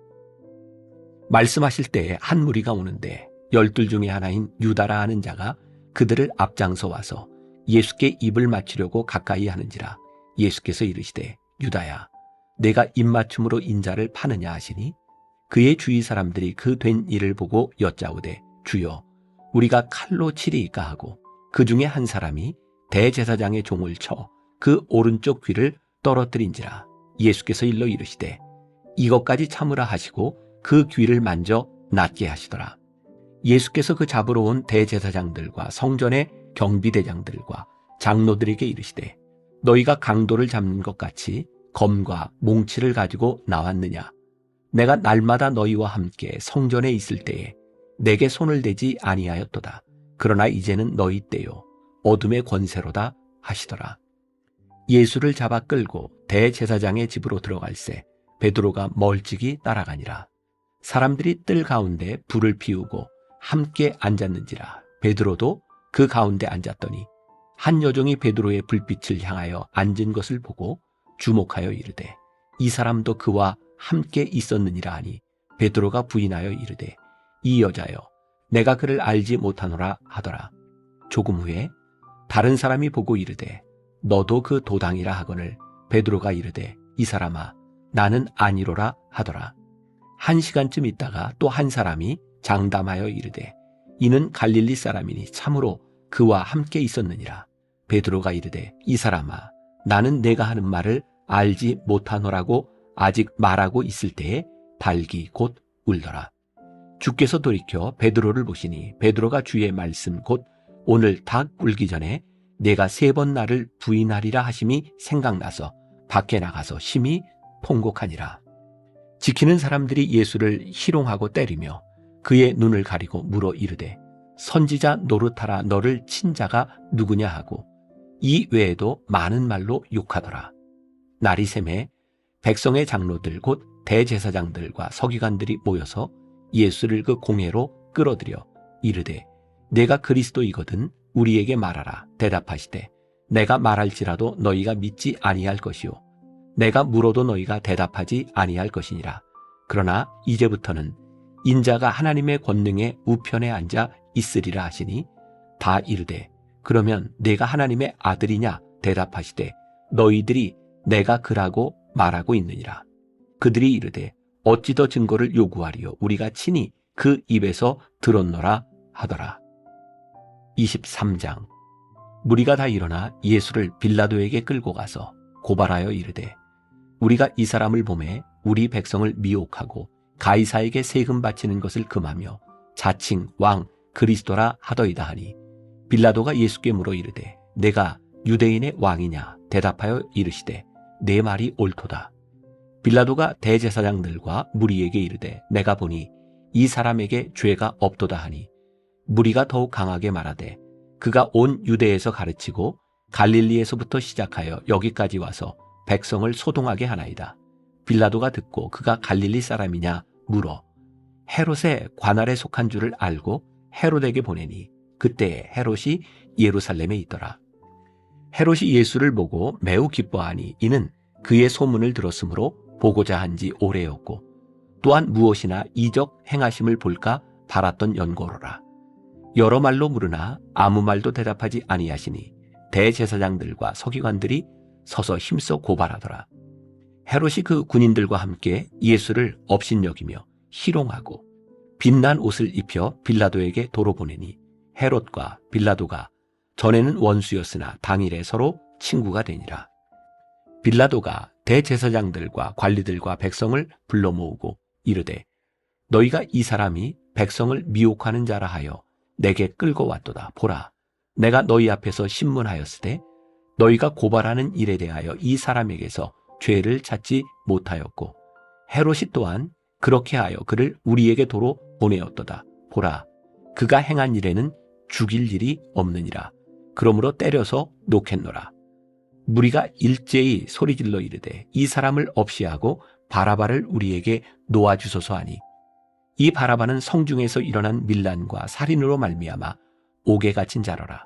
말씀하실 때에 한 무리가 오는데 12 중에 하나인 유다라 하는 자가 그들을 앞장서 와서 예수께 입을 맞추려고 가까이 하는지라. 예수께서 이르시되 유다야 내가 입맞춤으로 인자를 파느냐 하시니 그의 주위 사람들이 그 된 일을 보고 여짜오되 주여 우리가 칼로 치리이까 하고 그 중에 한 사람이 대제사장의 종을 쳐 그 오른쪽 귀를 떨어뜨린지라. 예수께서 일러 이르시되 이것까지 참으라 하시고 그 귀를 만져 낫게 하시더라. 예수께서 그 잡으러 온 대제사장들과 성전의 경비대장들과 장로들에게 이르시되 너희가 강도를 잡는 것 같이 검과 몽치를 가지고 나왔느냐. 내가 날마다 너희와 함께 성전에 있을 때에 내게 손을 대지 아니하였도다. 그러나 이제는 너희 때요 어둠의 권세로다 하시더라. 예수를 잡아 끌고 대제사장의 집으로 들어갈새 베드로가 멀찍이 따라가니라. 사람들이 뜰 가운데 불을 피우고 함께 앉았는지라. 베드로도 그 가운데 앉았더니 한 여종이 베드로의 불빛을 향하여 앉은 것을 보고 주목하여 이르되 이 사람도 그와 함께 있었느니라 하니 베드로가 부인하여 이르되 이 여자여 내가 그를 알지 못하노라 하더라. 조금 후에 다른 사람이 보고 이르되 너도 그 도당이라 하거늘 베드로가 이르되 이 사람아 나는 아니로라 하더라. 1시간쯤 있다가 또 한 사람이 장담하여 이르되 이는 갈릴리 사람이니 참으로 그와 함께 있었느니라. 베드로가 이르되 이 사람아 나는 내가 하는 말을 알지 못하노라고 아직 말하고 있을 때에 발기 곧 울더라. 주께서 돌이켜 베드로를 보시니 베드로가 주의 말씀 곧 오늘 닭 굴기 전에 내가 3번 나를 부인하리라 하심이 생각나서 밖에 나가서 심히 통곡하니라. 지키는 사람들이 예수를 희롱하고 때리며 그의 눈을 가리고 물어 이르되 선지자 노릇하라 너를 친 자가 누구냐 하고 이 외에도 많은 말로 욕하더라. 날이 새매 백성의 장로들 곧 대제사장들과 서기관들이 모여서 예수를 그 공회로 끌어들여 이르되 내가 그리스도이거든 우리에게 말하라. 대답하시되 내가 말할지라도 너희가 믿지 아니할 것이요 내가 물어도 너희가 대답하지 아니할 것이니라. 그러나 이제부터는 인자가 하나님의 권능의 우편에 앉아 있으리라 하시니 다 이르되 그러면 내가 하나님의 아들이냐. 대답하시되 너희들이 내가 그라고 말하고 있느니라. 그들이 이르되 어찌 더 증거를 요구하리요 우리가 친히 그 입에서 들었노라 하더라. 23장. 무리가 다 일어나 예수를 빌라도에게 끌고 가서 고발하여 이르되 우리가 이 사람을 보매 우리 백성을 미혹하고 가이사에게 세금 바치는 것을 금하며 자칭 왕 그리스도라 하더이다 하니 빌라도가 예수께 물어 이르되 내가 유대인의 왕이냐 대답하여 이르시되 내 말이 옳도다. 빌라도가 대제사장들과 무리에게 이르되 내가 보니 이 사람에게 죄가 없도다 하니 무리가 더욱 강하게 말하되 그가 온 유대에서 가르치고 갈릴리에서부터 시작하여 여기까지 와서 백성을 소동하게 하나이다. 빌라도가 듣고 그가 갈릴리 사람이냐 물어 헤롯의 관할에 속한 줄을 알고 헤롯에게 보내니 그때에 헤롯이 예루살렘에 있더라. 헤롯이 예수를 보고 매우 기뻐하니 이는 그의 소문을 들었으므로 보고자 한지 오래였고 또한 무엇이나 이적 행하심을 볼까 바랐던 연고로라. 여러 말로 물으나 아무 말도 대답하지 아니하시니 대제사장들과 서기관들이 서서 힘써 고발하더라. 헤롯이 그 군인들과 함께 예수를 업신여기며 희롱하고 빛난 옷을 입혀 빌라도에게 도로 보내니 헤롯과 빌라도가 전에는 원수였으나 당일에 서로 친구가 되니라. 빌라도가 대제사장들과 관리들과 백성을 불러 모으고 이르되 너희가 이 사람이 백성을 미혹하는 자라 하여 내게 끌고 왔도다. 보라, 내가 너희 앞에서 신문하였으되 너희가 고발하는 일에 대하여 이 사람에게서 죄를 찾지 못하였고 헤롯이 또한 그렇게 하여 그를 우리에게 도로 보내었도다. 보라, 그가 행한 일에는 죽일 일이 없느니라. 그러므로 때려서 놓겠노라. 무리가 일제히 소리질러 이르되 이 사람을 없이 하고 바라바를 우리에게 놓아주소서 하니 이 바라바는 성중에서 일어난 밀란과 살인으로 말미암아 옥에 갇힌 자로라.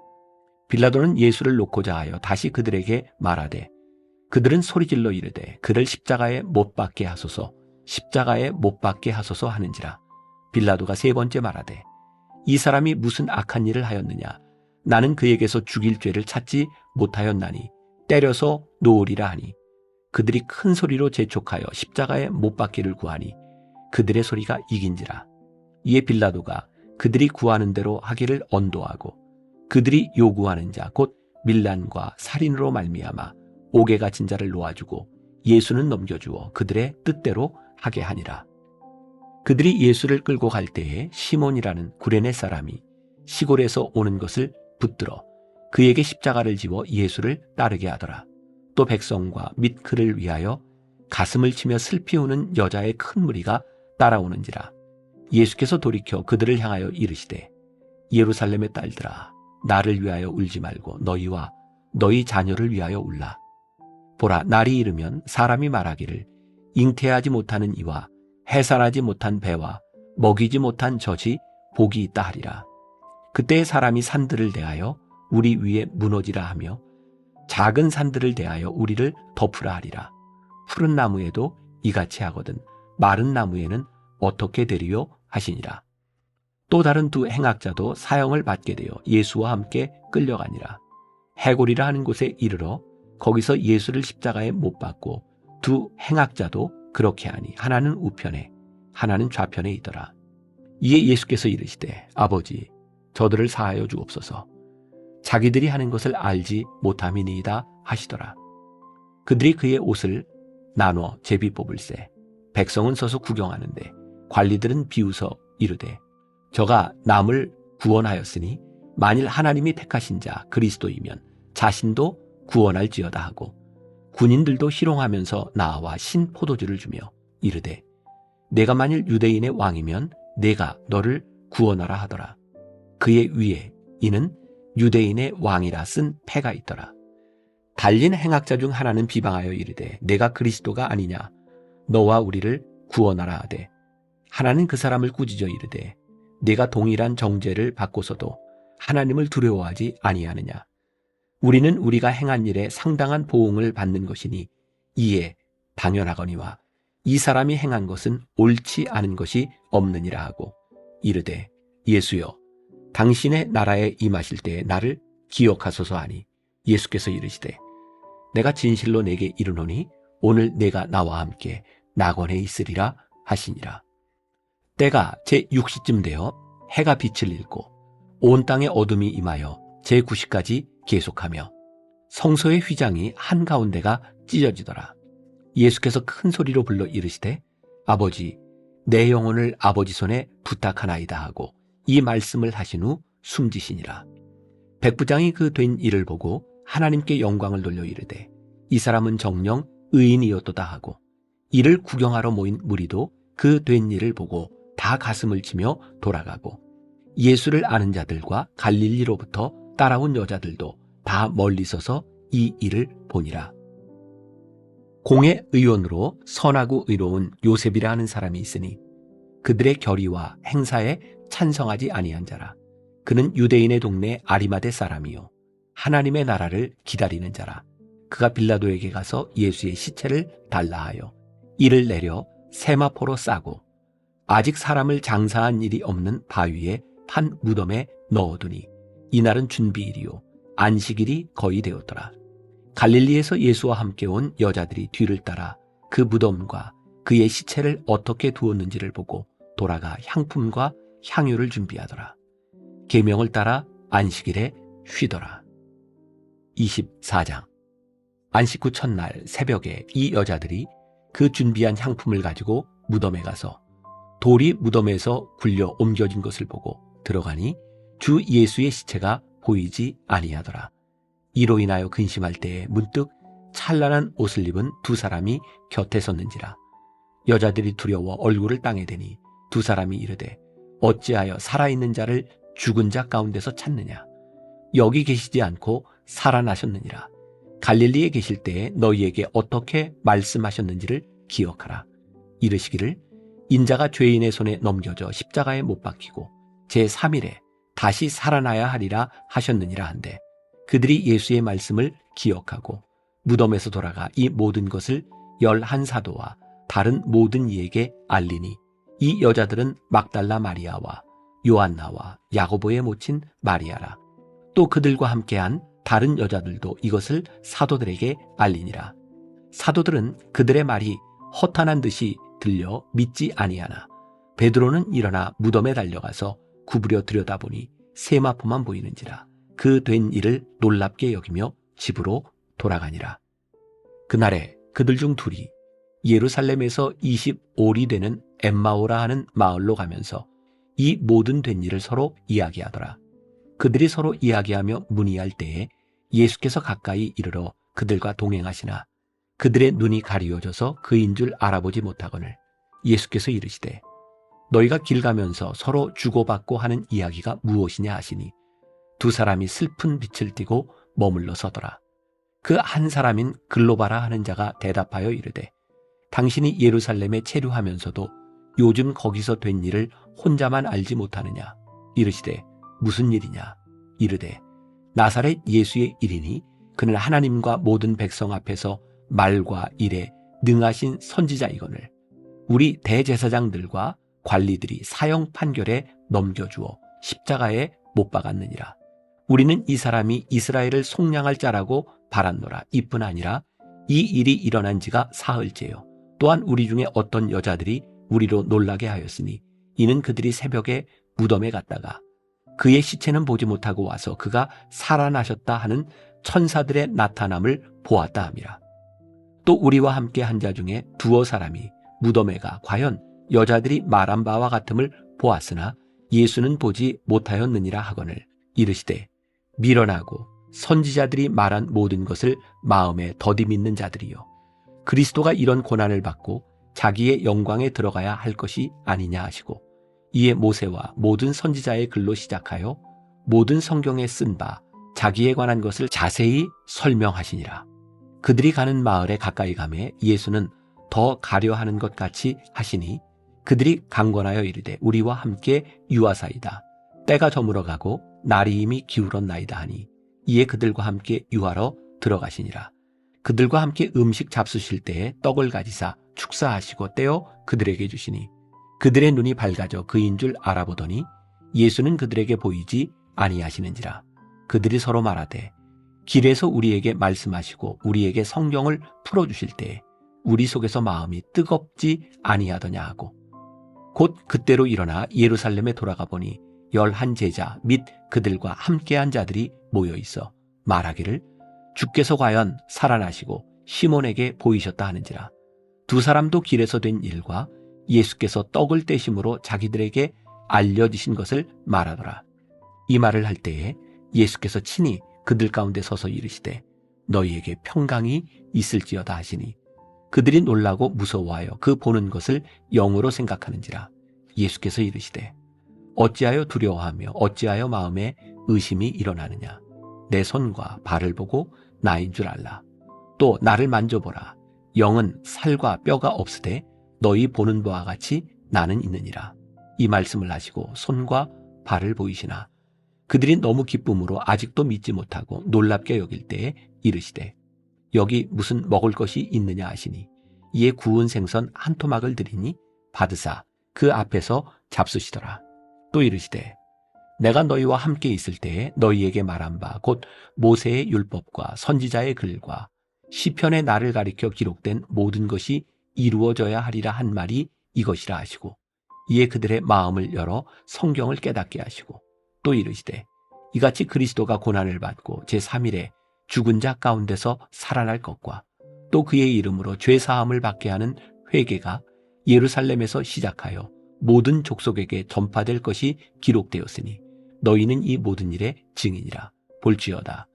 빌라도는 예수를 놓고자 하여 다시 그들에게 말하되 그들은 소리질러 이르되 그를 십자가에 못 박게 하소서, 십자가에 못 박게 하소서 하는지라. 빌라도가 세 번째 말하되 이 사람이 무슨 악한 일을 하였느냐, 나는 그에게서 죽일 죄를 찾지 못하였나니 때려서 놓으리라 하니 그들이 큰 소리로 재촉하여 십자가에 못 박기를 구하니 그들의 소리가 이긴지라. 이에 빌라도가 그들이 구하는 대로 하기를 언도하고 그들이 요구하는 자 곧 밀란과 살인으로 말미암아 옥에 갇힌 자를 놓아주고 예수는 넘겨주어 그들의 뜻대로 하게 하니라. 그들이 예수를 끌고 갈 때에 시몬이라는 구레네 사람이 시골에서 오는 것을 붙들어 그에게 십자가를 지워 예수를 따르게 하더라. 또 백성과 및 그를 위하여 가슴을 치며 슬피 우는 여자의 큰 무리가 따라오는지라. 예수께서 돌이켜 그들을 향하여 이르시되 예루살렘의 딸들아, 나를 위하여 울지 말고 너희와 너희 자녀를 위하여 울라. 보라, 날이 이르면 사람이 말하기를 잉태하지 못하는 이와 해산하지 못한 배와 먹이지 못한 젖이 복이 있다 하리라. 그때 사람이 산들을 대하여 우리 위에 무너지라 하며 작은 산들을 대하여 우리를 덮으라 하리라. 푸른 나무에도 이같이 하거든 마른 나무에는 어떻게 되리요 하시니라. 또 다른 두 행악자도 사형을 받게 되어 예수와 함께 끌려가니라. 해골이라 하는 곳에 이르러 거기서 예수를 십자가에 못 박고 두 행악자도 그렇게 하니 하나는 우편에 하나는 좌편에 있더라. 이에 예수께서 이르시되 아버지, 저들을 사하여 주옵소서. 자기들이 하는 것을 알지 못함이니이다 하시더라. 그들이 그의 옷을 나눠 제비 뽑을세. 백성은 서서 구경하는데 관리들은 비웃어 이르되 저가 남을 구원하였으니 만일 하나님이 택하신 자 그리스도이면 자신도 구원할지어다 하고 군인들도 희롱하면서 나와 신 포도주를 주며 이르되 내가 만일 유대인의 왕이면 내가 너를 구원하라 하더라. 그의 위에 이는 유대인의 왕이라 쓴 패가 있더라. 달린 행악자 중 하나는 비방하여 이르되 내가 그리스도가 아니냐, 너와 우리를 구원하라 하되 하나는 그 사람을 꾸짖어 이르되 내가 동일한 정죄를 받고서도 하나님을 두려워하지 아니하느냐. 우리는 우리가 행한 일에 상당한 보응을 받는 것이니 이에 당연하거니와 이 사람이 행한 것은 옳지 않은 것이 없느니라 하고 이르되 예수여, 당신의 나라에 임하실 때에 나를 기억하소서 하니 예수께서 이르시되 내가 진실로 내게 이르노니 오늘 내가 나와 함께 낙원에 있으리라 하시니라. 때가 제6시쯤 되어 해가 빛을 잃고 온 땅에 어둠이 임하여 제9시까지 계속하며 성소의 휘장이 한가운데가 찢어지더라. 예수께서 큰 소리로 불러 이르시되 아버지, 내 영혼을 아버지 손에 부탁하나이다 하고 이 말씀을 하신 후 숨지시니라. 백부장이 그 된 일을 보고 하나님께 영광을 돌려 이르되 이 사람은 정녕 의인이었도다 하고, 이를 구경하러 모인 무리도 그 된 일을 보고 다 가슴을 치며 돌아가고, 예수를 아는 자들과 갈릴리로부터 따라온 여자들도 다 멀리 서서 이 일을 보니라. 공의 의원으로 선하고 의로운 요셉이라 하는 사람이 있으니 그들의 결의와 행사에 찬성하지 아니한 자라. 그는 유대인의 동네 아리마대 사람이요 하나님의 나라를 기다리는 자라. 그가 빌라도에게 가서 예수의 시체를 달라 하여 이를 내려 세마포로 싸고 아직 사람을 장사한 일이 없는 바위에 판 무덤에 넣어두니 이날은 준비일이요 안식일이 거의 되었더라. 갈릴리에서 예수와 함께 온 여자들이 뒤를 따라 그 무덤과 그의 시체를 어떻게 두었는지를 보고 돌아가 향품과 향유를 준비하더라. 계명을 따라 안식일에 쉬더라. 24장. 안식 후 첫날 새벽에 이 여자들이 그 준비한 향품을 가지고 무덤에 가서 돌이 무덤에서 굴려 옮겨진 것을 보고 들어가니 주 예수의 시체가 보이지 아니하더라. 이로 인하여 근심할 때에 문득 찬란한 옷을 입은 두 사람이 곁에 섰는지라. 여자들이 두려워 얼굴을 땅에 대니 두 사람이 이르되 어찌하여 살아있는 자를 죽은 자 가운데서 찾느냐. 여기 계시지 않고 살아나셨느니라. 갈릴리에 계실 때에 너희에게 어떻게 말씀하셨는지를 기억하라. 이르시기를 인자가 죄인의 손에 넘겨져 십자가에 못 박히고 제3일에 다시 살아나야 하리라 하셨느니라 한데, 그들이 예수의 말씀을 기억하고 무덤에서 돌아가 이 모든 것을 11사도와 다른 모든 이에게 알리니, 이 여자들은 막달라 마리아와 요한나와 야고보의 모친 마리아라. 또 그들과 함께한 다른 여자들도 이것을 사도들에게 알리니라. 사도들은 그들의 말이 허탄한 듯이 들려 믿지 아니하나 베드로는 일어나 무덤에 달려가서 구부려 들여다보니 세마포만 보이는지라. 그 된 일을 놀랍게 여기며 집으로 돌아가니라. 그날에 그들 중 둘이 예루살렘에서 25리 되는 엠마오라 하는 마을로 가면서 이 모든 된 일을 서로 이야기하더라. 그들이 서로 이야기하며 문의할 때에 예수께서 가까이 이르러 그들과 동행하시나 그들의 눈이 가리워져서 그인 줄 알아보지 못하거늘 예수께서 이르시되 너희가 길 가면서 서로 주고받고 하는 이야기가 무엇이냐 하시니 두 사람이 슬픈 빛을 띠고 머물러 서더라. 그 한 사람인 글로바라 하는 자가 대답하여 이르되 당신이 예루살렘에 체류하면서도 요즘 거기서 된 일을 혼자만 알지 못하느냐. 이르시되 무슨 일이냐. 이르되 나사렛 예수의 일이니 그는 하나님과 모든 백성 앞에서 말과 일에 능하신 선지자이거늘 우리 대제사장들과 관리들이 사형 판결에 넘겨주어 십자가에 못 박았느니라. 우리는 이 사람이 이스라엘을 속량할 자라고 바랐노라. 이뿐 아니라 이 일이 일어난 지가 사흘째요. 또한 우리 중에 어떤 여자들이 우리로 놀라게 하였으니 이는 그들이 새벽에 무덤에 갔다가 그의 시체는 보지 못하고 와서 그가 살아나셨다 하는 천사들의 나타남을 보았다 함이라. 또 우리와 함께 한 자 중에 두어 사람이 무덤에 가 과연 여자들이 말한 바와 같음을 보았으나 예수는 보지 못하였느니라 하거늘 이르시되 미련하고 선지자들이 말한 모든 것을 마음에 더디 믿는 자들이요 그리스도가 이런 고난을 받고 자기의 영광에 들어가야 할 것이 아니냐 하시고 이에 모세와 모든 선지자의 글로 시작하여 모든 성경에 쓴 바 자기에 관한 것을 자세히 설명하시니라. 그들이 가는 마을에 가까이 가매 예수는 더 가려 하는 것 같이 하시니 그들이 강권하여 이르되 우리와 함께 유하사이다. 때가 저물어가고 날이 이미 기울었나이다 하니 이에 그들과 함께 유하러 들어가시니라. 그들과 함께 음식 잡수실 때에 떡을 가지사 축사하시고 떼어 그들에게 주시니 그들의 눈이 밝아져 그인 줄 알아보더니 예수는 그들에게 보이지 아니하시는지라. 그들이 서로 말하되 길에서 우리에게 말씀하시고 우리에게 성경을 풀어주실 때에 우리 속에서 마음이 뜨겁지 아니하더냐 하고 곧 그때로 일어나 예루살렘에 돌아가 보니 11 제자 및 그들과 함께한 자들이 모여 있어 말하기를 주께서 과연 살아나시고 시몬에게 보이셨다 하는지라. 두 사람도 길에서 된 일과 예수께서 떡을 떼심으로 자기들에게 알려주신 것을 말하더라. 이 말을 할 때에 예수께서 친히 그들 가운데 서서 이르시되 너희에게 평강이 있을지어다 하시니 그들이 놀라고 무서워하여 그 보는 것을 영으로 생각하는지라. 예수께서 이르시되 어찌하여 두려워하며 어찌하여 마음에 의심이 일어나느냐. 내 손과 발을 보고 나인 줄 알라. 또 나를 만져보라. 영은 살과 뼈가 없으되 너희 보는 바와 같이 나는 있느니라. 이 말씀을 하시고 손과 발을 보이시나 그들이 너무 기쁨으로 아직도 믿지 못하고 놀랍게 여길 때에 이르시되 여기 무슨 먹을 것이 있느냐 하시니 이에 구운 생선 한 토막을 드리니 받으사 그 앞에서 잡수시더라. 또 이르시되 내가 너희와 함께 있을 때에 너희에게 말한 바 곧 모세의 율법과 선지자의 글과 시편의 나를 가리켜 기록된 모든 것이 이루어져야 하리라 한 말이 이것이라 하시고 이에 그들의 마음을 열어 성경을 깨닫게 하시고 또 이르시되 이같이 그리스도가 고난을 받고 제3일에 죽은 자 가운데서 살아날 것과 또 그의 이름으로 죄사함을 받게 하는 회개가 예루살렘에서 시작하여 모든 족속에게 전파될 것이 기록되었으니 너희는 이 모든 일의 증인이라. 볼지어다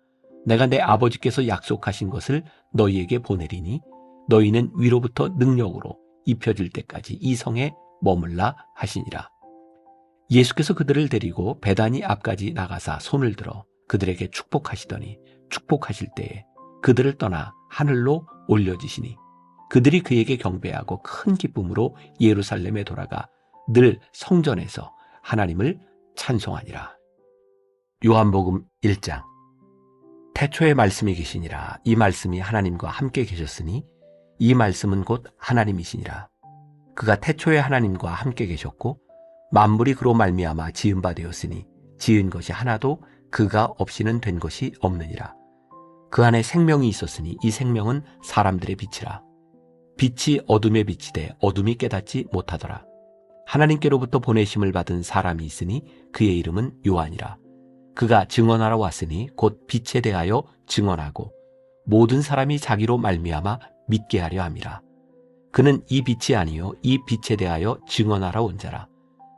내가 내 아버지께서 약속하신 것을 너희에게 보내리니 너희는 위로부터 능력으로 입혀질 때까지 이 성에 머물라 하시니라. 예수께서 그들을 데리고 베다니 앞까지 나가사 손을 들어 그들에게 축복하시더니 축복하실 때에 그들을 떠나 하늘로 올려지시니 그들이 그에게 경배하고 큰 기쁨으로 예루살렘에 돌아가 늘 성전에서 하나님을 찬송하니라. 요한복음 1장. 태초에 말씀이 계시니라. 이 말씀이 하나님과 함께 계셨으니 이 말씀은 곧 하나님이시니라. 그가 태초에 하나님과 함께 계셨고 만물이 그로 말미암아 지은 바 되었으니 지은 것이 하나도 그가 없이는 된 것이 없느니라. 그 안에 생명이 있었으니 이 생명은 사람들의 빛이라. 빛이 어둠에 비치되 어둠이 깨닫지 못하더라. 하나님께로부터 보내심을 받은 사람이 있으니 그의 이름은 요한이라. 그가 증언하러 왔으니 곧 빛에 대하여 증언하고 모든 사람이 자기로 말미암아 믿게 하려 함이라. 그는 이 빛이 아니요 이 빛에 대하여 증언하러 온 자라.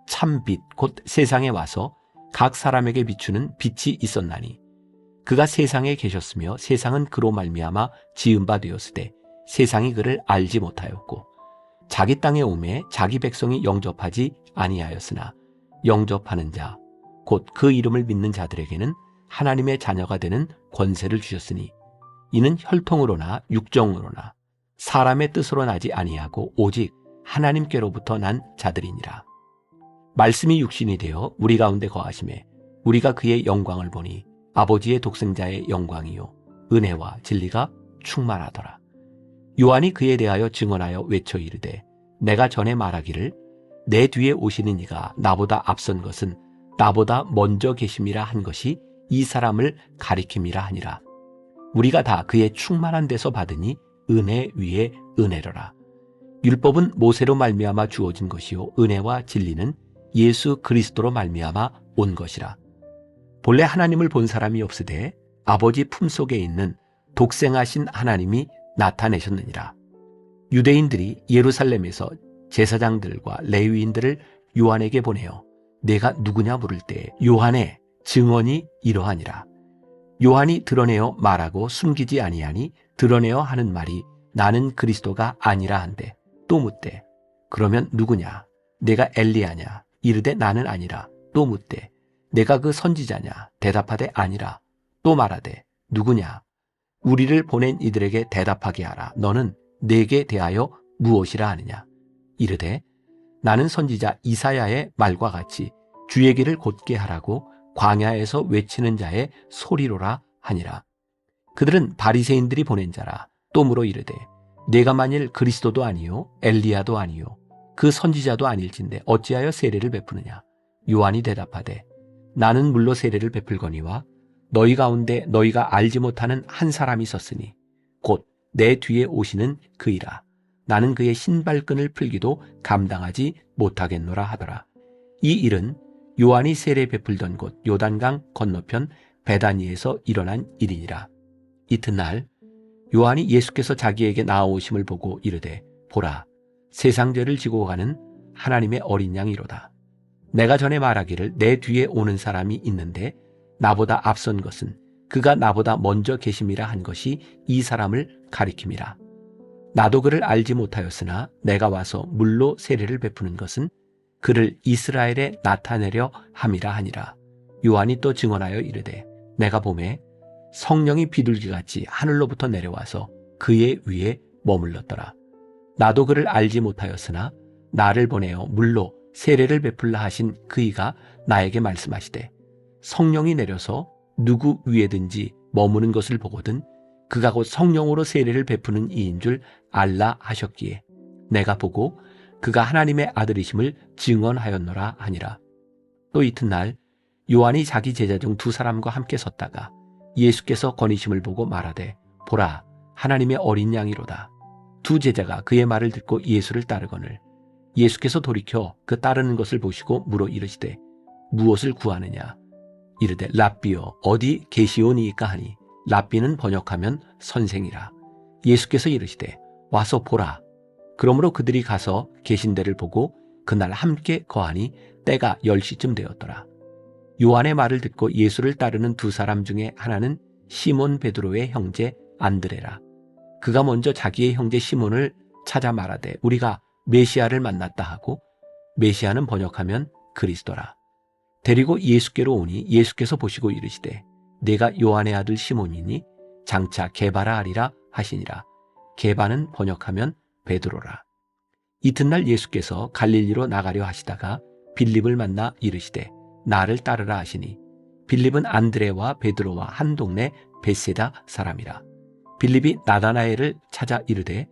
참 빛 곧 세상에 와서 각 사람에게 비추는 빛이 있었나니 그가 세상에 계셨으며 세상은 그로 말미암아 지은 바 되었으되 세상이 그를 알지 못하였고 자기 땅에 오매 자기 백성이 영접하지 아니하였으나 영접하는 자 곧 그 이름을 믿는 자들에게는 하나님의 자녀가 되는 권세를 주셨으니 이는 혈통으로나 육정으로나 사람의 뜻으로 나지 아니하고 오직 하나님께로부터 난 자들이니라. 말씀이 육신이 되어 우리 가운데 거하심에 우리가 그의 영광을 보니 아버지의 독생자의 영광이요 은혜와 진리가 충만하더라. 요한이 그에 대하여 증언하여 외쳐 이르되 내가 전에 말하기를 내 뒤에 오시는 이가 나보다 앞선 것은 나보다 먼저 계심이라 한 것이 이 사람을 가리킴이라 하니라. 우리가 다 그의 충만한 데서 받으니 은혜 위에 은혜로라. 율법은 모세로 말미암아 주어진 것이요 은혜와 진리는 예수 그리스도로 말미암아 온 것이라. 본래 하나님을 본 사람이 없으되 아버지 품속에 있는 독생하신 하나님이 나타내셨느니라. 유대인들이 예루살렘에서 제사장들과 레위인들을 요한에게 보내어 내가 누구냐 물을 때 요한의 증언이 이러하니라. 요한이 드러내어 말하고 숨기지 아니하니 드러내어 하는 말이 나는 그리스도가 아니라 한데 또 묻되 그러면 누구냐? 내가 엘리야냐? 이르되 나는 아니라. 또 묻되 내가 그 선지자냐? 대답하되 아니라. 또 말하되 누구냐? 우리를 보낸 이들에게 대답하게 하라. 너는 내게 대하여 무엇이라 하느냐? 이르되 나는 선지자 이사야의 말과 같이 주의 길을 곧게 하라고 광야에서 외치는 자의 소리로라 하니라. 그들은 바리새인들이 보낸 자라. 또 물어 이르되 내가 만일 그리스도도 아니요 엘리야도 아니요 그 선지자도 아닐진데 어찌하여 세례를 베푸느냐? 요한이 대답하되 나는 물로 세례를 베풀거니와 너희 가운데 너희가 알지 못하는 한 사람이 있었으니 곧 내 뒤에 오시는 그이라. 나는 그의 신발끈을 풀기도 감당하지 못하겠노라 하더라. 이 일은 요한이 세례 베풀던 곳 요단강 건너편 베다니에서 일어난 일이니라. 이튿날 요한이 예수께서 자기에게 나아오심을 보고 이르되 보라 세상 죄를 지고 가는 하나님의 어린 양이로다. 내가 전에 말하기를 내 뒤에 오는 사람이 있는데 나보다 앞선 것은 그가 나보다 먼저 계심이라 한 것이 이 사람을 가리킴이라. 나도 그를 알지 못하였으나 내가 와서 물로 세례를 베푸는 것은 그를 이스라엘에 나타내려 함이라 하니라. 요한이 또 증언하여 이르되 내가 보매 성령이 비둘기같이 하늘로부터 내려와서 그의 위에 머물렀더라. 나도 그를 알지 못하였으나 나를 보내어 물로 세례를 베풀라 하신 그이가 나에게 말씀하시되 성령이 내려서 누구 위에든지 머무는 것을 보거든 그가 곧 성령으로 세례를 베푸는 이인 줄 알라 하셨기에 내가 보고 그가 하나님의 아들이심을 증언하였노라 하니라. 또 이튿날 요한이 자기 제자 중 두 사람과 함께 섰다가 예수께서 거니심을 보고 말하되 보라 하나님의 어린 양이로다. 두 제자가 그의 말을 듣고 예수를 따르거늘 예수께서 돌이켜 그 따르는 것을 보시고 물어 이르시되 무엇을 구하느냐. 이르되 랍비여 어디 계시오니이까 하니 랍비는 번역하면 선생이라. 예수께서 이르시되 와서 보라. 그러므로 그들이 가서 계신 데를 보고 그날 함께 거하니 때가 10시쯤 되었더라. 요한의 말을 듣고 예수를 따르는 두 사람 중에 하나는 시몬 베드로의 형제 안드레라. 그가 먼저 자기의 형제 시몬을 찾아 말하되 우리가 메시아를 만났다 하고 메시아는 번역하면 그리스도라. 데리고 예수께로 오니 예수께서 보시고 이르시되 내가 요한의 아들 시몬이니 장차 게바라 하리라 하시니라. 게바는 번역하면 베드로라. 이튿날 예수께서 갈릴리로 나가려 하시다가 빌립을 만나 이르시되 나를 따르라 하시니 빌립은 안드레와 베드로와 한 동네 벳세다 사람이라. 빌립이 나다나엘을 찾아 이르되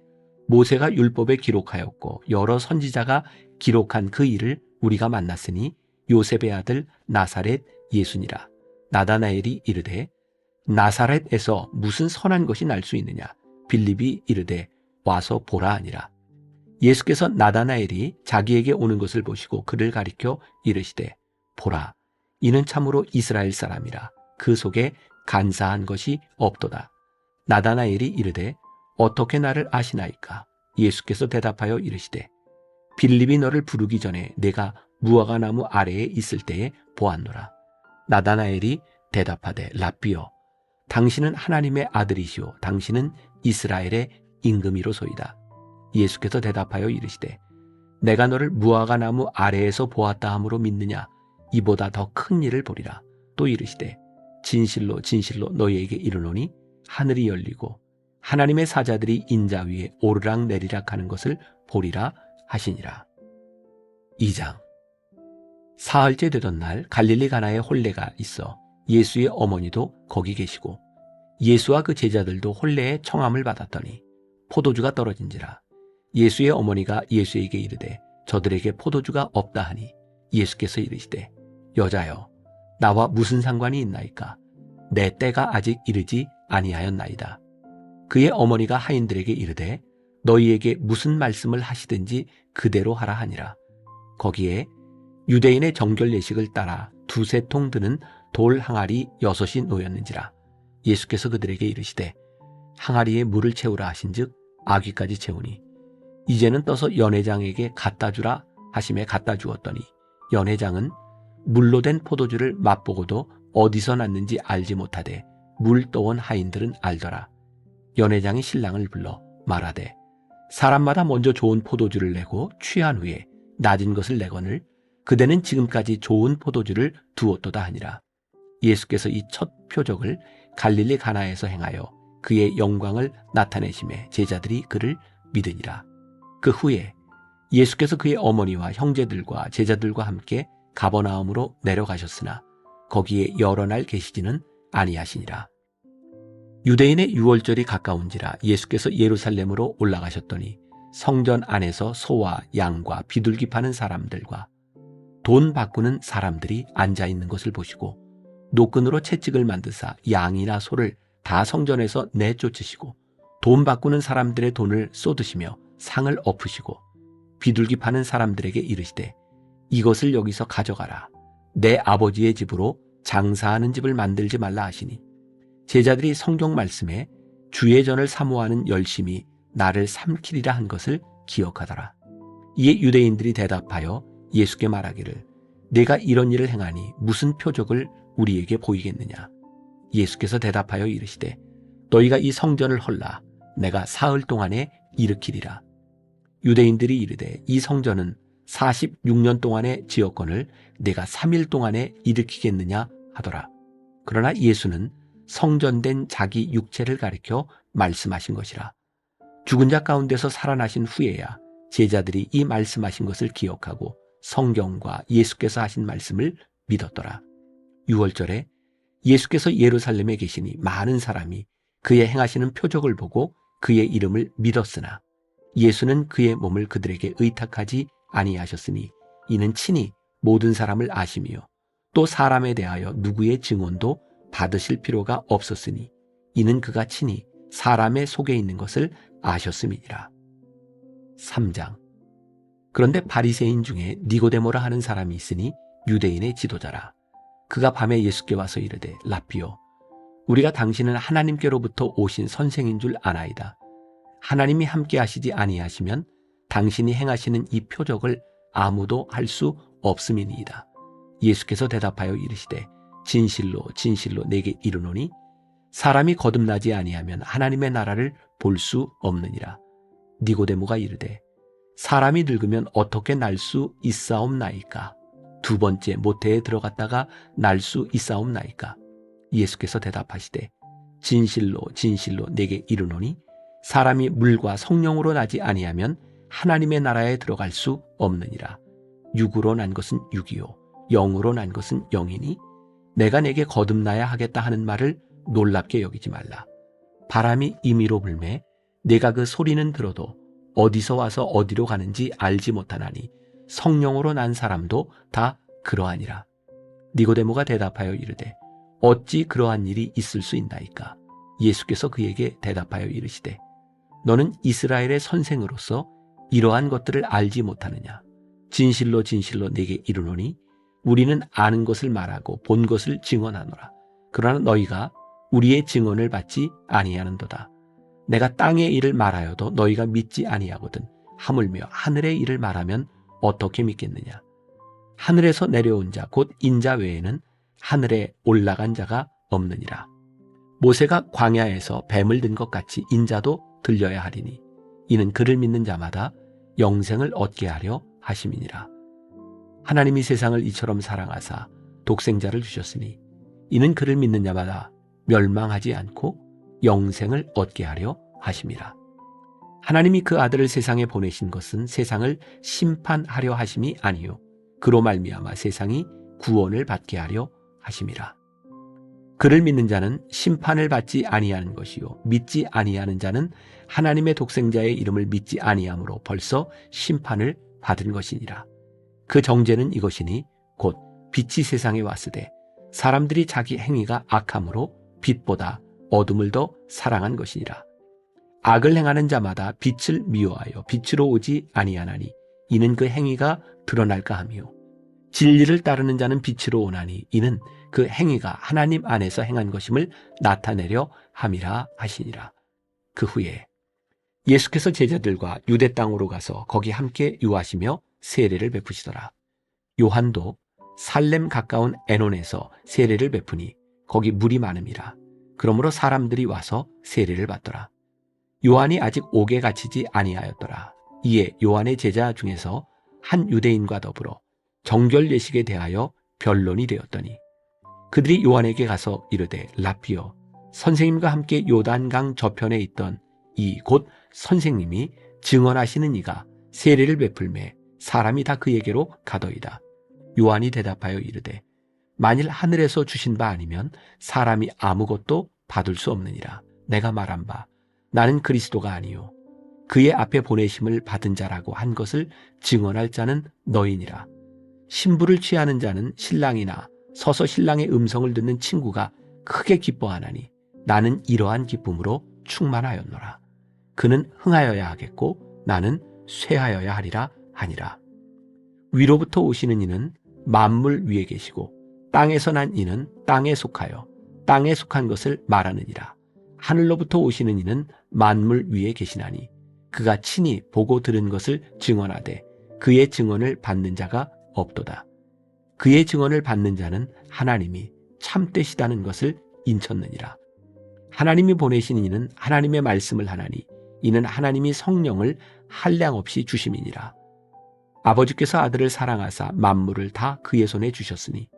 모세가 율법에 기록하였고 여러 선지자가 기록한 그 일을 우리가 만났으니 요셉의 아들 나사렛 예수니라. 나다나엘이 이르되 나사렛에서 무슨 선한 것이 날 수 있느냐. 빌립이 이르되 와서 보라 하니라. 예수께서 나다나엘이 자기에게 오는 것을 보시고 그를 가리켜 이르시되 보라 이는 참으로 이스라엘 사람이라. 그 속에 간사한 것이 없도다. 나다나엘이 이르되 어떻게 나를 아시나이까. 예수께서 대답하여 이르시되 빌립이 너를 부르기 전에 내가 무화과 나무 아래에 있을 때에 보았노라. 나다나엘이 대답하되 랍비여 당신은 하나님의 아들이시오 당신은 이스라엘의 임금이로소이다. 예수께서 대답하여 이르시되 내가 너를 무화과 나무 아래에서 보았다 함으로 믿느냐. 이보다 더 큰 일을 보리라. 또 이르시되 진실로 진실로 너희에게 이르노니 하늘이 열리고 하나님의 사자들이 인자 위에 오르락 내리락 하는 것을 보리라 하시니라. 2장. 사흘째 되던 날 갈릴리 가나에 혼례가 있어 예수의 어머니도 거기 계시고 예수와 그 제자들도 혼례의 청함을 받았더니 포도주가 떨어진지라. 예수의 어머니가 예수에게 이르되 저들에게 포도주가 없다 하니 예수께서 이르시되 여자여 나와 무슨 상관이 있나이까. 내 때가 아직 이르지 아니하였나이다. 그의 어머니가 하인들에게 이르되 너희에게 무슨 말씀을 하시든지 그대로 하라 하니라. 거기에 유대인의 정결 예식을 따라 2-3통 드는 돌 항아리 6이 놓였는지라. 예수께서 그들에게 이르시되 항아리에 물을 채우라 하신즉 아귀까지 채우니 이제는 떠서 연회장에게 갖다 주라 하심에 갖다 주었더니 연회장은 물로 된 포도주를 맛보고도 어디서 났는지 알지 못하되 물 떠온 하인들은 알더라. 연회장이 신랑을 불러 말하되 사람마다 먼저 좋은 포도주를 내고 취한 후에 낮은 것을 내거늘 그대는 지금까지 좋은 포도주를 두었도다 하니라. 예수께서 이 첫 표적을 갈릴리 가나에서 행하여 그의 영광을 나타내심에 제자들이 그를 믿으니라. 그 후에 예수께서 그의 어머니와 형제들과 제자들과 함께 가버나움으로 내려가셨으나 거기에 여러 날 계시지는 아니하시니라. 유대인의 유월절이 가까운지라 예수께서 예루살렘으로 올라가셨더니 성전 안에서 소와 양과 비둘기 파는 사람들과 돈 바꾸는 사람들이 앉아있는 것을 보시고 노끈으로 채찍을 만드사 양이나 소를 다 성전에서 내쫓으시고 돈 바꾸는 사람들의 돈을 쏟으시며 상을 엎으시고 비둘기 파는 사람들에게 이르시되 이것을 여기서 가져가라. 내 아버지의 집으로 장사하는 집을 만들지 말라 하시니 제자들이 성경 말씀에 주의 전을 사모하는 열심이 나를 삼키리라 한 것을 기억하더라. 이에 유대인들이 대답하여 예수께 말하기를 내가 이런 일을 행하니 무슨 표적을 우리에게 보이겠느냐. 예수께서 대답하여 이르시되 너희가 이 성전을 헐라 내가 사흘 동안에 일으키리라. 유대인들이 이르되 이 성전은 46년 동안의 지었건을 내가 3일 동안에 일으키겠느냐 하더라. 그러나 예수는 성전된 자기 육체를 가리켜 말씀하신 것이라. 죽은 자 가운데서 살아나신 후에야 제자들이 이 말씀하신 것을 기억하고 성경과 예수께서 하신 말씀을 믿었더라. 6월절에 예수께서 예루살렘에 계시니 많은 사람이 그의 행하시는 표적을 보고 그의 이름을 믿었으나 예수는 그의 몸을 그들에게 의탁하지 아니하셨으니 이는 친히 모든 사람을 아시며 또 사람에 대하여 누구의 증언도 받으실 필요가 없었으니 이는 그가 친히 사람의 속에 있는 것을 아셨음이니라. 3장. 그런데 바리새인 중에 니고데모라 하는 사람이 있으니 유대인의 지도자라. 그가 밤에 예수께 와서 이르되 라삐요 우리가 당신은 하나님께로부터 오신 선생인 줄 아나이다. 하나님이 함께 하시지 아니하시면 당신이 행하시는 이 표적을 아무도 할 수 없음이니이다. 예수께서 대답하여 이르시되 진실로 진실로 내게 이르노니 사람이 거듭나지 아니하면 하나님의 나라를 볼 수 없느니라. 니고데모가 이르되 사람이 늙으면 어떻게 날 수 있사옵나이까? 두 번째 모태에 들어갔다가 날 수 있사옵나이까? 예수께서 대답하시되 진실로 진실로 내게 이르노니 사람이 물과 성령으로 나지 아니하면 하나님의 나라에 들어갈 수 없느니라. 육으로 난 것은 육이요 영으로 난 것은 영이니 내가 내게 거듭나야 하겠다 하는 말을 놀랍게 여기지 말라. 바람이 임의로 불매 내가 그 소리는 들어도 어디서 와서 어디로 가는지 알지 못하나니 성령으로 난 사람도 다 그러하니라. 니고데모가 대답하여 이르되 어찌 그러한 일이 있을 수 있나이까? 예수께서 그에게 대답하여 이르시되 너는 이스라엘의 선생으로서 이러한 것들을 알지 못하느냐? 진실로 진실로 내게 이르노니 우리는 아는 것을 말하고 본 것을 증언하노라. 그러나 너희가 우리의 증언을 받지 아니하는도다. 내가 땅의 일을 말하여도 너희가 믿지 아니하거든 하물며 하늘의 일을 말하면 어떻게 믿겠느냐? 하늘에서 내려온 자 곧 인자 외에는 하늘에 올라간 자가 없느니라. 모세가 광야에서 뱀을 든 것 같이 인자도 들려야 하리니 이는 그를 믿는 자마다 영생을 얻게 하려 하심이니라. 하나님이 세상을 이처럼 사랑하사 독생자를 주셨으니 이는 그를 믿는 자마다 멸망하지 않고 영생을 얻게 하려 하심이라. 하나님이 그 아들을 세상에 보내신 것은 세상을 심판하려 하심이 아니요 그로 말미암아 세상이 구원을 받게 하려 하심이라. 그를 믿는 자는 심판을 받지 아니하는 것이요 믿지 아니하는 자는 하나님의 독생자의 이름을 믿지 아니함으로 벌써 심판을 받은 것이니라. 그 정죄는 이것이니 곧 빛이 세상에 왔으되 사람들이 자기 행위가 악함으로 빛보다 어둠을 더 사랑한 것이니라. 악을 행하는 자마다 빛을 미워하여 빛으로 오지 아니하나니 이는 그 행위가 드러날까 하며 진리를 따르는 자는 빛으로 오나니 이는 그 행위가 하나님 안에서 행한 것임을 나타내려 함이라 하시니라. 그 후에 예수께서 제자들과 유대 땅으로 가서 거기 함께 유하시며 세례를 베푸시더라. 요한도 살렘 가까운 에논에서 세례를 베푸니 거기 물이 많음이라. 그러므로 사람들이 와서 세례를 받더라. 요한이 아직 옥에 갇히지 아니하였더라. 이에 요한의 제자 중에서 한 유대인과 더불어 정결 예식에 대하여 변론이 되었더니 그들이 요한에게 가서 이르되 라삐여 선생님과 함께 요단강 저편에 있던 이 곧 선생님이 증언하시는 이가 세례를 베풀매 사람이 다 그에게로 가더이다. 요한이 대답하여 이르되 만일 하늘에서 주신 바 아니면 사람이 아무것도 받을 수 없느니라. 내가 말한 바 나는 그리스도가 아니요 그의 앞에 보내심을 받은 자라고 한 것을 증언할 자는 너희니라. 신부를 취하는 자는 신랑이나 서서 신랑의 음성을 듣는 친구가 크게 기뻐하나니 나는 이러한 기쁨으로 충만하였노라. 그는 흥하여야 하겠고 나는 쇠하여야 하리라 하니라. 위로부터 오시는 이는 만물 위에 계시고 땅에서 난 이는 땅에 속하여 땅에 속한 것을 말하느니라. 하늘로부터 오시는 이는 만물 위에 계시나니 그가 친히 보고 들은 것을 증언하되 그의 증언을 받는 자가 없도다. 그의 증언을 받는 자는 하나님이 참되시다는 것을 인쳤느니라. 하나님이 보내신 이는 하나님의 말씀을 하나니 이는 하나님이 성령을 한량없이 주심이니라. 아버지께서 아들을 사랑하사 만물을 다 그의 손에 주셨으니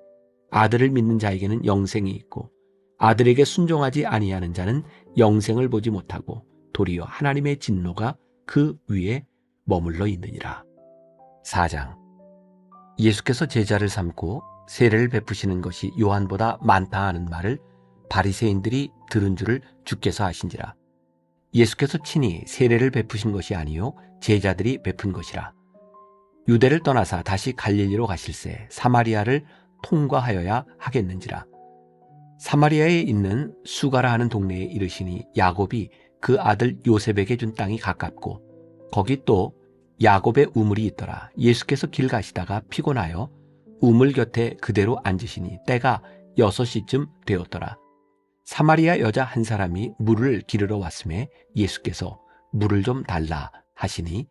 아들을 믿는 자에게는 영생이 있고 아들에게 순종하지 아니하는 자는 영생을 보지 못하고 도리어 하나님의 진노가 그 위에 머물러 있느니라. 4장. 예수께서 제자를 삼고 세례를 베푸시는 것이 요한보다 많다 하는 말을 바리새인들이 들은 줄을 주께서 아신지라. 예수께서 친히 세례를 베푸신 것이 아니요 제자들이 베푼 것이라. 유대를 떠나사 다시 갈릴리로 가실새 사마리아를 통과하여야 하겠는지라. 사마리아에 있는 수가라 하는 동네에 이르시니 야곱이 그 아들 요셉에게 준 땅이 가깝고 거기 또 야곱의 우물이 있더라. 예수께서 길 가시다가 피곤하여 우물 곁에 그대로 앉으시니 때가 6시쯤 되었더라. 사마리아 여자 한 사람이 물을 기르러 왔음에 예수께서 물을 좀 달라 하시니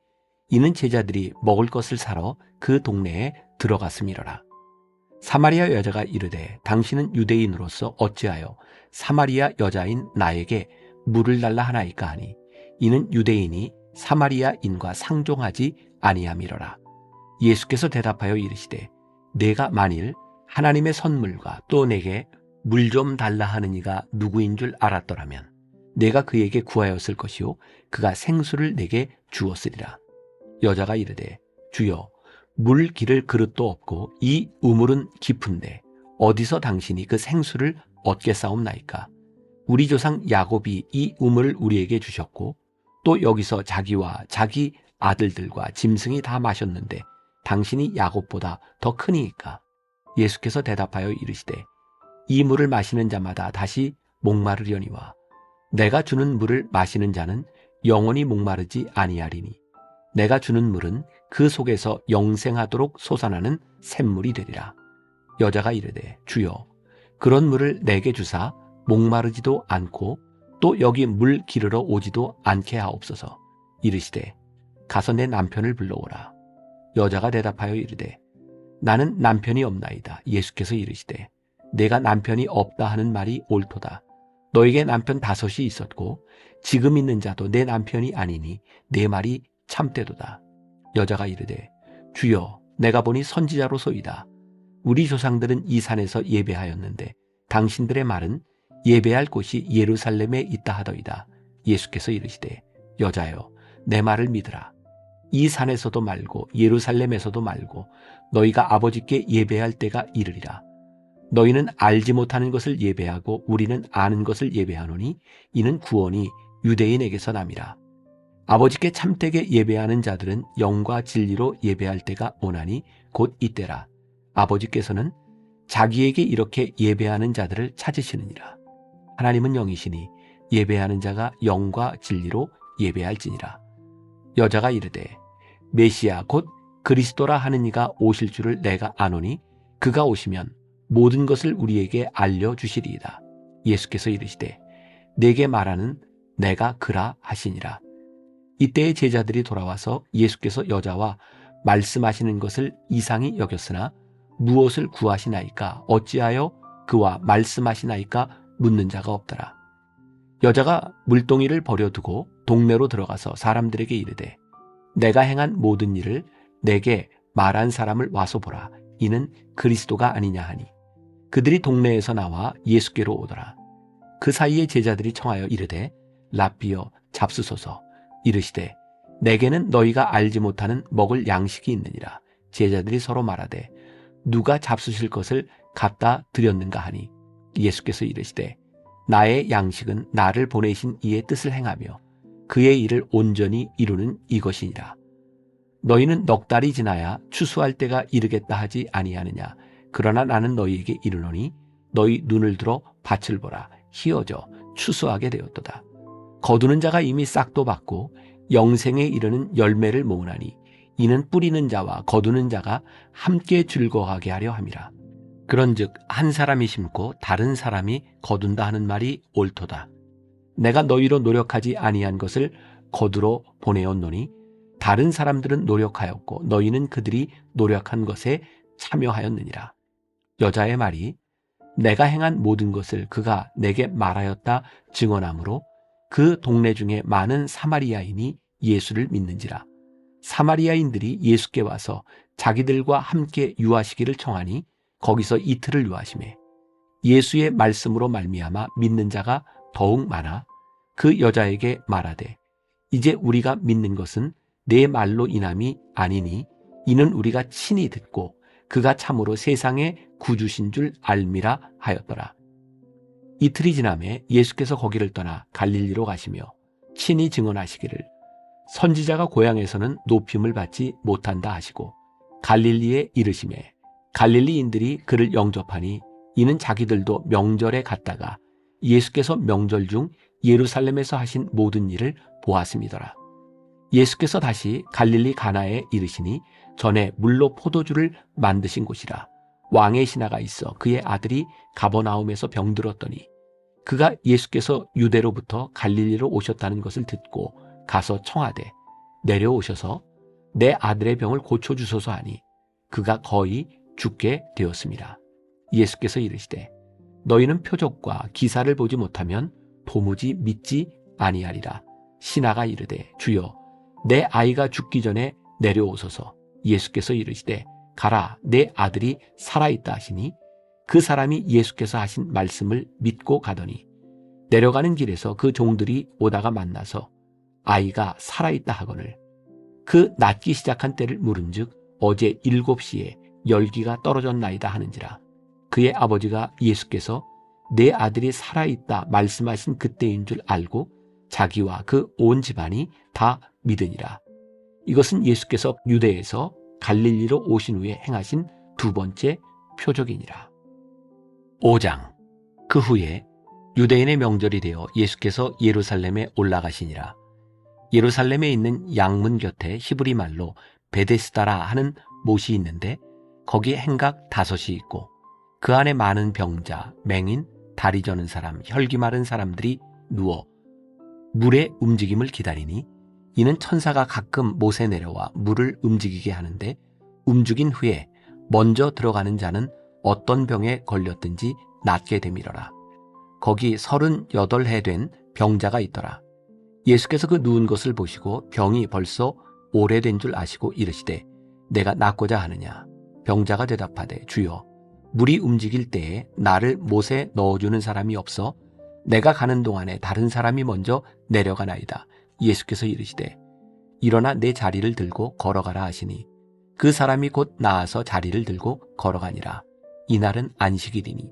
이는 제자들이 먹을 것을 사러 그 동네에 들어갔음이로라. 사마리아 여자가 이르되 당신은 유대인으로서 어찌하여 사마리아 여자인 나에게 물을 달라 하나이까 하니 이는 유대인이 사마리아인과 상종하지 아니함이로라. 예수께서 대답하여 이르시되 내가 만일 하나님의 선물과 또 내게 물 좀 달라 하는 이가 누구인 줄 알았더라면 내가 그에게 구하였을 것이요 그가 생수를 내게 주었으리라. 여자가 이르되 주여 물 기를 그릇도 없고 이 우물은 깊은데 어디서 당신이 그 생수를 얻겠사옵나이까. 우리 조상 야곱이 이 우물을 우리에게 주셨고 또 여기서 자기와 자기 아들들과 짐승이 다 마셨는데 당신이 야곱보다 더 크니이까. 예수께서 대답하여 이르시되 이 물을 마시는 자마다 다시 목마르려니와 내가 주는 물을 마시는 자는 영원히 목마르지 아니하리니 내가 주는 물은 그 속에서 영생하도록 솟아나는 샘물이 되리라. 여자가 이르되 주여 그런 물을 내게 주사 목마르지도 않고 또 여기 물 기르러 오지도 않게 하옵소서. 이르시되 가서 내 남편을 불러오라. 여자가 대답하여 이르되 나는 남편이 없나이다. 예수께서 이르시되 내가 남편이 없다 하는 말이 옳도다. 너에게 남편 5이 있었고 지금 있는 자도 내 남편이 아니니 내 말이 참되도다. 여자가 이르되 주여 내가 보니 선지자로소이다. 우리 조상들은 이 산에서 예배하였는데 당신들의 말은 예배할 곳이 예루살렘에 있다 하더이다. 예수께서 이르시되 여자여 내 말을 믿으라. 이 산에서도 말고 예루살렘에서도 말고 너희가 아버지께 예배할 때가 이르리라. 너희는 알지 못하는 것을 예배하고 우리는 아는 것을 예배하노니 이는 구원이 유대인에게서 남이라. 아버지께 참되게 예배하는 자들은 영과 진리로 예배할 때가 오나니 곧 이때라. 아버지께서는 자기에게 이렇게 예배하는 자들을 찾으시느니라. 하나님은 영이시니 예배하는 자가 영과 진리로 예배할지니라. 여자가 이르되 메시아 곧 그리스도라 하는 이가 오실 줄을 내가 아노니 그가 오시면 모든 것을 우리에게 알려주시리이다. 예수께서 이르시되 내게 말하는 내가 그라 하시니라. 이때의 제자들이 돌아와서 예수께서 여자와 말씀하시는 것을 이상히 여겼으나 무엇을 구하시나이까 어찌하여 그와 말씀하시나이까 묻는 자가 없더라. 여자가 물동이를 버려두고 동네로 들어가서 사람들에게 이르되 내가 행한 모든 일을 내게 말한 사람을 와서 보라. 이는 그리스도가 아니냐 하니 그들이 동네에서 나와 예수께로 오더라. 그 사이에 제자들이 청하여 이르되 랍비여 잡수소서. 이르시되 내게는 너희가 알지 못하는 먹을 양식이 있느니라. 제자들이 서로 말하되 누가 잡수실 것을 갖다 드렸는가 하니 예수께서 이르시되 나의 양식은 나를 보내신 이의 뜻을 행하며 그의 일을 온전히 이루는 이것이니라. 너희는 넉 달이 지나야 추수할 때가 이르겠다 하지 아니하느냐. 그러나 나는 너희에게 이르노니 너희 눈을 들어 밭을 보라. 희어져 추수하게 되었도다. 거두는 자가 이미 싹도 받고 영생에 이르는 열매를 모으나니 이는 뿌리는 자와 거두는 자가 함께 즐거워하게 하려 함이라. 그런즉 한 사람이 심고 다른 사람이 거둔다 하는 말이 옳도다. 내가 너희로 노력하지 아니한 것을 거두러 보내었노니 다른 사람들은 노력하였고 너희는 그들이 노력한 것에 참여하였느니라. 여자의 말이 내가 행한 모든 것을 그가 내게 말하였다 증언하므로 그 동네 중에 많은 사마리아인이 예수를 믿는지라. 사마리아인들이 예수께 와서 자기들과 함께 유하시기를 청하니 거기서 이틀을 유하시매 예수의 말씀으로 말미암아 믿는 자가 더욱 많아 그 여자에게 말하되 이제 우리가 믿는 것은 내 말로 인함이 아니니 이는 우리가 친히 듣고 그가 참으로 세상의 구주신 줄 알미라 하였더라. 이틀이 지나매 예수께서 거기를 떠나 갈릴리로 가시며 친히 증언하시기를 선지자가 고향에서는 높임을 받지 못한다 하시고 갈릴리에 이르시매 갈릴리인들이 그를 영접하니 이는 자기들도 명절에 갔다가 예수께서 명절 중 예루살렘에서 하신 모든 일을 보았음이더라. 예수께서 다시 갈릴리 가나에 이르시니 전에 물로 포도주를 만드신 곳이라. 왕의 신하가 있어 그의 아들이 가버나움에서 병들었더니 그가 예수께서 유대로부터 갈릴리로 오셨다는 것을 듣고 가서 청하되 내려오셔서 내 아들의 병을 고쳐주소서 하니 그가 거의 죽게 되었습니다. 예수께서 이르시되 너희는 표적과 기사를 보지 못하면 도무지 믿지 아니하리라. 신하가 이르되 주여 내 아이가 죽기 전에 내려오소서. 예수께서 이르시되 가라 내 아들이 살아있다 하시니 그 사람이 예수께서 하신 말씀을 믿고 가더니 내려가는 길에서 그 종들이 오다가 만나서 아이가 살아있다 하거늘 그 낫기 시작한 때를 물은즉 어제 7시에 열기가 떨어졌나이다 하는지라. 그의 아버지가 예수께서 내 아들이 살아있다 말씀하신 그때인 줄 알고 자기와 그 온 집안이 다 믿으니라. 이것은 예수께서 유대에서 갈릴리로 오신 후에 행하신 두 번째 표적이니라. 5장. 그 후에 유대인의 명절이 되어 예수께서 예루살렘에 올라가시니라. 예루살렘에 있는 양문 곁에 히브리 말로 베데스다라 하는 못이 있는데 거기에 행각 5이 있고 그 안에 많은 병자, 맹인, 다리 저는 사람, 혈기 마른 사람들이 누워 물의 움직임을 기다리니 이는 천사가 가끔 못에 내려와 물을 움직이게 하는데 움직인 후에 먼저 들어가는 자는 어떤 병에 걸렸든지 낫게 되밀어라. 거기 38해 된 병자가 있더라. 예수께서 그 누운 것을 보시고 병이 벌써 오래된 줄 아시고 이르시되 내가 낫고자 하느냐. 병자가 대답하되 주여 물이 움직일 때에 나를 못에 넣어주는 사람이 없어 내가 가는 동안에 다른 사람이 먼저 내려가나이다. 예수께서 이르시되 일어나 내 자리를 들고 걸어가라 하시니 그 사람이 곧 나아서 자리를 들고 걸어가니라. 이날은 안식일이니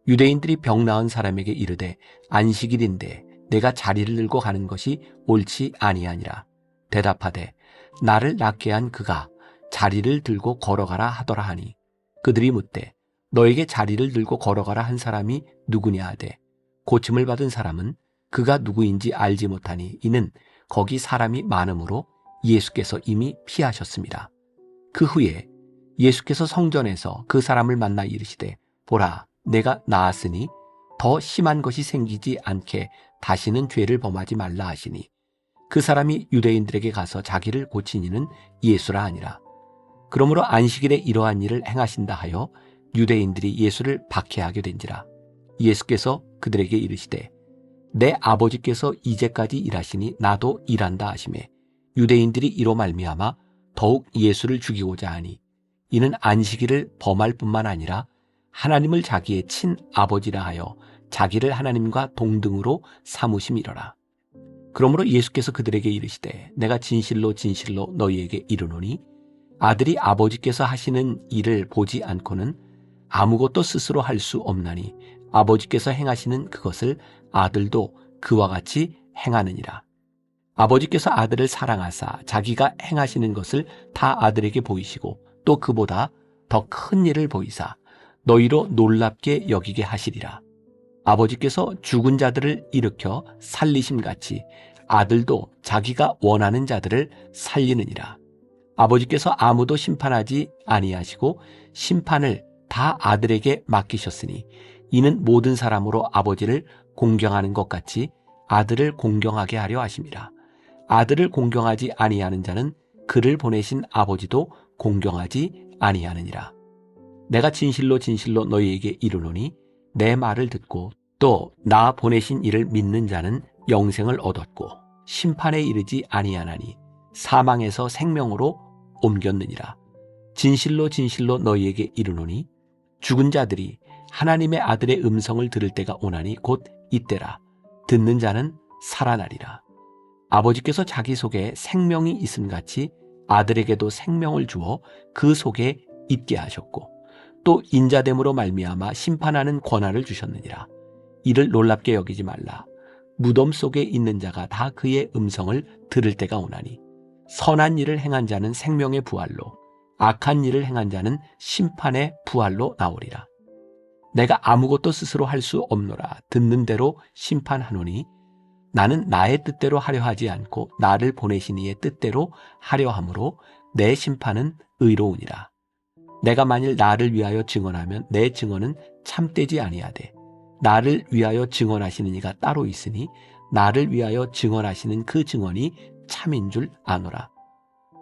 유대인들이 병 나은 사람에게 이르되 안식일인데 내가 자리를 들고 가는 것이 옳지 아니하니라. 대답하되 나를 낫게 한 그가 자리를 들고 걸어가라 하더라 하니 그들이 묻되 너에게 자리를 들고 걸어가라 한 사람이 누구냐 하되 고침을 받은 사람은 그가 누구인지 알지 못하니 이는 거기 사람이 많으므로 예수께서 이미 피하셨습니다. 그 후에 예수께서 성전에서 그 사람을 만나 이르시되 보라 내가 나았으니 더 심한 것이 생기지 않게 다시는 죄를 범하지 말라 하시니 그 사람이 유대인들에게 가서 자기를 고치니는 예수라 하니라. 그러므로 안식일에 이러한 일을 행하신다 하여 유대인들이 예수를 박해하게 된지라. 예수께서 그들에게 이르시되 내 아버지께서 이제까지 일하시니 나도 일한다 하시매 유대인들이 이로 말미암아 더욱 예수를 죽이고자 하니 이는 안식일을 범할 뿐만 아니라 하나님을 자기의 친아버지라 하여 자기를 하나님과 동등으로 삼으심이로라. 그러므로 예수께서 그들에게 이르시되 내가 진실로 진실로 너희에게 이르노니 아들이 아버지께서 하시는 일을 보지 않고는 아무것도 스스로 할 수 없나니 아버지께서 행하시는 그것을 아들도 그와 같이 행하느니라. 아버지께서 아들을 사랑하사 자기가 행하시는 것을 다 아들에게 보이시고 또 그보다 더 큰 일을 보이사 너희로 놀랍게 여기게 하시리라. 아버지께서 죽은 자들을 일으켜 살리심같이 아들도 자기가 원하는 자들을 살리느니라. 아버지께서 아무도 심판하지 아니하시고 심판을 다 아들에게 맡기셨으니 이는 모든 사람으로 아버지를 공경하는 것 같이 아들을 공경하게 하려 하심이라. 아들을 공경하지 아니하는 자는 그를 보내신 아버지도 공경하지 아니하느니라. 내가 진실로 진실로 너희에게 이르노니 내 말을 듣고 또 나 보내신 이를 믿는 자는 영생을 얻었고 심판에 이르지 아니하나니 사망에서 생명으로 옮겼느니라. 진실로 진실로 너희에게 이르노니 죽은 자들이 하나님의 아들의 음성을 들을 때가 오나니 곧 이때라. 듣는 자는 살아나리라. 아버지께서 자기 속에 생명이 있음같이 아들에게도 생명을 주어 그 속에 있게 하셨고 또 인자됨으로 말미암아 심판하는 권한을 주셨느니라. 이를 놀랍게 여기지 말라. 무덤 속에 있는 자가 다 그의 음성을 들을 때가 오나니 선한 일을 행한 자는 생명의 부활로 악한 일을 행한 자는 심판의 부활로 나오리라. 내가 아무것도 스스로 할 수 없노라. 듣는 대로 심판하노니 나는 나의 뜻대로 하려 하지 않고 나를 보내신 이의 뜻대로 하려 함으로 내 심판은 의로우니라. 내가 만일 나를 위하여 증언하면 내 증언은 참되지 아니하되 나를 위하여 증언하시는 이가 따로 있으니 나를 위하여 증언하시는 그 증언이 참인 줄 아노라.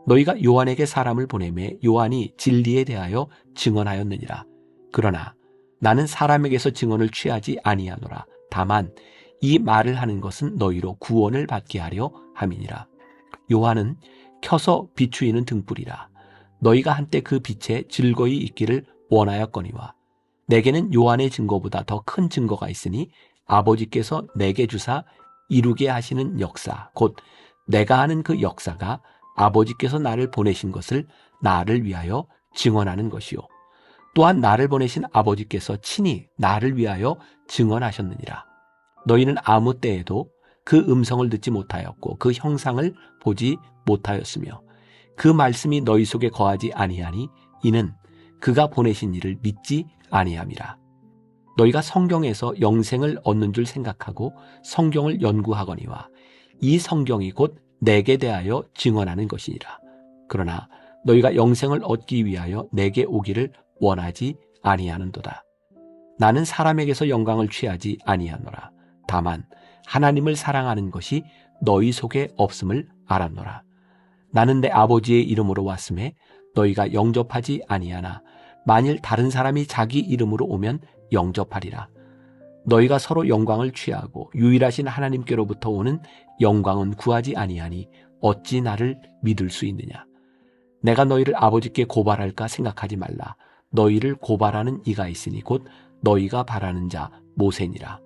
너희가 요한에게 사람을 보내매 요한이 진리에 대하여 증언하였느니라. 그러나 나는 사람에게서 증언을 취하지 아니하노라. 다만 이 말을 하는 것은 너희로 구원을 받게 하려 함이니라. 요한은 켜서 비추이는 등불이라. 너희가 한때 그 빛에 즐거이 있기를 원하였거니와 내게는 요한의 증거보다 더 큰 증거가 있으니 아버지께서 내게 주사 이루게 하시는 역사 곧 내가 하는 그 역사가 아버지께서 나를 보내신 것을 나를 위하여 증언하는 것이요 또한 나를 보내신 아버지께서 친히 나를 위하여 증언하셨느니라. 너희는 아무 때에도 그 음성을 듣지 못하였고 그 형상을 보지 못하였으며 그 말씀이 너희 속에 거하지 아니하니 이는 그가 보내신 이를 믿지 아니함이라. 너희가 성경에서 영생을 얻는 줄 생각하고 성경을 연구하거니와 이 성경이 곧 내게 대하여 증언하는 것이니라. 그러나 너희가 영생을 얻기 위하여 내게 오기를 원하지 아니하는도다. 나는 사람에게서 영광을 취하지 아니하노라. 다만 하나님을 사랑하는 것이 너희 속에 없음을 알았노라. 나는 내 아버지의 이름으로 왔음에 너희가 영접하지 아니하나 만일 다른 사람이 자기 이름으로 오면 영접하리라. 너희가 서로 영광을 취하고 유일하신 하나님께로부터 오는 영광은 구하지 아니하니 어찌 나를 믿을 수 있느냐. 내가 너희를 아버지께 고발할까 생각하지 말라. 너희를 고발하는 이가 있으니 곧 너희가 바라는 자 모세니라.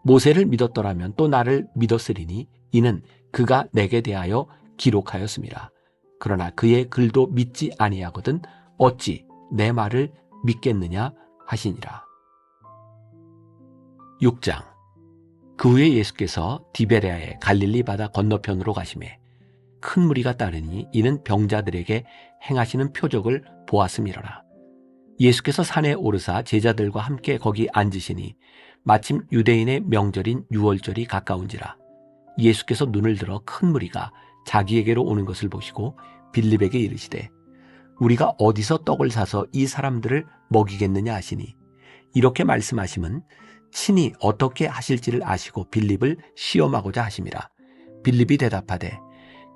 모세를 믿었더라면 또 나를 믿었으리니 이는 그가 내게 대하여 기록하였음이라. 그러나 그의 글도 믿지 아니하거든 어찌 내 말을 믿겠느냐 하시니라. 6장. 그 후에 예수께서 디베레아의 갈릴리 바다 건너편으로 가시매 큰 무리가 따르니 이는 병자들에게 행하시는 표적을 보았음이로라. 예수께서 산에 오르사 제자들과 함께 거기 앉으시니 마침 유대인의 명절인 유월절이 가까운지라. 예수께서 눈을 들어 큰 무리가 자기에게로 오는 것을 보시고 빌립에게 이르시되 우리가 어디서 떡을 사서 이 사람들을 먹이겠느냐 하시니 이렇게 말씀하심은 친히 어떻게 하실지를 아시고 빌립을 시험하고자 하심이라. 빌립이 대답하되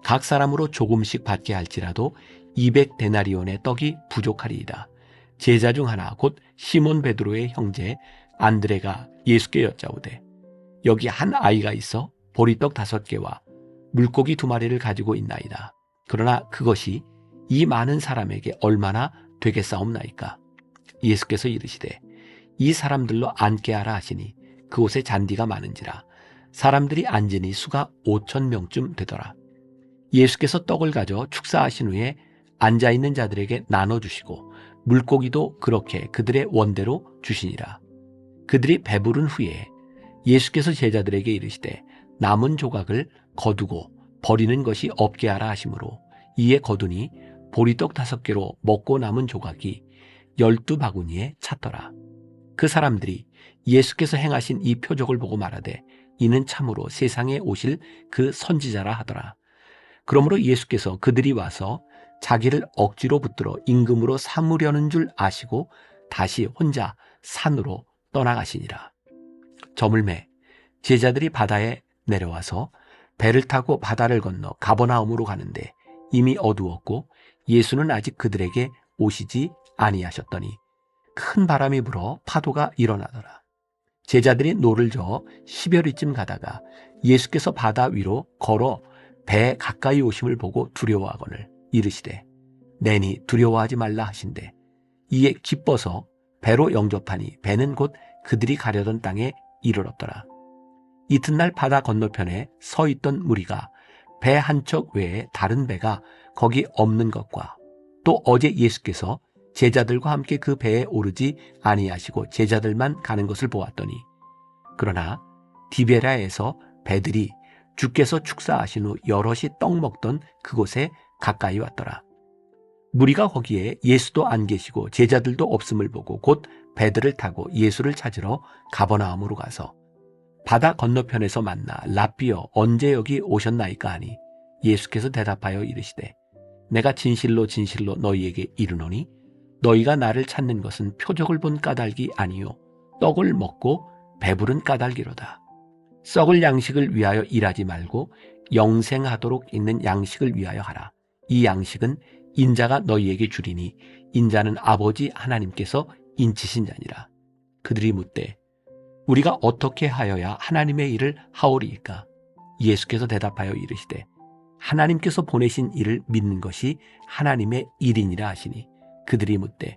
각 사람으로 조금씩 받게 할지라도 200데나리온의 떡이 부족하리이다. 제자 중 하나 곧 시몬 베드로의 형제 안드레가 예수께 여짜오되 여기 한 아이가 있어 보리떡 5개와 물고기 2마리를 가지고 있나이다. 그러나 그것이 이 많은 사람에게 얼마나 되겠사옵나이까. 예수께서 이르시되 이 사람들로 앉게 하라 하시니 그곳에 잔디가 많은지라 사람들이 앉으니 수가 5,000명쯤 되더라. 예수께서 떡을 가져 축사하신 후에 앉아있는 자들에게 나눠주시고 물고기도 그렇게 그들의 원대로 주시니라. 그들이 배부른 후에 예수께서 제자들에게 이르시되 남은 조각을 거두고 버리는 것이 없게 하라 하시므로 이에 거두니 보리떡 5개로 먹고 남은 조각이 12바구니에 찼더라. 그 사람들이 예수께서 행하신 이 표적을 보고 말하되 이는 참으로 세상에 오실 그 선지자라 하더라. 그러므로 예수께서 그들이 와서 자기를 억지로 붙들어 임금으로 삼으려는 줄 아시고 다시 혼자 산으로 떠나가시니라. 저물매 제자들이 바다에 내려와서 배를 타고 바다를 건너 가버나움으로 가는데 이미 어두웠고 예수는 아직 그들에게 오시지 아니하셨더니 큰 바람이 불어 파도가 일어나더라. 제자들이 노를 저어 10여리쯤 가다가 예수께서 바다 위로 걸어 배 가까이 오심을 보고 두려워하거늘 이르시되 내니 두려워하지 말라 하신대 이에 기뻐서 배로 영접하니 배는 곧 그들이 가려던 땅에 이르렀더라. 이튿날 바다 건너편에 서 있던 무리가 배 한 척 외에 다른 배가 거기 없는 것과 또 어제 예수께서 제자들과 함께 그 배에 오르지 아니하시고 제자들만 가는 것을 보았더니 그러나 디베라에서 배들이 주께서 축사하신 후 여럿이 떡 먹던 그곳에 가까이 왔더라. 무리가 거기에 예수도 안 계시고 제자들도 없음을 보고 곧 배들을 타고 예수를 찾으러 가버나움으로 가서 바다 건너편에서 만나 랍비여 언제 여기 오셨나이까 하니 예수께서 대답하여 이르시되 내가 진실로 진실로 너희에게 이르노니 너희가 나를 찾는 것은 표적을 본 까닭이 아니요 떡을 먹고 배부른 까닭이로다. 썩을 양식을 위하여 일하지 말고 영생하도록 있는 양식을 위하여 하라. 이 양식은 인자가 너희에게 주리니 인자는 아버지 하나님께서 인치신 자니라. 그들이 묻되 우리가 어떻게 하여야 하나님의 일을 하오리이까? 예수께서 대답하여 이르시되 하나님께서 보내신 이를 믿는 것이 하나님의 일이니라 하시니 그들이 묻되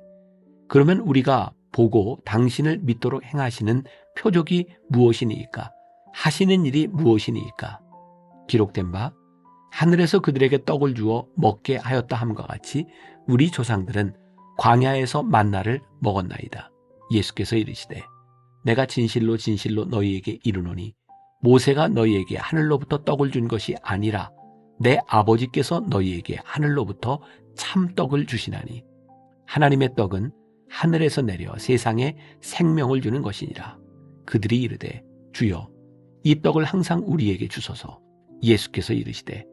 그러면 우리가 보고 당신을 믿도록 행하시는 표적이 무엇이니이까? 하시는 일이 무엇이니이까? 기록된 바 하늘에서 그들에게 떡을 주어 먹게 하였다 함과 같이 우리 조상들은 광야에서 만나를 먹었나이다. 예수께서 이르시되 내가 진실로 진실로 너희에게 이르노니 모세가 너희에게 하늘로부터 떡을 준 것이 아니라 내 아버지께서 너희에게 하늘로부터 참떡을 주시나니 하나님의 떡은 하늘에서 내려 세상에 생명을 주는 것이니라. 그들이 이르되 주여 이 떡을 항상 우리에게 주소서. 예수께서 이르시되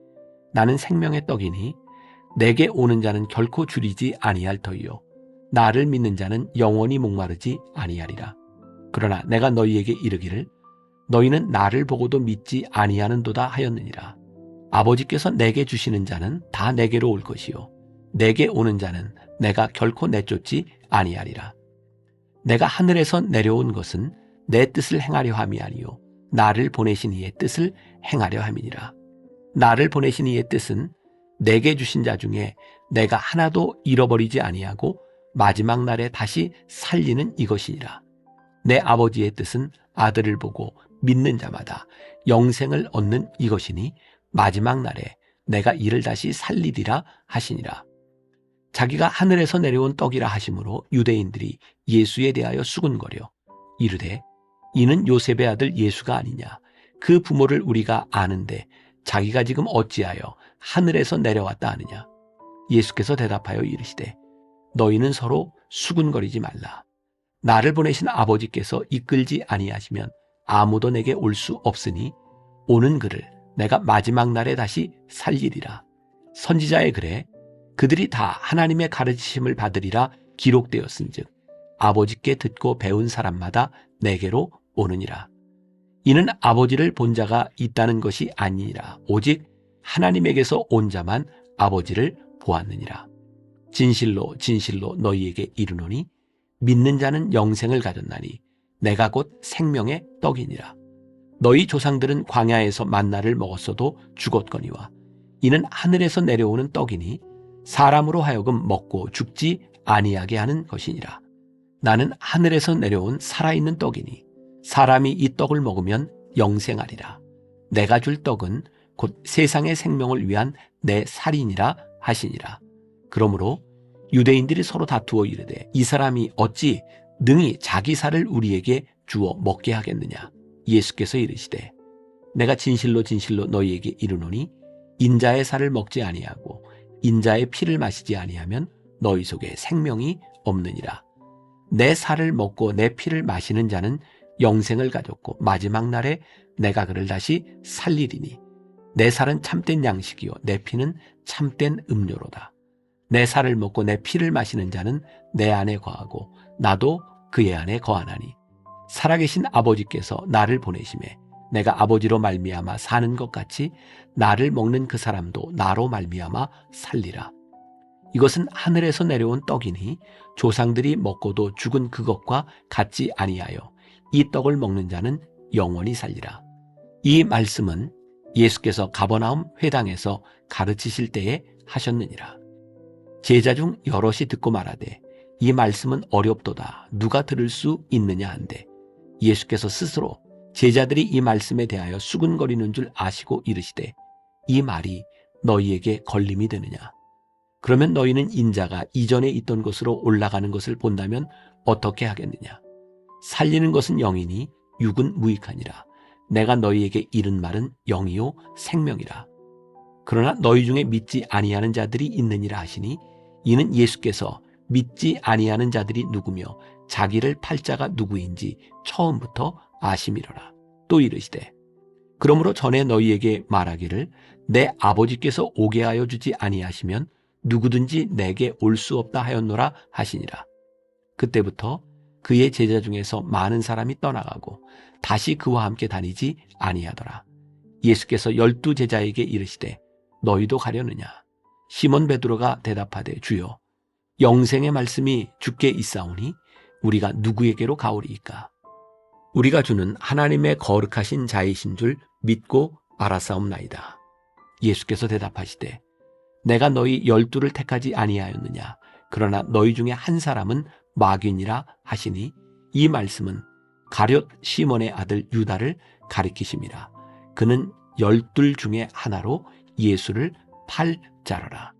나는 생명의 떡이니 내게 오는 자는 결코 줄이지 아니할 터이요 나를 믿는 자는 영원히 목마르지 아니하리라. 그러나 내가 너희에게 이르기를 너희는 나를 보고도 믿지 아니하는도다 하였느니라. 아버지께서 내게 주시는 자는 다 내게로 올 것이요 내게 오는 자는 내가 결코 내쫓지 아니하리라. 내가 하늘에서 내려온 것은 내 뜻을 행하려 함이 아니요 나를 보내신 이의 뜻을 행하려 함이니라. 나를 보내신 이의 뜻은 내게 주신 자 중에 내가 하나도 잃어버리지 아니하고 마지막 날에 다시 살리는 이것이니라. 내 아버지의 뜻은 아들을 보고 믿는 자마다 영생을 얻는 이것이니 마지막 날에 내가 이를 다시 살리리라 하시니라. 자기가 하늘에서 내려온 떡이라 하심으로 유대인들이 예수에 대하여 수군거려 이르되 이는 요셉의 아들 예수가 아니냐. 그 부모를 우리가 아는데 자기가 지금 어찌하여 하늘에서 내려왔다 하느냐. 예수께서 대답하여 이르시되 너희는 서로 수군거리지 말라. 나를 보내신 아버지께서 이끌지 아니하시면 아무도 내게 올 수 없으니 오는 그를 내가 마지막 날에 다시 살리리라. 선지자의 글에 그들이 다 하나님의 가르치심을 받으리라 기록되었은즉 아버지께 듣고 배운 사람마다 내게로 오느니라. 이는 아버지를 본 자가 있다는 것이 아니니라. 오직 하나님에게서 온 자만 아버지를 보았느니라. 진실로 진실로 너희에게 이르노니 믿는 자는 영생을 가졌나니 내가 곧 생명의 떡이니라. 너희 조상들은 광야에서 만나를 먹었어도 죽었거니와 이는 하늘에서 내려오는 떡이니 사람으로 하여금 먹고 죽지 아니하게 하는 것이니라. 나는 하늘에서 내려온 살아있는 떡이니 사람이 이 떡을 먹으면 영생하리라. 내가 줄 떡은 곧 세상의 생명을 위한 내 살이니라 하시니라. 그러므로 유대인들이 서로 다투어 이르되 이 사람이 어찌 능히 자기 살을 우리에게 주어 먹게 하겠느냐. 예수께서 이르시되 내가 진실로 진실로 너희에게 이르노니 인자의 살을 먹지 아니하고 인자의 피를 마시지 아니하면 너희 속에 생명이 없느니라. 내 살을 먹고 내 피를 마시는 자는 영생을 가졌고 마지막 날에 내가 그를 다시 살리리니 내 살은 참된 양식이요 내 피는 참된 음료로다. 내 살을 먹고 내 피를 마시는 자는 내 안에 거하고 나도 그의 안에 거하나니 살아계신 아버지께서 나를 보내심에 내가 아버지로 말미암아 사는 것 같이 나를 먹는 그 사람도 나로 말미암아 살리라. 이것은 하늘에서 내려온 떡이니 조상들이 먹고도 죽은 그것과 같지 아니하여 이 떡을 먹는 자는 영원히 살리라. 이 말씀은 예수께서 가버나움 회당에서 가르치실 때에 하셨느니라. 제자 중 여럿이 듣고 말하되 이 말씀은 어렵도다. 누가 들을 수 있느냐 한데 예수께서 스스로 제자들이 이 말씀에 대하여 수근거리는 줄 아시고 이르시되 이 말이 너희에게 걸림이 되느냐. 그러면 너희는 인자가 이전에 있던 곳으로 올라가는 것을 본다면 어떻게 하겠느냐. 살리는 것은 영이니 육은 무익하니라. 내가 너희에게 이른 말은 영이요 생명이라. 그러나 너희 중에 믿지 아니하는 자들이 있느니라 하시니 이는 예수께서 믿지 아니하는 자들이 누구며 자기를 팔 자가 누구인지 처음부터 아심이로라. 또 이르시되 그러므로 전에 너희에게 말하기를 내 아버지께서 오게 하여 주지 아니하시면 누구든지 내게 올 수 없다 하였노라 하시니라. 그때부터 그의 제자 중에서 많은 사람이 떠나가고 다시 그와 함께 다니지 아니하더라. 예수께서 12 제자에게 이르시되 너희도 가려느냐. 시몬 베드로가 대답하되 주여 영생의 말씀이 주께 있사오니 우리가 누구에게로 가오리이까. 우리가 주는 하나님의 거룩하신 자이신 줄 믿고 알았사옵나이다. 예수께서 대답하시되 내가 너희 12를 택하지 아니하였느냐. 그러나 너희 중에 한 사람은 마귀니라 하시니 이 말씀은 가룟 시몬의 아들 유다를 가리키심이라. 그는 12 중에 하나로 예수를 팔 자로라.